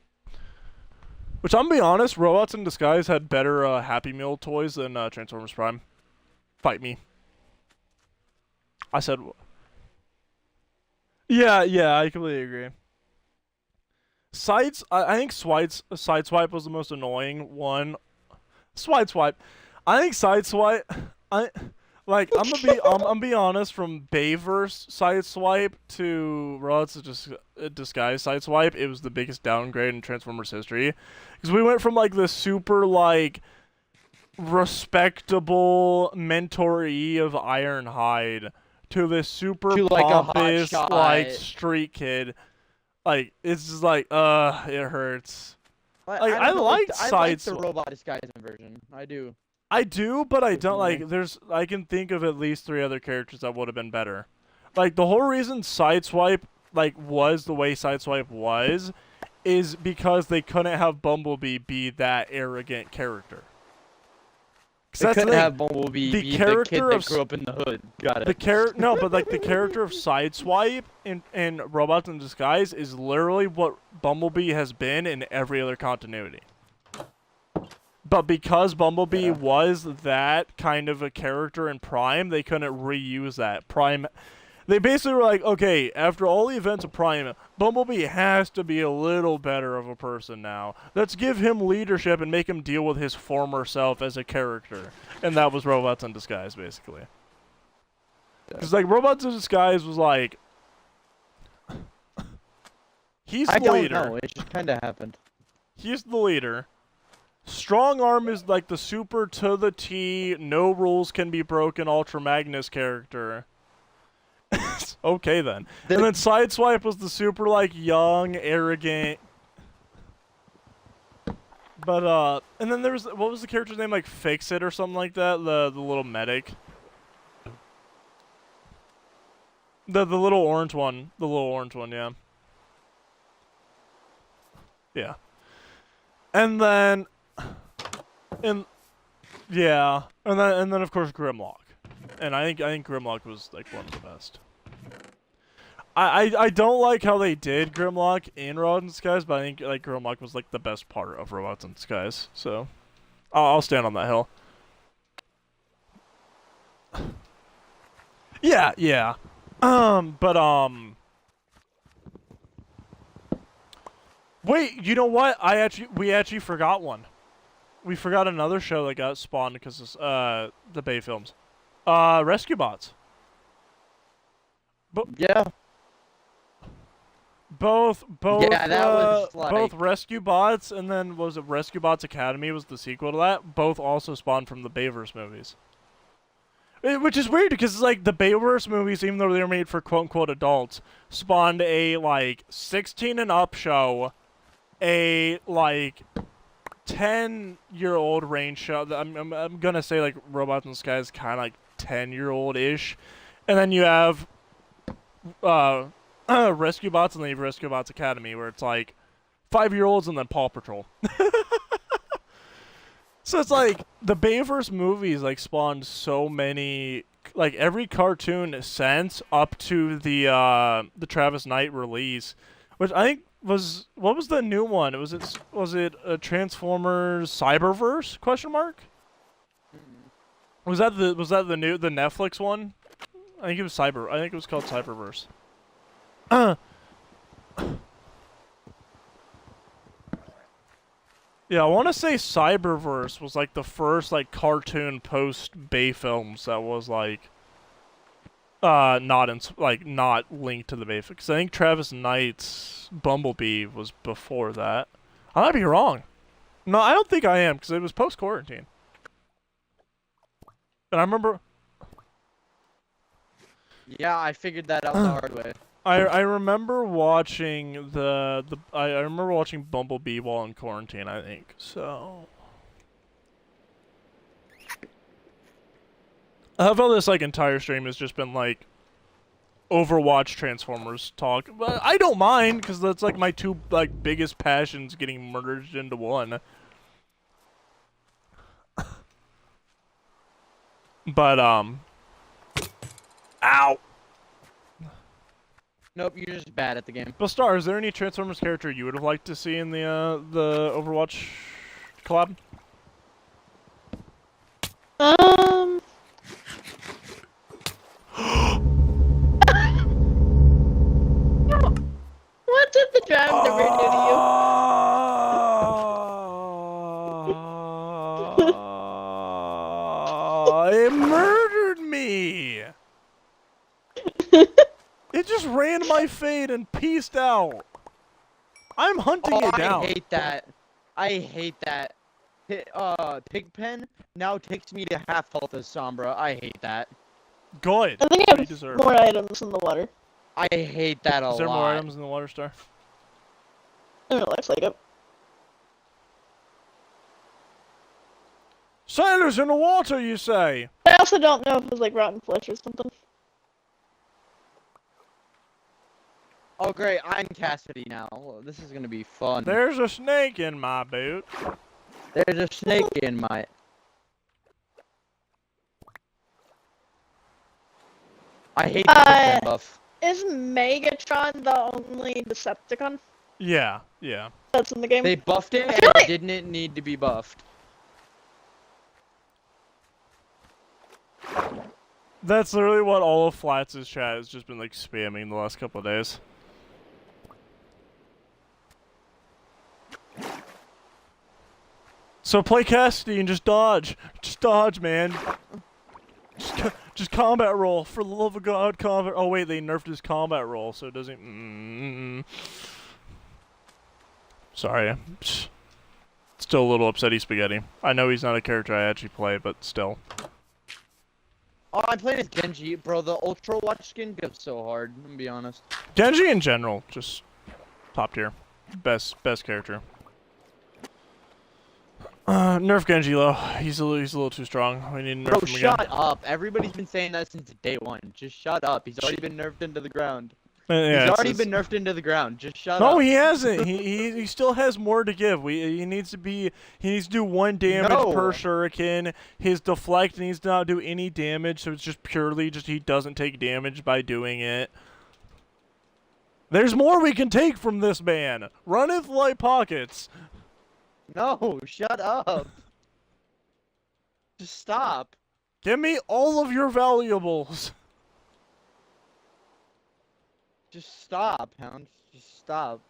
Speaker 1: Which I'm gonna be honest, Robots in Disguise had better Happy Meal toys than Transformers Prime. Fight me. I said. Yeah, I completely agree. I think Sideswipe was the most annoying one. Sideswipe. I think Sideswipe. I'm gonna be honest. From Bayverse Sideswipe to Robots Disguise Sideswipe, it was the biggest downgrade in Transformers history, because we went from like the super like respectable mentoree of Ironhide to this super
Speaker 2: To, like, a
Speaker 1: pompous
Speaker 2: hotshot.
Speaker 1: like street kid. Like it's just like it hurts.
Speaker 2: Like,
Speaker 1: I
Speaker 2: don't know,
Speaker 1: like
Speaker 2: I like the
Speaker 1: Sideswipe.
Speaker 2: robot disguise version. I do.
Speaker 1: I do, but I don't
Speaker 2: Personally.
Speaker 1: like. I can think of at least 3 other characters that would have been better. Like the whole reason Sideswipe was the way Sideswipe was, is because they couldn't have Bumblebee be that arrogant character. 'Cause
Speaker 2: They
Speaker 1: that's the
Speaker 2: couldn't
Speaker 1: thing.
Speaker 2: have Bumblebee
Speaker 1: The
Speaker 2: be the kid
Speaker 1: character
Speaker 2: that
Speaker 1: of
Speaker 2: grew up in the hood. Got it.
Speaker 1: The character of Sideswipe in Robots in Disguise is literally what Bumblebee has been in every other continuity. But because Bumblebee was that kind of a character in Prime, they couldn't reuse that. They basically were like, okay, after all the events of Prime, Bumblebee has to be a little better of a person now. Let's give him leadership and make him deal with his former self as a character. And that was Robots in Disguise, basically. Because, like, Robots in Disguise was like... he's the leader.
Speaker 2: I don't know. It just kind of happened.
Speaker 1: He's the leader. Strong Arm is like the super to the T, no rules can be broken Ultra Magnus character. Okay then. And then Sideswipe was the super like young, arrogant. But and then there was, what was the character's name, like Fix It or something like that? The little medic. The little orange one. The little orange one, yeah. Yeah. And then yeah, and then of course Grimlock, and I think Grimlock was like one of the best. I don't like how they did Grimlock in Robots in Disguise, but I think like Grimlock was like the best part of Robots in Disguise, so I'll stand on that hill. Yeah. Wait, you know what? We actually forgot one. We forgot another show that got spawned because of the Bay films. Rescue Bots.
Speaker 2: Yeah.
Speaker 1: Both
Speaker 2: Yeah, that was like...
Speaker 1: both Rescue Bots, and then was it Rescue Bots Academy was the sequel to that. Both also spawned from the Bayverse movies. Which is weird because it's like the Bayverse movies, even though they were made for quote unquote adults, spawned a like 16 and up show, a like 10-year-old range show. I'm gonna say like Robots in Disguise is kind of like 10-year-old-ish, and then you have Rescue Bots, and then you have Rescue Bots Academy, where it's like 5-year-olds and then Paw Patrol. So it's like the Bayverse movies like spawned so many, like every cartoon since up to the Travis Knight release, which I think was, what was the new one? Was it a Transformers Cyberverse ? Was that the Netflix one? I think it was called Cyberverse. Yeah, I want to say Cyberverse was like the first like cartoon post Bay films that was like not linked to the Bay, because I think Travis Knight's Bumblebee was before that. I might be wrong. No, I don't think I am, because it was post quarantine. And I remember.
Speaker 2: Yeah, I figured that out the hard way.
Speaker 1: I remember watching I remember watching Bumblebee while in quarantine, I think. So I love how this like entire stream has just been like Overwatch Transformers talk. But I don't mind because that's like my two like biggest passions getting merged into one. But ow.
Speaker 2: Nope, you're just bad at the game.
Speaker 1: But Star, is there any Transformers character you would have liked to see in the Overwatch collab?
Speaker 3: What did the drive ever do to
Speaker 1: It murdered me! It just ran my fade and peaced out. I'm hunting it down.
Speaker 2: I hate that. I hate that. Pigpen now takes me to half health as Sombra. I hate that.
Speaker 1: Good.
Speaker 3: I think
Speaker 1: You
Speaker 3: I have
Speaker 1: deserve
Speaker 3: more
Speaker 1: it.
Speaker 3: items in the water.
Speaker 2: I hate that a lot.
Speaker 1: Is there more items in the water, Star?
Speaker 3: It looks like it.
Speaker 1: Sailors in the water, you say?
Speaker 3: I also don't know if it was like rotten flesh or something.
Speaker 2: Oh great, I'm Cassidy now. This is gonna be fun.
Speaker 1: There's a snake in my boot.
Speaker 2: There's a snake in my... I hate the Pigpen buff.
Speaker 3: Is Megatron the only Decepticon
Speaker 1: Yeah, yeah.
Speaker 3: that's in the game?
Speaker 2: They buffed it and
Speaker 3: feel like-
Speaker 2: it didn't need to be buffed.
Speaker 1: That's literally what all of Flats' chat has just been like spamming the last couple of days. So play Cassidy and just dodge. Just dodge, man. Just combat roll. For the love of God, combat. Oh wait, they nerfed his combat roll, so it doesn't. Sorry. Still a little upsetty spaghetti. I know he's not a character I actually play, but still.
Speaker 2: Oh, I'm playing as Genji, bro. The Ultra Watch skin goes so hard. I'm gonna be honest.
Speaker 1: Genji in general, just top tier. Best character. Nerf Genji low. He's a little too strong. We need to nerf
Speaker 2: Bro,
Speaker 1: him again.
Speaker 2: shut up. Everybody's been saying that since day one. Just shut up. He's already been nerfed into the ground.
Speaker 1: Yeah,
Speaker 2: He's already been nerfed into the ground. Just shut up.
Speaker 1: No, he hasn't. He still has more to give. He needs to do 1 damage per shuriken. His deflect needs to not do any damage, so it's just purely he doesn't take damage by doing it. There's more we can take from this man. Runneth like pockets.
Speaker 2: No, shut up. Just stop.
Speaker 1: Give me all of your valuables.
Speaker 2: Just stop, Hound. Just stop.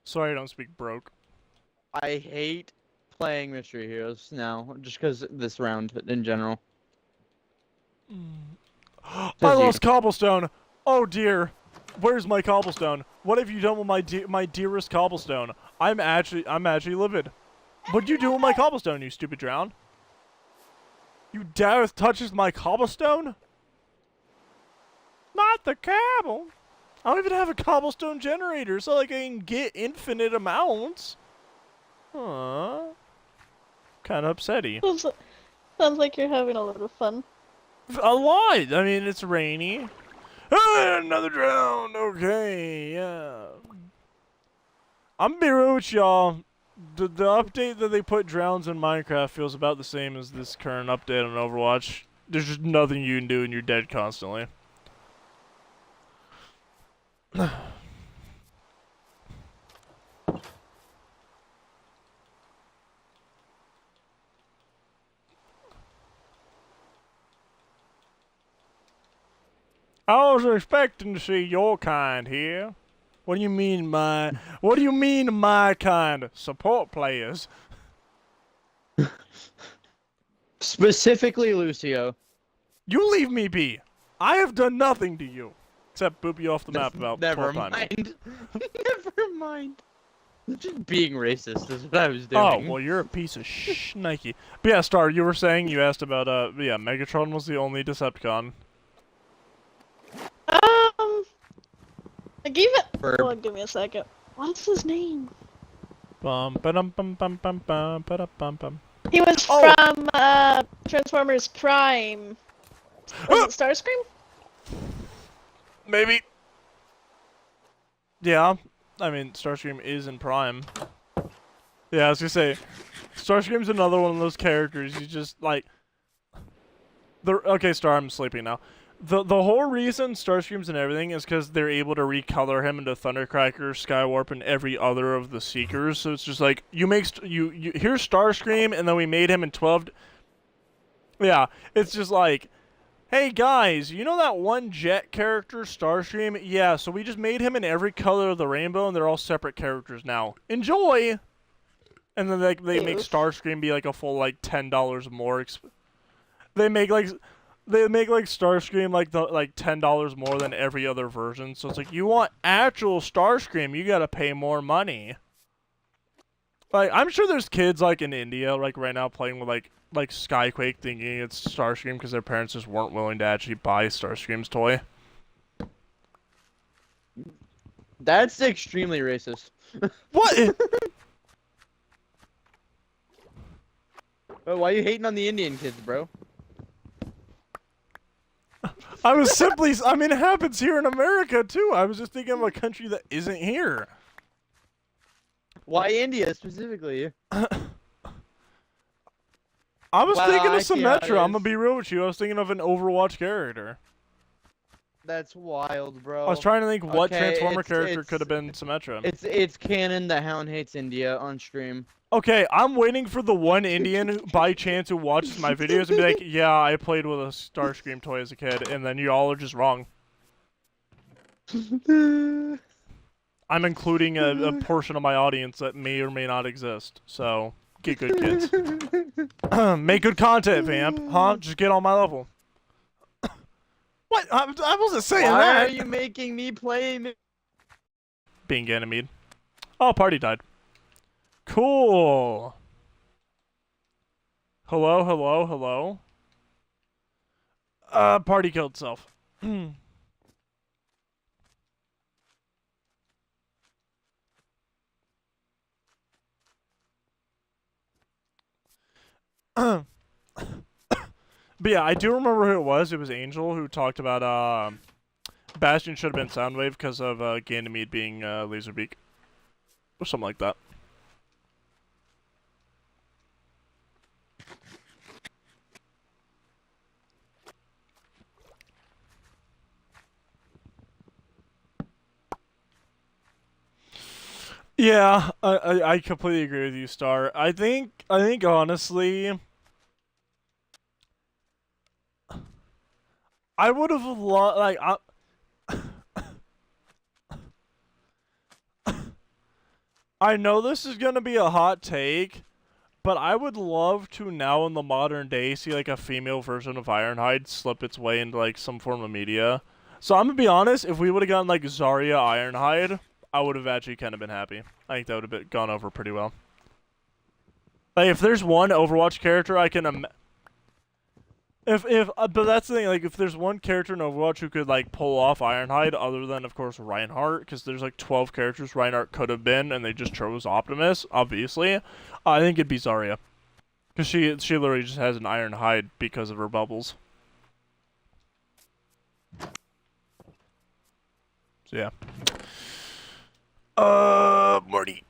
Speaker 1: Sorry I don't speak broke.
Speaker 2: I hate playing Mystery Heroes now, just because this round in general.
Speaker 1: I lost cobblestone. Oh dear. Where's my cobblestone? What have you done with my dearest cobblestone? I'm actually livid. What'd you do with my cobblestone, you stupid drown? You dare touches my cobblestone? Not the cobble. I don't even have a cobblestone generator, so like I can get infinite amounts. Huh. Kinda upsetty.
Speaker 3: Sounds like you're having a lot of fun.
Speaker 1: A lot. I mean, it's rainy. Ah, another drown. Okay, yeah. I'm gonna be real with y'all. The update that they put drowns in Minecraft feels about the same as this current update on Overwatch. There's just nothing you can do and you're dead constantly. I was expecting to see your kind here. What do you mean my kind? Support players.
Speaker 2: Specifically Lucio.
Speaker 1: You leave me be. I have done nothing to you. Except boop you off the map about 12 times.
Speaker 2: Never mind. Just being racist is what I was doing.
Speaker 1: Oh, well, you're a piece of Nike. But yeah, Star, you were saying, you asked about, yeah, Megatron was the only Decepticon.
Speaker 3: Give me a second. What's his name?
Speaker 1: Bum ba dum bum bum bum bum ba da bum bum.
Speaker 3: He was from Transformers Prime. Was it Starscream?
Speaker 1: Maybe. Yeah, I mean, Starscream is in Prime. Yeah, I was gonna say, Starscream's another one of those characters. You just like, okay, Star, I'm sleeping now. The whole reason Starscream's and everything is because they're able to recolor him into Thundercracker, Skywarp, and every other of the Seekers. So it's just like here's Starscream, and then we made him in 12. Yeah, it's just like, hey guys, you know that one jet character, Starscream? Yeah, so we just made him in every color of the rainbow, and they're all separate characters now. Enjoy. And then they make Starscream be like a full like $10 more. They make like Starscream like $10 more than every other version. So it's like, you want actual Starscream, you gotta pay more money. Like, I'm sure there's kids like in India like right now playing with like Skyquake, thinking it's Starscream because their parents just weren't willing to actually buy Starscream's toy.
Speaker 2: That's extremely racist.
Speaker 1: What?
Speaker 2: Why are you hating on the Indian kids, bro?
Speaker 1: I was simply, I mean, it happens here in America too. I was just thinking of a country that isn't here.
Speaker 2: Why India specifically?
Speaker 1: I was thinking of Symmetra. I'm gonna be real with you. I was thinking of an Overwatch character.
Speaker 2: That's wild, bro.
Speaker 1: I was trying to think what Transformer character could have been Symmetra.
Speaker 2: It's canon that Hound hates India on stream.
Speaker 1: Okay, I'm waiting for the one Indian who, by chance, who watches my videos and be like, yeah, I played with a Starscream toy as a kid, and then y'all are just wrong. I'm including a portion of my audience that may or may not exist, so get good, kids. Make good content, Vamp. Huh? Just get on my level. What? I wasn't saying that.
Speaker 2: Why are you making me play?
Speaker 1: Being Ganymede. Oh, party died. Cool. Hello, hello, hello. Party killed itself. But yeah, I do remember who it was. It was Angel who talked about Bastion should have been Soundwave because of Ganymede being Laserbeak. Or something like that. Yeah, I completely agree with you, Star. I think honestly, I would have loved, like, I know this is gonna be a hot take, but I would love to now in the modern day see like a female version of Ironhide slip its way into like some form of media. So I'm gonna be honest, if we would have gotten like Zarya Ironhide, I would have actually kind of been happy. I think that would have gone over pretty well. Like, if there's one Overwatch character I can but that's the thing, like, if there's one character in Overwatch who could, like, pull off Ironhide, other than, of course, Reinhardt, because there's, like, 12 characters Reinhardt could have been, and they just chose Optimus, obviously, I think it'd be Zarya. Because she literally just has an Ironhide because of her bubbles. So, yeah. Marty.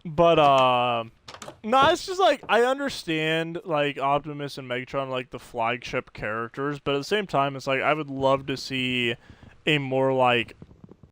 Speaker 1: But, no, it's just, like, I understand, like, Optimus and Megatron, like, the flagship characters, but at the same time, it's like, I would love to see a more, like,